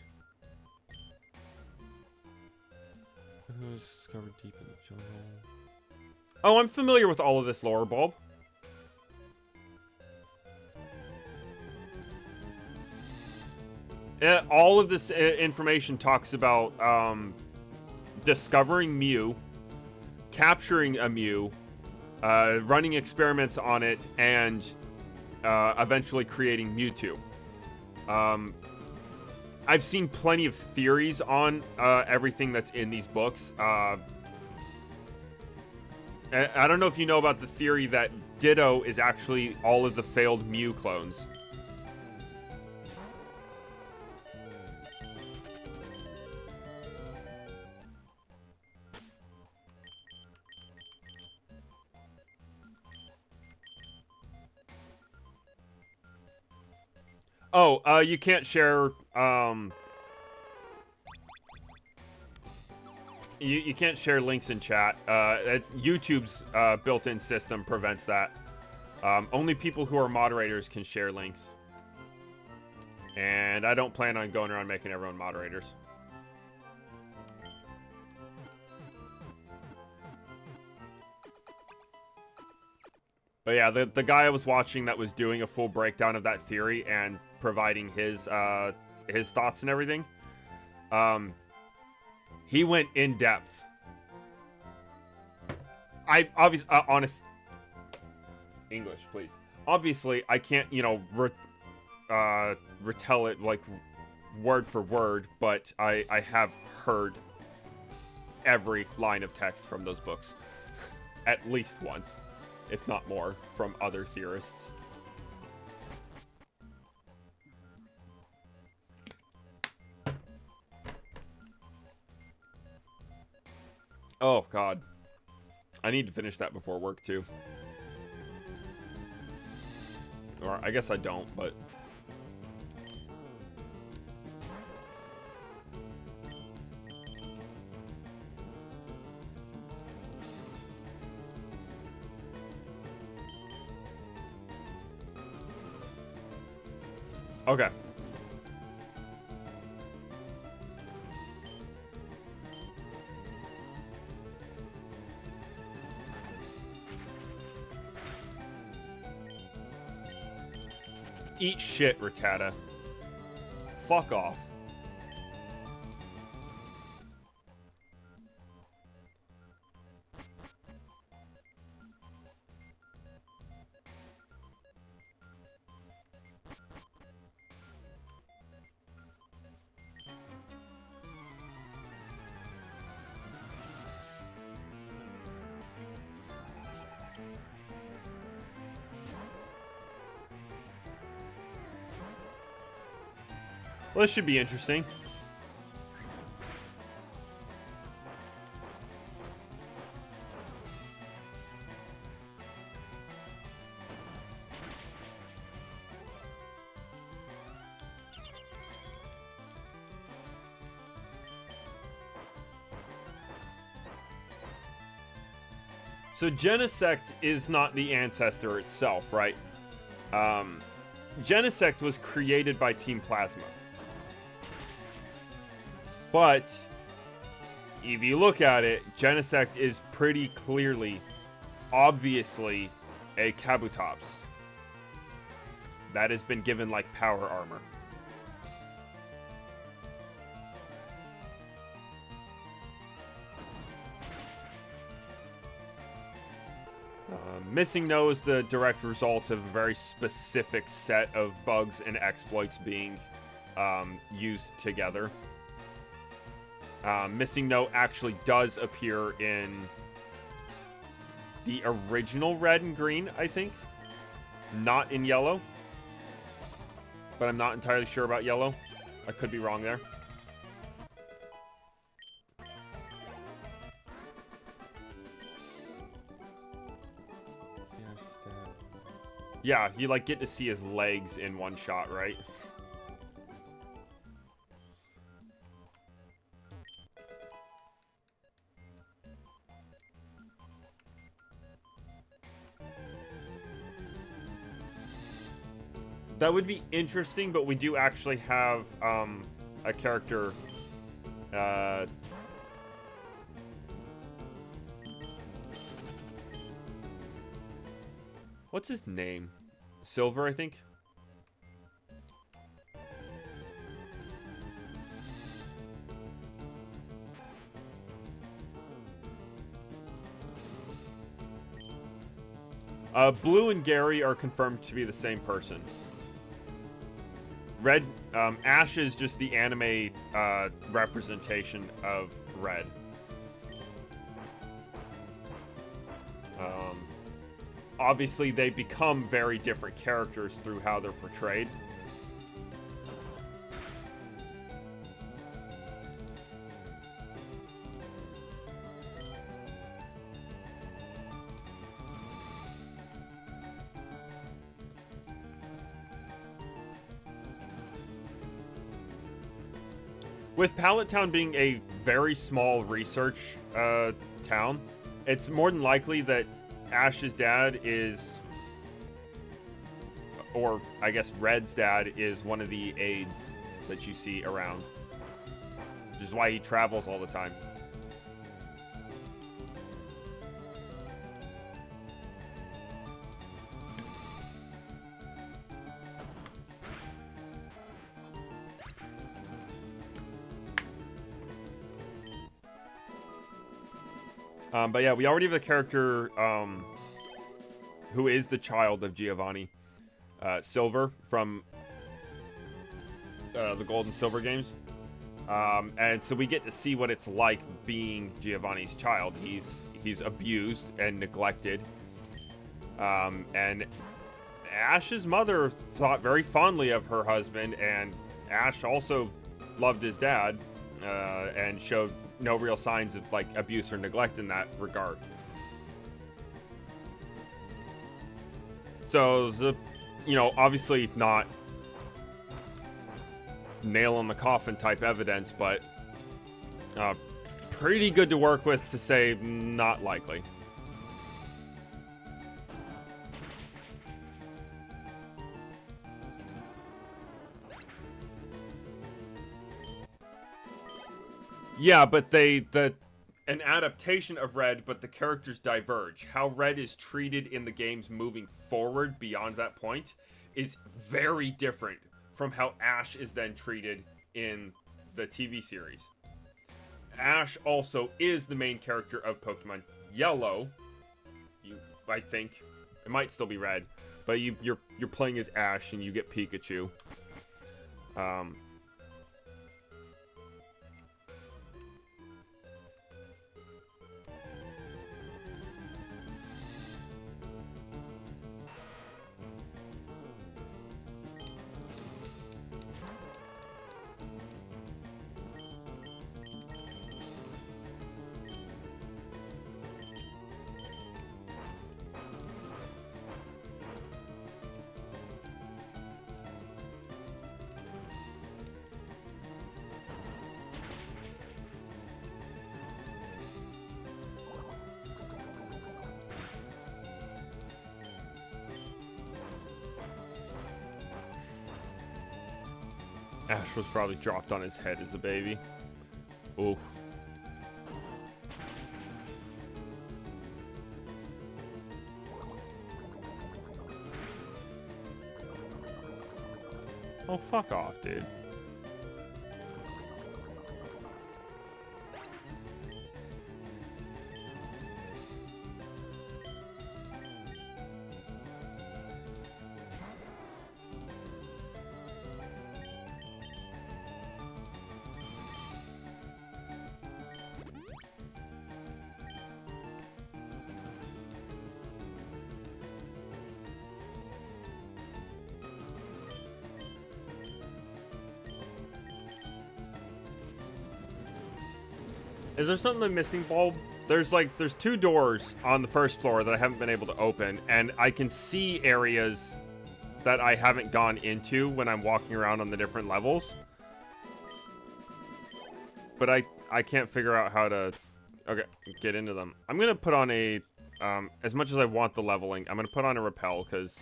Discovered deep in the jungle. Oh, I'm familiar with all of this lore, Bulb. All of this information talks about discovering Mew, capturing a Mew, running experiments on it, and eventually creating Mewtwo. I've seen plenty of theories on everything that's in these books. I don't know if you know about the theory that Ditto is actually all of the failed Mew clones. Oh, you can't share, you can't share links in chat. YouTube's built-in system prevents that. Only people who are moderators can share links. And I don't plan on going around making everyone moderators. But yeah, the guy I was watching that was doing a full breakdown of that theory and providing his thoughts and everything, he went in depth. I obviously honest English, please. Obviously, I can't, you know, retell it like word for word, but I have heard every line of text from those books at least once, if not more, from other theorists. Oh, God. I need to finish that before work, too. Or, I guess I don't, but... Okay. Eat shit, Rattata. Fuck off. Well, this should be interesting. So Genesect is not the ancestor itself, right? Genesect was created by Team Plasma. But if you look at it, Genesect is pretty clearly, obviously, a Kabutops that has been given, like, power armor. Missing No is the direct result of a very specific set of bugs and exploits being used together. Missing No actually does appear in the original Red and Green, I think. Not in Yellow. But I'm not entirely sure about Yellow. I could be wrong there. Yeah, you like get to see his legs in one shot, right? That would be interesting, but we do actually have a character what's his name? Silver, I think. Blue and Gary are confirmed to be the same person. Red, Ash is just the anime representation of Red. Obviously, they become very different characters through how they're portrayed. With Pallet Town being a very small research town, it's more than likely that Ash's dad is, or I guess Red's dad is one of the aides that you see around. Which is why he travels all the time. But yeah, we already have a character who is the child of Giovanni. Silver from the Gold and Silver games. And so we get to see what it's like being Giovanni's child. He's abused and neglected. And Ash's mother thought very fondly of her husband, and Ash also loved his dad and showed no real signs of like abuse or neglect in that regard. So obviously not nail in the coffin type evidence, but pretty good to work with to say not likely. Yeah, but an adaptation of Red, but the characters diverge. How Red is treated in the games moving forward beyond that point is very different from how Ash is then treated in the TV series. Ash also is the main character of Pokemon Yellow. I think it might still be Red, but you're playing as Ash and you get Pikachu. Ash was probably dropped on his head as a baby. Oof. Oh, fuck off, dude. Is there something I'm missing, Bulb? There's two doors on the first floor that I haven't been able to open, and I can see areas that I haven't gone into when I'm walking around on the different levels. But I can't figure out how to get into them. I'm gonna put on a as much as I want the leveling, I'm gonna put on a repel because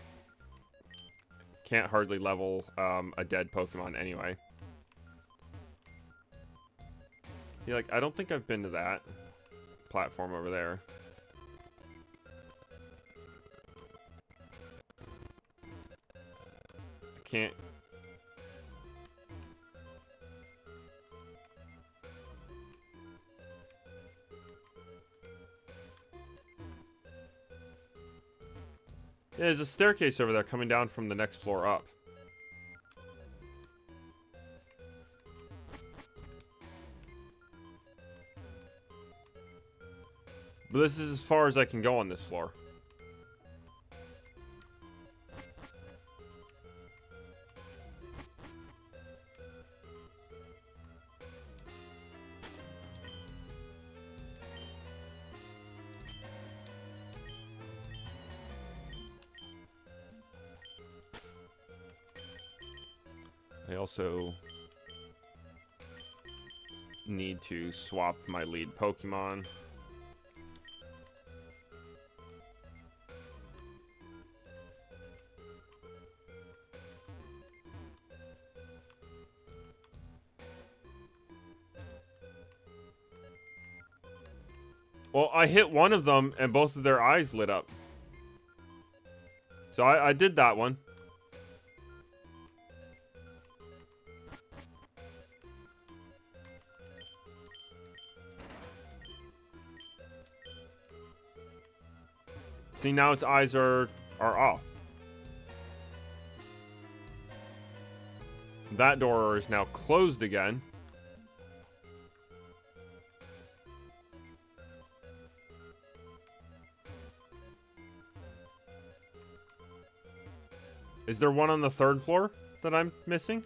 can't hardly level a dead Pokemon anyway. See, I don't think I've been to that platform over there. I can't. Yeah, there's a staircase over there coming down from the next floor up. But this is as far as I can go on this floor. I also need to swap my lead Pokemon. Well, I hit one of them and both of their eyes lit up. So I did that one. See, now its eyes are off. That door is now closed again. Is there one on the 3rd floor that I'm missing?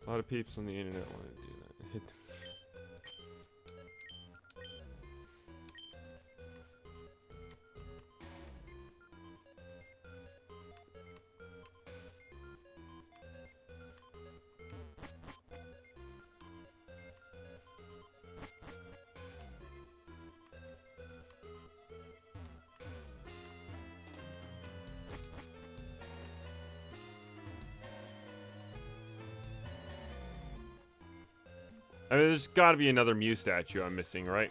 A lot of peeps on the internet want to do that. Hit them. I mean, there's got to be another Mew statue I'm missing, right?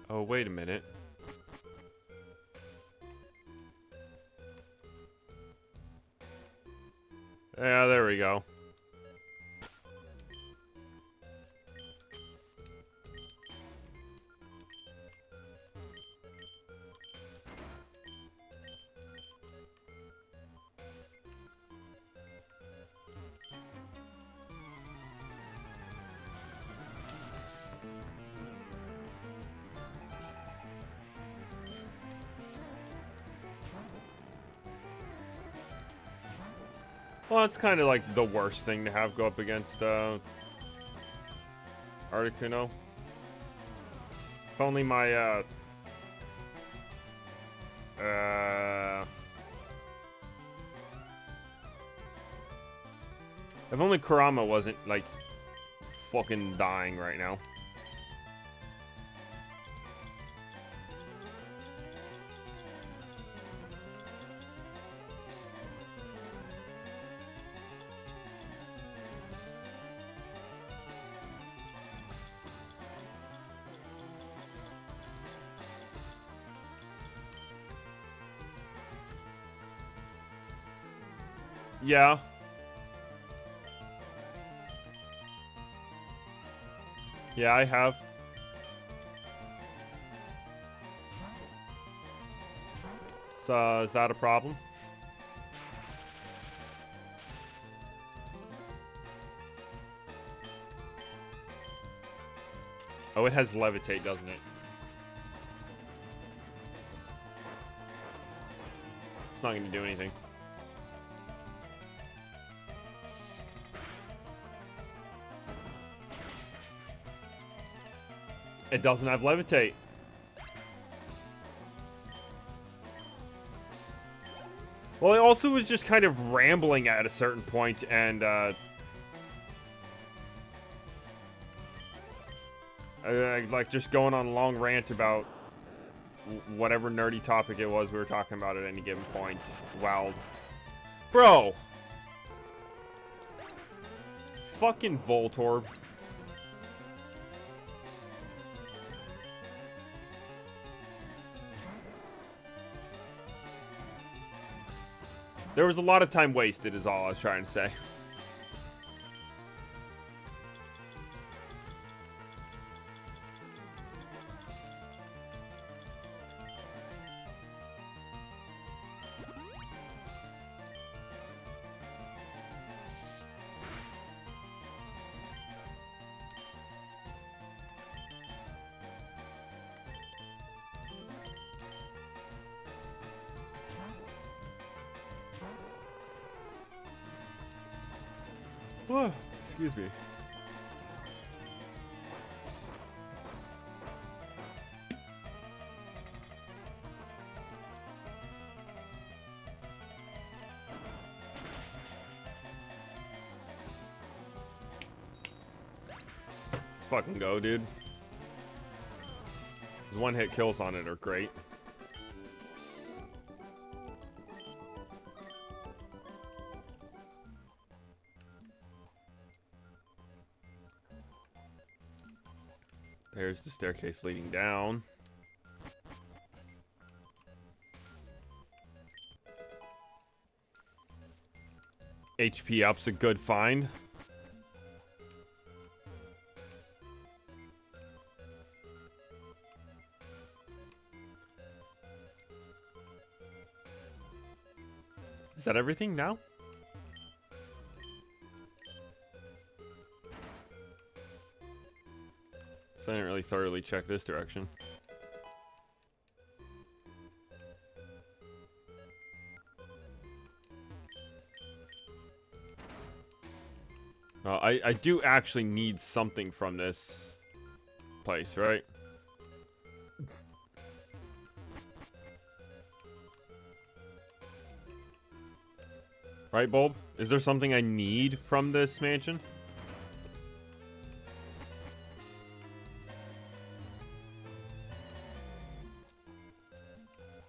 Oh, wait a minute. Yeah, there we go. Well, it's kind of like the worst thing to have go up against Articuno. If only my if only Kurama wasn't like fucking dying right now. Yeah. Yeah, I have. So, is that a problem? Oh, it has levitate, doesn't it? It's not going to do anything. It doesn't have levitate. Well, it also was just kind of rambling at a certain point and, like just going on a long rant about whatever nerdy topic it was we were talking about at any given point. Wow. Bro! Fucking Voltorb. There was a lot of time wasted is all I was trying to say. Oh, excuse me. Let's fucking go, dude. Those one-hit kills on it are great. There's the staircase leading down. HP up's a good find. Is that everything now? So I didn't really thoroughly check this direction. I do actually need something from this place, right? Right, Bulb? Is there something I need from this mansion?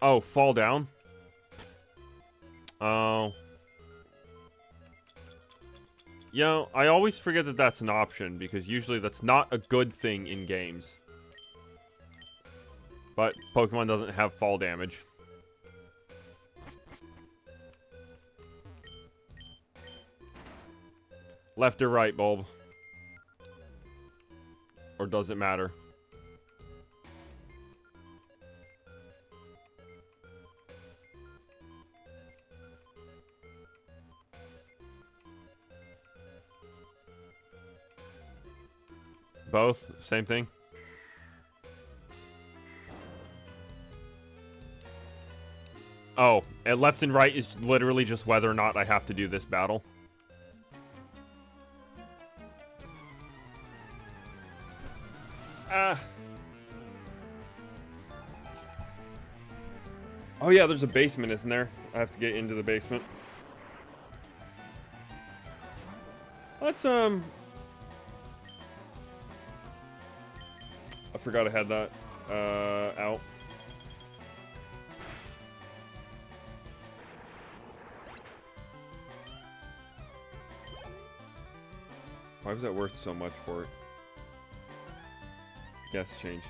Oh, fall down? Oh. You know, I always forget that that's an option, because usually that's not a good thing in games. But Pokemon doesn't have fall damage. Left or right, Bulb? Or does it matter? Both? Same thing? Oh, and left and right is literally just whether or not I have to do this battle. Oh yeah, there's a basement, isn't there? I have to get into the basement. Let's, I forgot I had that, out. Why was that worth so much for it? Yes, change.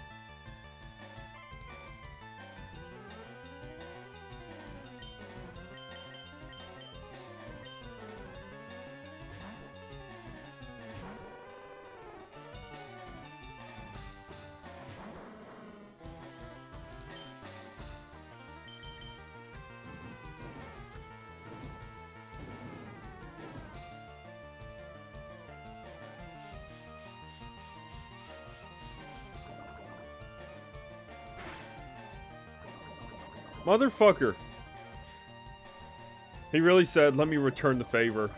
Motherfucker. He really said, let me return the favor.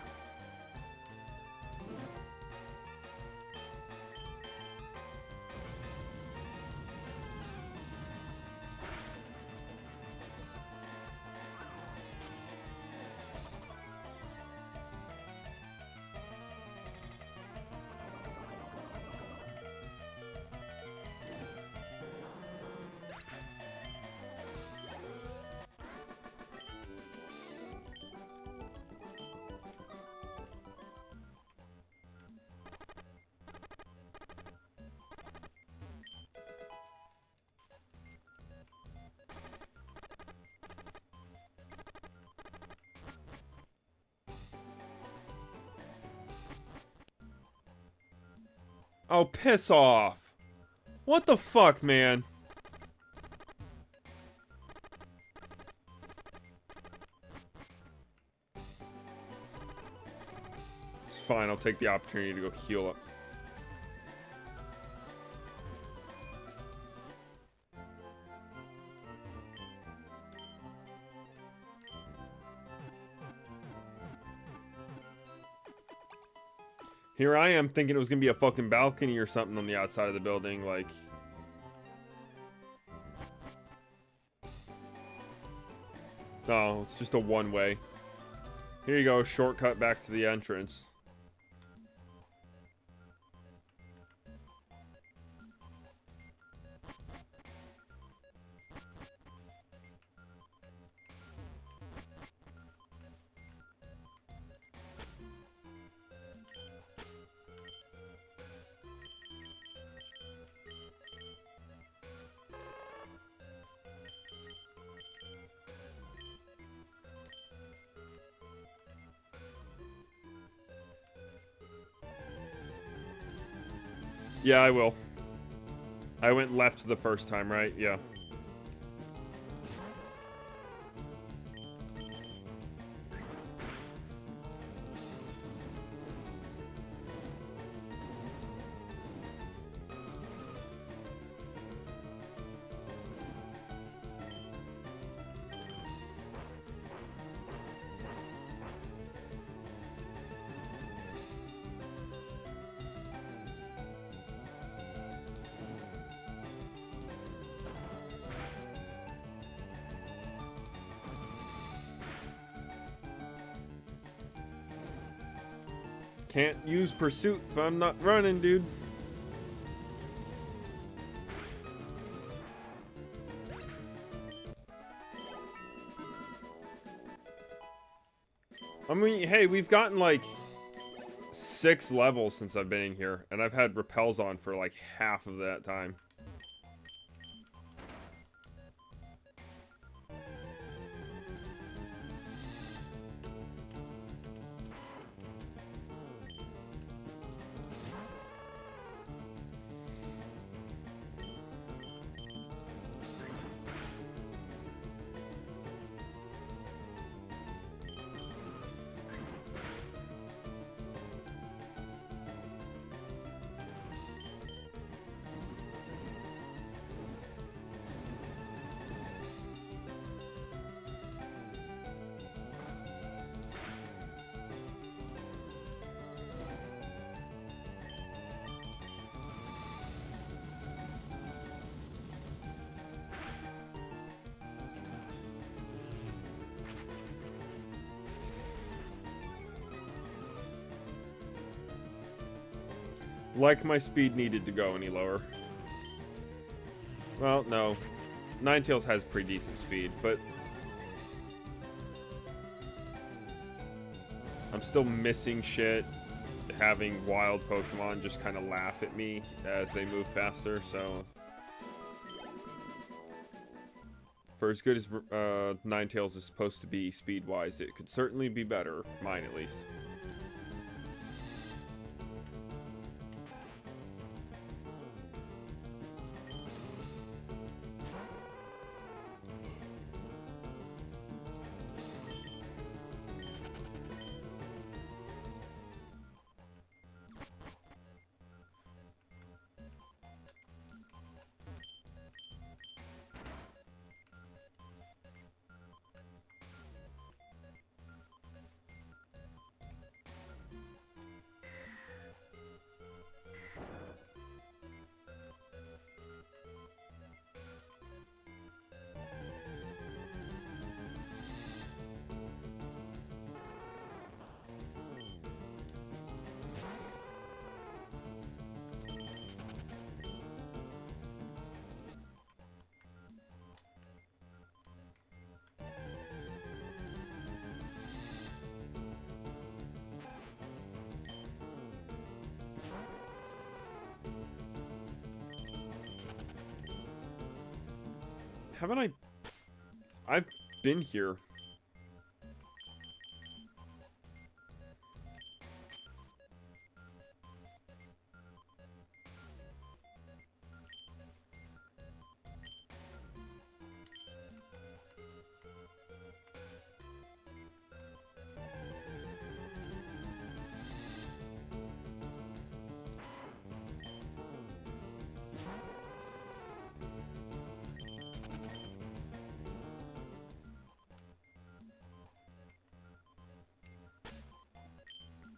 Oh, piss off. What the fuck, man? It's fine, I'll take the opportunity to go heal up. Here I am thinking it was gonna be a fucking balcony or something on the outside of the building, like... No, it's just a one-way. Here you go, shortcut back to the entrance. Yeah, I will. I went left the first time, right? Yeah. Can't use pursuit if I'm not running, dude. I mean, hey, we've gotten like 6 levels since I've been in here, and I've had repels on for like half of that time. Like my speed needed to go any lower. Well, no. Ninetales has pretty decent speed, but... I'm still missing shit. Having wild Pokemon just kind of laugh at me as they move faster, so... For as good as Ninetales is supposed to be speed-wise, it could certainly be better. Mine, at least. Haven't I... I've been here.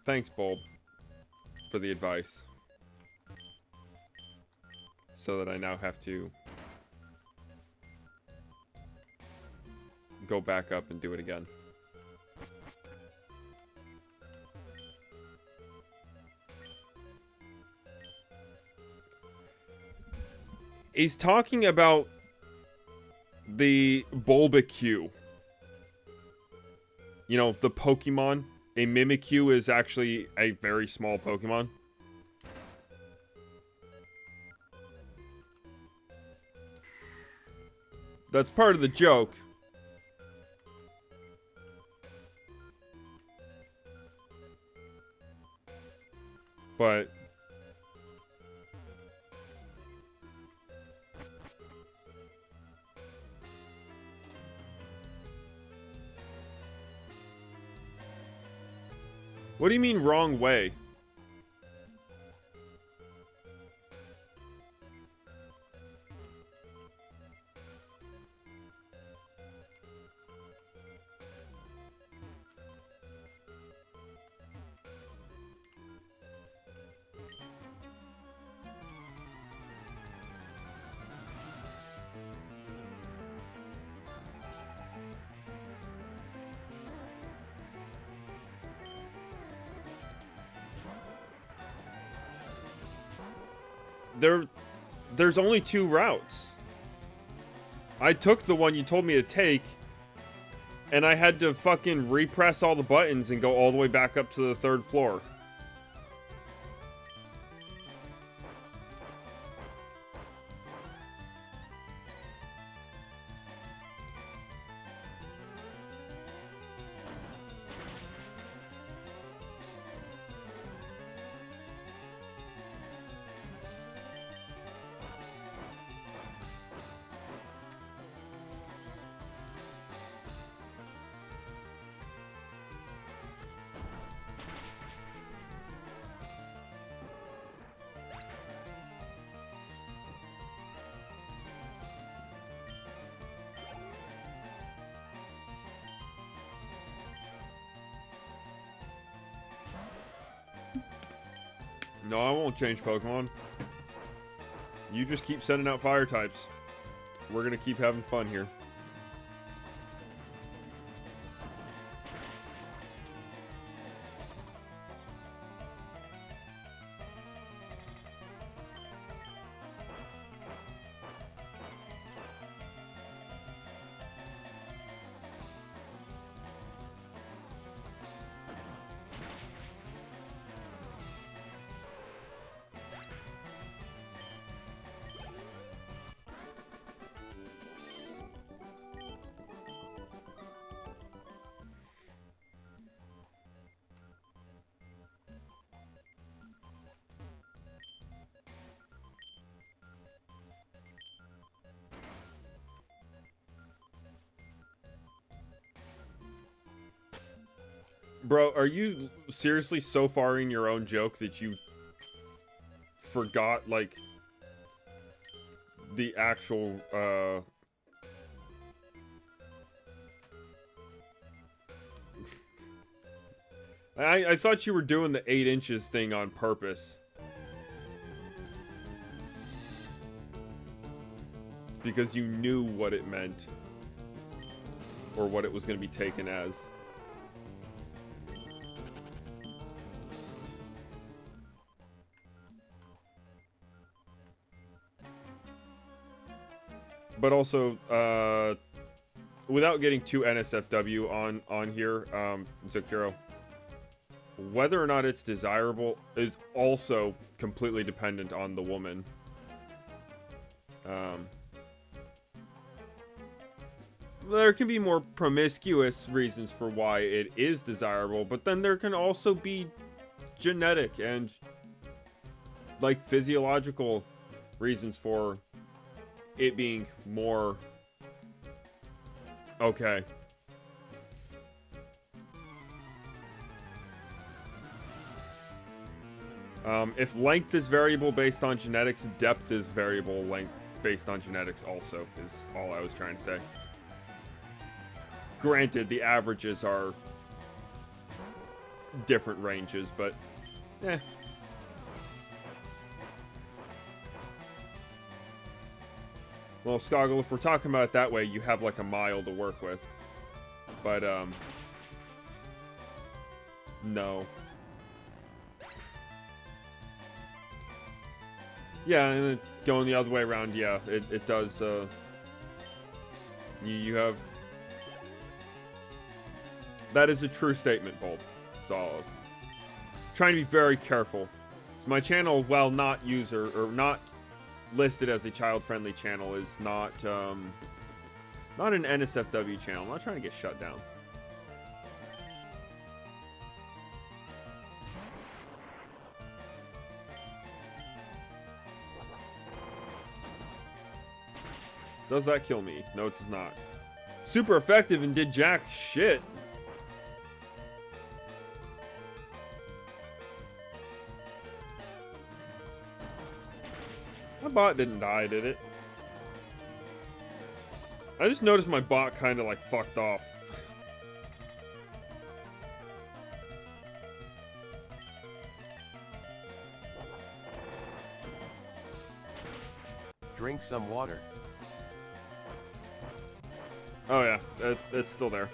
Thanks, Bulb, for the advice. So that I now have to go back up and do it again. He's talking about the Bulbacue. You know, the Pokemon. A Mimikyu is actually a very small Pokemon. That's part of the joke. But what do you mean wrong way? There's only 2 routes. I took the one you told me to take, and I had to fucking repress all the buttons and go all the way back up to the 3rd floor. No, I won't change Pokemon. You just keep sending out fire types. We're gonna keep having fun here. Bro, are you seriously so far in your own joke that you forgot, like, the actual, I thought you were doing the 8 inches thing on purpose. Because you knew what it meant. Or what it was going to be taken as. But also, without getting too NSFW on here, Zakiro, whether or not it's desirable is also completely dependent on the woman. There can be more promiscuous reasons for why it is desirable, but then there can also be genetic and, like, physiological reasons for it being more okay. If length is variable based on genetics, depth is variable length based on genetics also, is all I was trying to say. Granted, the averages are different ranges, but eh. Well, Skoggle, if we're talking about it that way, you have like a mile to work with. But, no. Yeah, and then going the other way around, yeah, it does, you have... That is a true statement, Bulb. So, trying to be very careful. So my channel, while not user, or not listed as a child-friendly channel, is not an NSFW channel. I'm not trying to get shut down. Does that kill me? No, it does not. Super effective and did jack shit. My bot didn't die, did it? I just noticed my bot kind of like fucked off. Drink some water. Oh yeah, it's still there.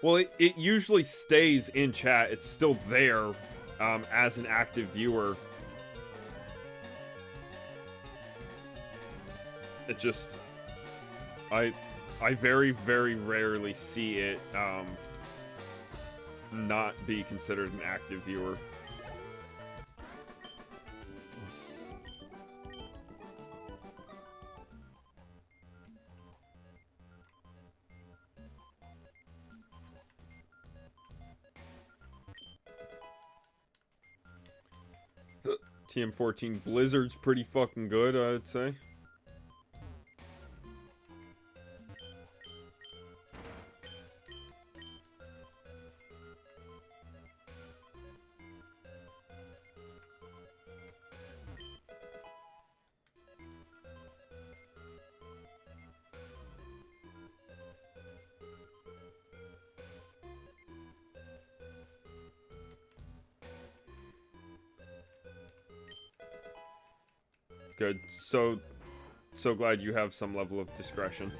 Well, it usually stays in chat. It's still there as an active viewer. It just... I very, very rarely see it not be considered an active viewer. TM14 Blizzard's pretty fucking good, I'd say. Good. So glad you have some level of discretion.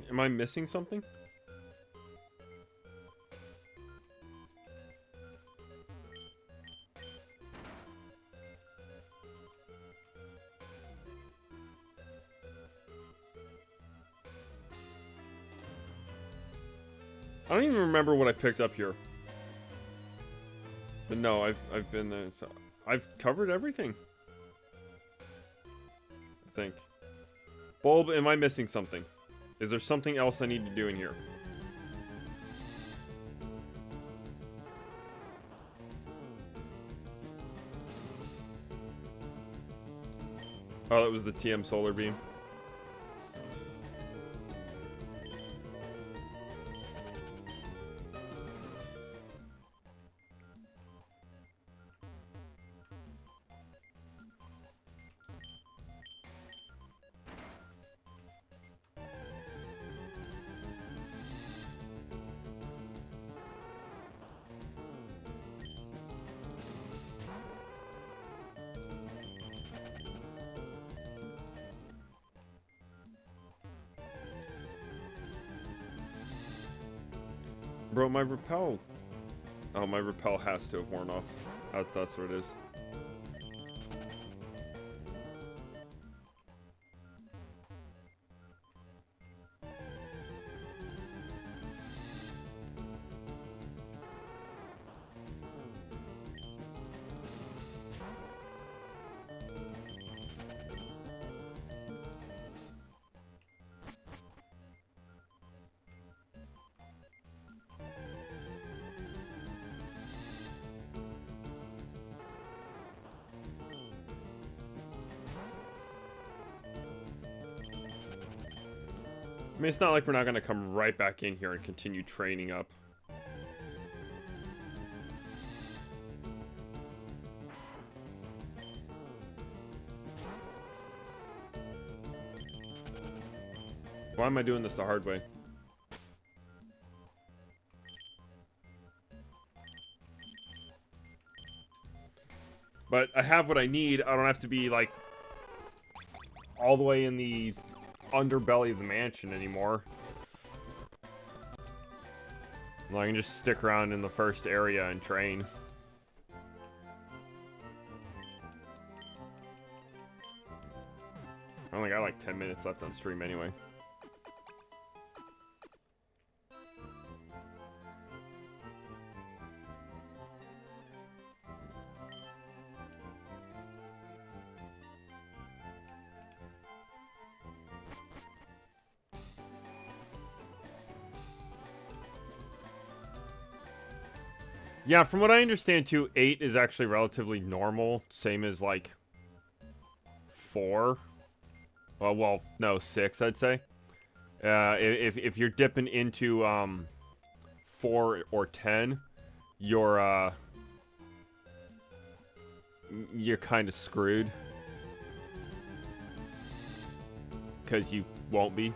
Am I missing something? I don't even remember what I picked up here. But no, I've been there. I've covered everything. I think. Bulb, am I missing something? Is there something else I need to do in here? Oh, that was the TM solar beam. Bro, my repel... Oh, my repel has to have worn off. That's what it is. I mean, it's not like we're not going to come right back in here and continue training up. Why am I doing this the hard way? But I have what I need. I don't have to be, like, all the way in the underbelly of the mansion anymore. I can just stick around in the first area and train. I only got like 10 minutes left on stream anyway. Yeah, from what I understand too, 8 is actually relatively normal. Same as like 4. Well, no, 6, I'd say. If you're dipping into 4 or 10, you're kind of screwed. Because you won't be.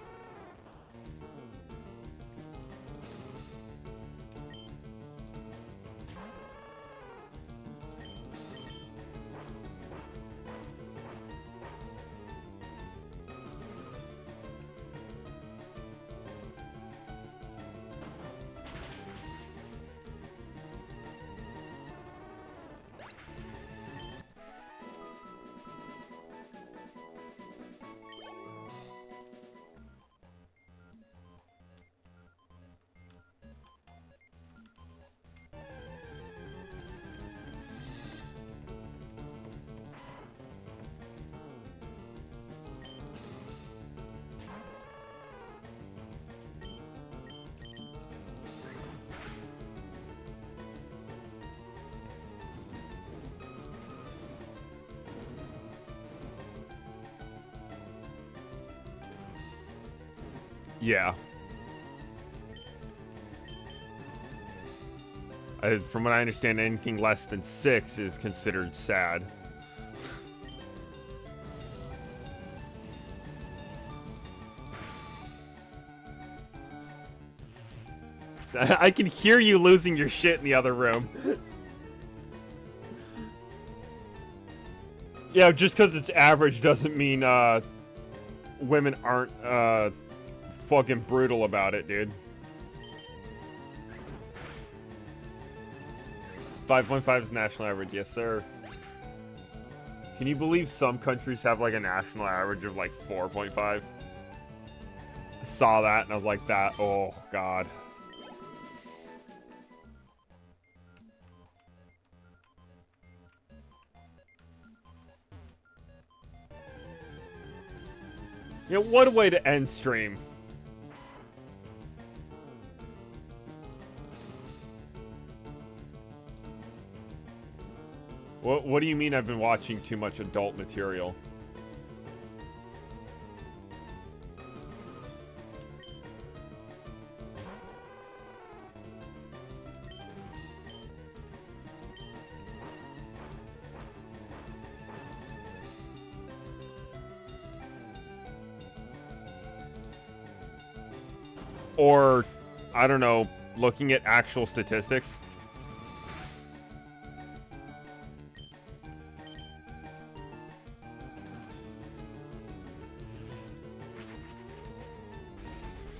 Yeah. From what I understand, anything less than 6 is considered sad. I can hear you losing your shit in the other room. Yeah, just because it's average doesn't mean women aren't fucking brutal about it, dude. 5.5 is national average, yes sir. Can you believe some countries have like a national average of like 4.5? I saw that and I was like that, oh god. You know, what a way to end stream. What do you mean I've been watching too much adult material? Or, I don't know, looking at actual statistics?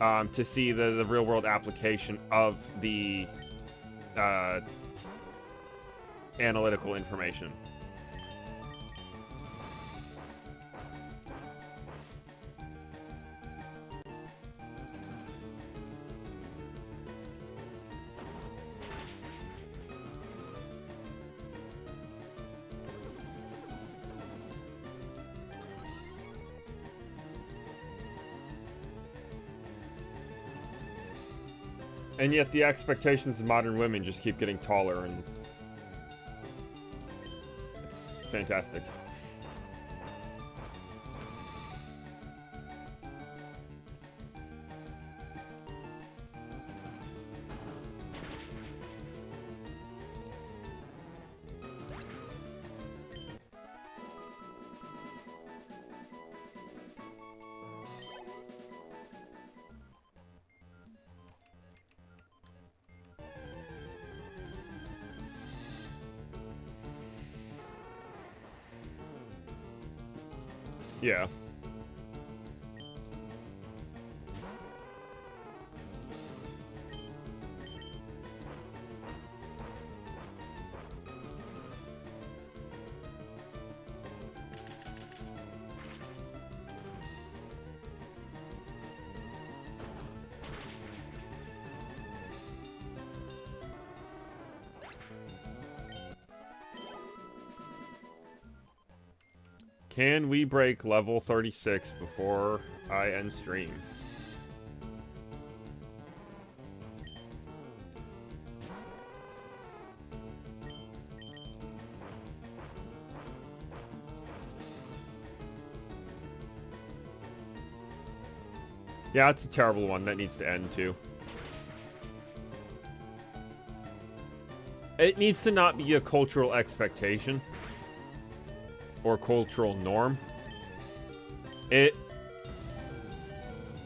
to see the real world application of the analytical information. And yet the expectations of modern women just keep getting taller, and it's fantastic. Yeah. Can we break level 36 before I end stream? Yeah, it's a terrible one. That needs to end too. It needs to not be a cultural expectation or cultural norm.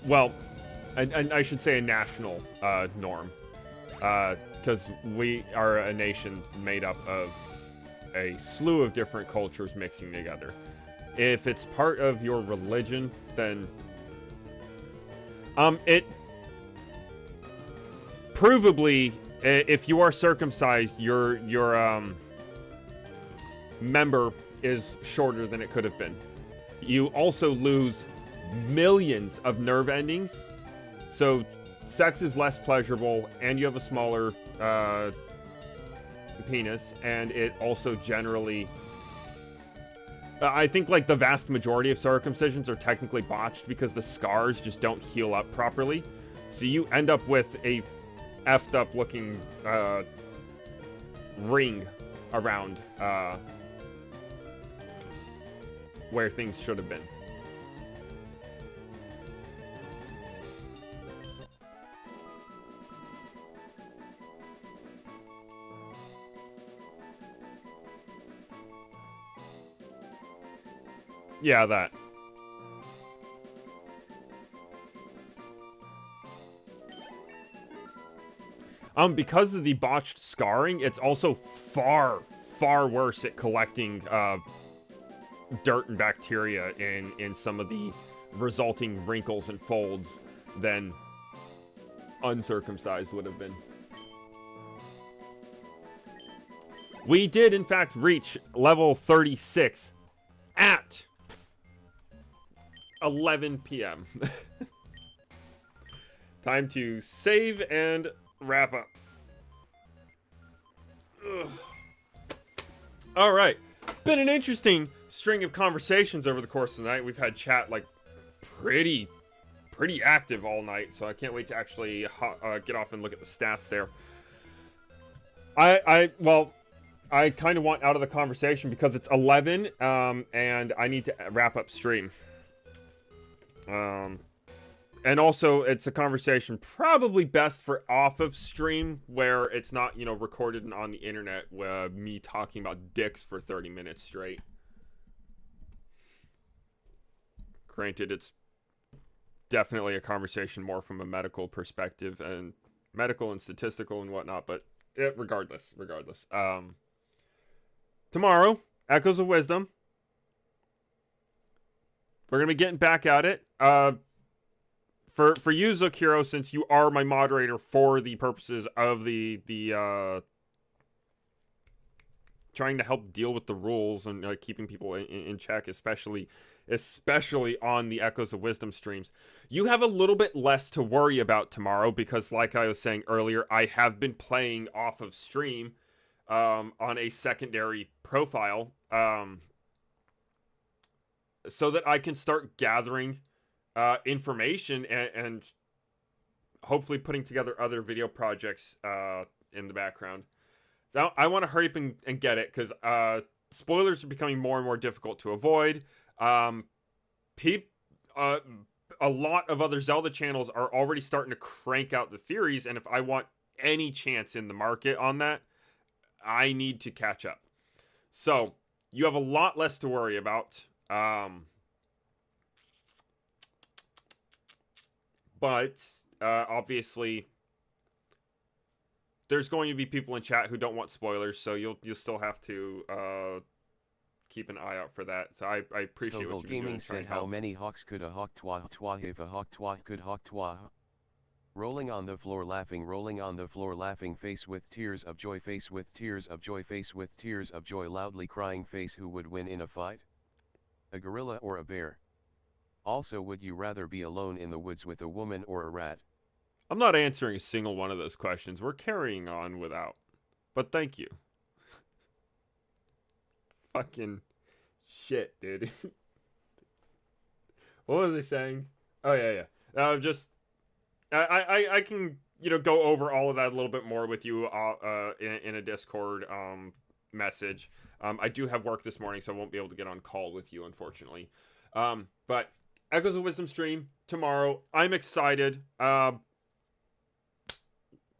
Well, I should say a national norm, because we are a nation made up of a slew of different cultures mixing together. If it's part of your religion, then it provably, if you are circumcised, your member is shorter than it could have been. You also lose millions of nerve endings, so sex is less pleasurable, and you have a smaller penis, and it also generally, I think like the vast majority of circumcisions are technically botched because the scars just don't heal up properly, so you end up with a effed up looking ring around where things should have been. Yeah, that. Because of the botched scarring, it's also far, far worse at collecting dirt and bacteria in some of the resulting wrinkles and folds than uncircumcised would have been. We did, in fact, reach level 36 at 11 p.m. Time to save and wrap up. Ugh. All right. Been an interesting string of conversations over the course of the night. We've had chat like pretty active all night, so I can't wait to actually get off and look at the stats there. Well, I kind of want out of the conversation because it's 11, and I need to wrap up stream. And also, it's a conversation probably best for off of stream, where it's not, you know, recorded and on the internet, me talking about dicks for 30 minutes straight. Granted, it's definitely a conversation more from a medical perspective, and medical and statistical and whatnot, but regardless. Tomorrow, Echoes of Wisdom. We're going to be getting back at it. for you, Zokiro, since you are my moderator for the purposes of the trying to help deal with the rules and keeping people in check, especially on the Echoes of Wisdom streams, you have a little bit less to worry about tomorrow because, like I was saying earlier, I have been playing off of stream on a secondary profile so that I can start gathering information and hopefully putting together other video projects in the background. Now, I want to hurry up and get it because spoilers are becoming more and more difficult to avoid. A lot of other Zelda channels are already starting to crank out the theories, and if I want any chance in the market on that, I need to catch up. So, you have a lot less to worry about. But, obviously, there's going to be people in chat who don't want spoilers, so you'll still have to keep an eye out for that. So I appreciate what you've been doing. Said how many hawks could a hawk twa if a hawk twa could hawk twa? Rolling on the floor laughing, rolling on the floor laughing, face with tears of joy, face with tears of joy, face with tears of joy, loudly crying face. Who would win in a fight? A gorilla or a bear? Also, would you rather be alone in the woods with a woman or a rat? I'm not answering a single one of those questions. We're carrying on without. But thank you. Fucking shit, dude. What was I saying? Oh, yeah. I can, go over all of that a little bit more with you in a Discord message. I do have work this morning, so I won't be able to get on call with you, unfortunately. But Echoes of Wisdom stream tomorrow. I'm excited.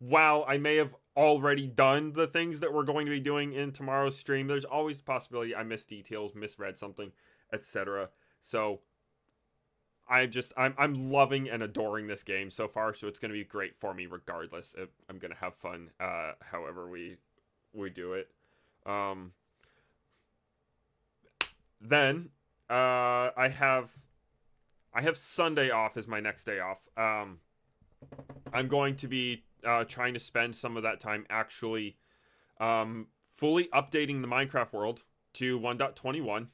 While I may have already done the things that we're going to be doing in tomorrow's stream, there's always the possibility I missed details, misread something, etc. So I'm loving and adoring this game so far, so it's going to be great for me regardless. I'm going to have fun however we do it. Then I have Sunday off as my next day off. I'm going to be trying to spend some of that time actually fully updating the Minecraft world to 1.21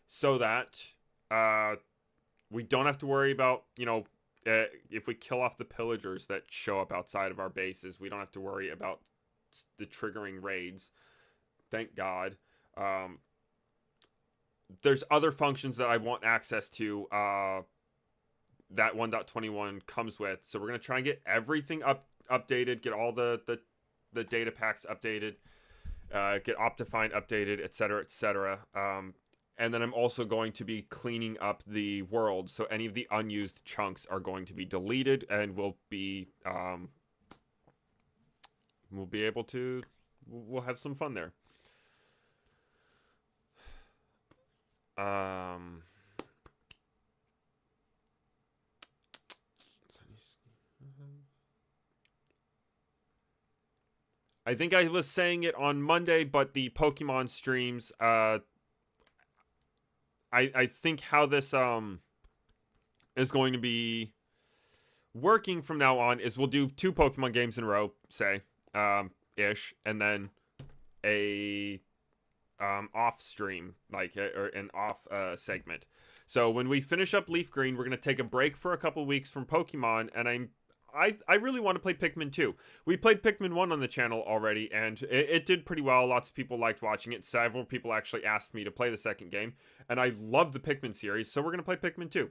so that we don't have to worry about, if we kill off the pillagers that show up outside of our bases, we don't have to worry about the triggering raids. Thank God. There's other functions that I want access to that 1.21 comes with. So we're going to try and get everything updated, get all the data packs updated, get Optifine updated, etc. And then I'm also going to be cleaning up the world, so any of the unused chunks are going to be deleted, and we'll have some fun there. I think I was saying it on Monday, but the Pokemon streams, I think how this is going to be working from now on is we'll do 2 Pokemon games in a row, say, ish, and then a off stream, or an off segment. So when we finish up LeafGreen, we're gonna take a break for a couple weeks from Pokemon, and I really want to play Pikmin 2. We played Pikmin 1 on the channel already, and it did pretty well. Lots of people liked watching it. Several people actually asked me to play the second game, and I love the Pikmin series, so we're going to play Pikmin 2.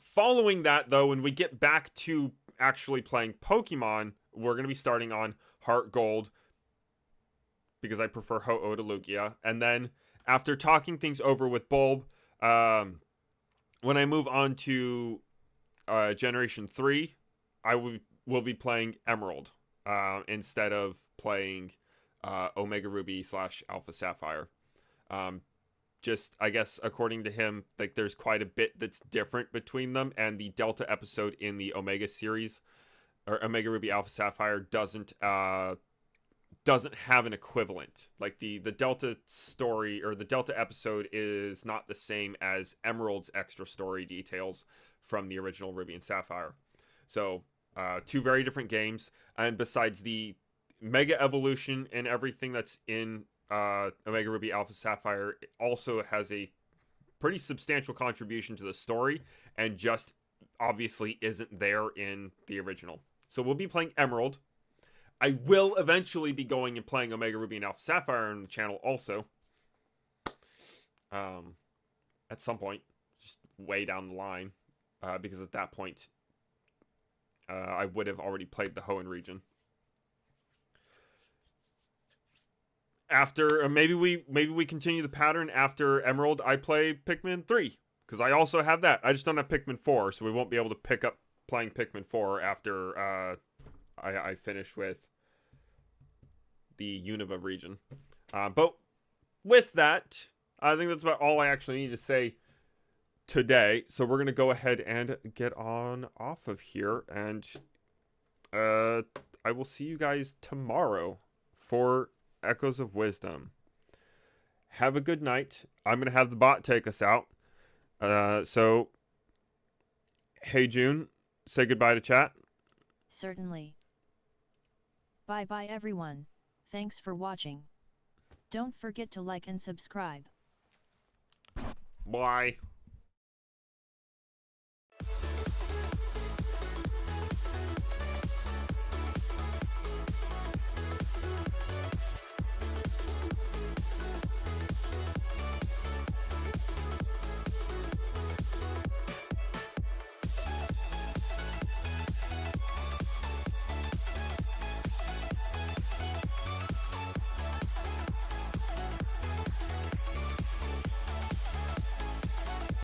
Following that, though, when we get back to actually playing Pokemon, we're going to be starting on Heart Gold, because I prefer Ho-Oh to Lugia. And then, after talking things over with Bulb, when I move on to Generation 3, I will be playing Emerald instead of playing Omega Ruby / Alpha Sapphire. Just, I guess, according to him, there's quite a bit that's different between them, and the Delta episode in the Omega series, or Omega Ruby Alpha Sapphire, doesn't doesn't have an equivalent. Like the Delta story or the Delta episode is not the same as Emerald's extra story details from the original Ruby and Sapphire. So 2 very different games, and besides the Mega Evolution and everything that's in Omega Ruby Alpha Sapphire, it also has a pretty substantial contribution to the story, and just obviously isn't there in the original. So we'll be playing Emerald. I will eventually be going and playing Omega Ruby and Alpha Sapphire on the channel also. At some point, just way down the line, because at that point, I would have already played the Hoenn region. After maybe we continue the pattern after Emerald. I play Pikmin 3 because I also have that. I just don't have Pikmin 4, so we won't be able to pick up playing Pikmin 4 after I finish with the Unova region. But with that, I think that's about all I actually need to say today. So we're gonna go ahead and get on off of here, and I will see you guys tomorrow for Echoes of Wisdom. Have a good night. I'm gonna have the bot take us out. So hey June, say goodbye to chat. Certainly. Bye bye everyone. Thanks for watching. Don't forget to like and subscribe. Bye.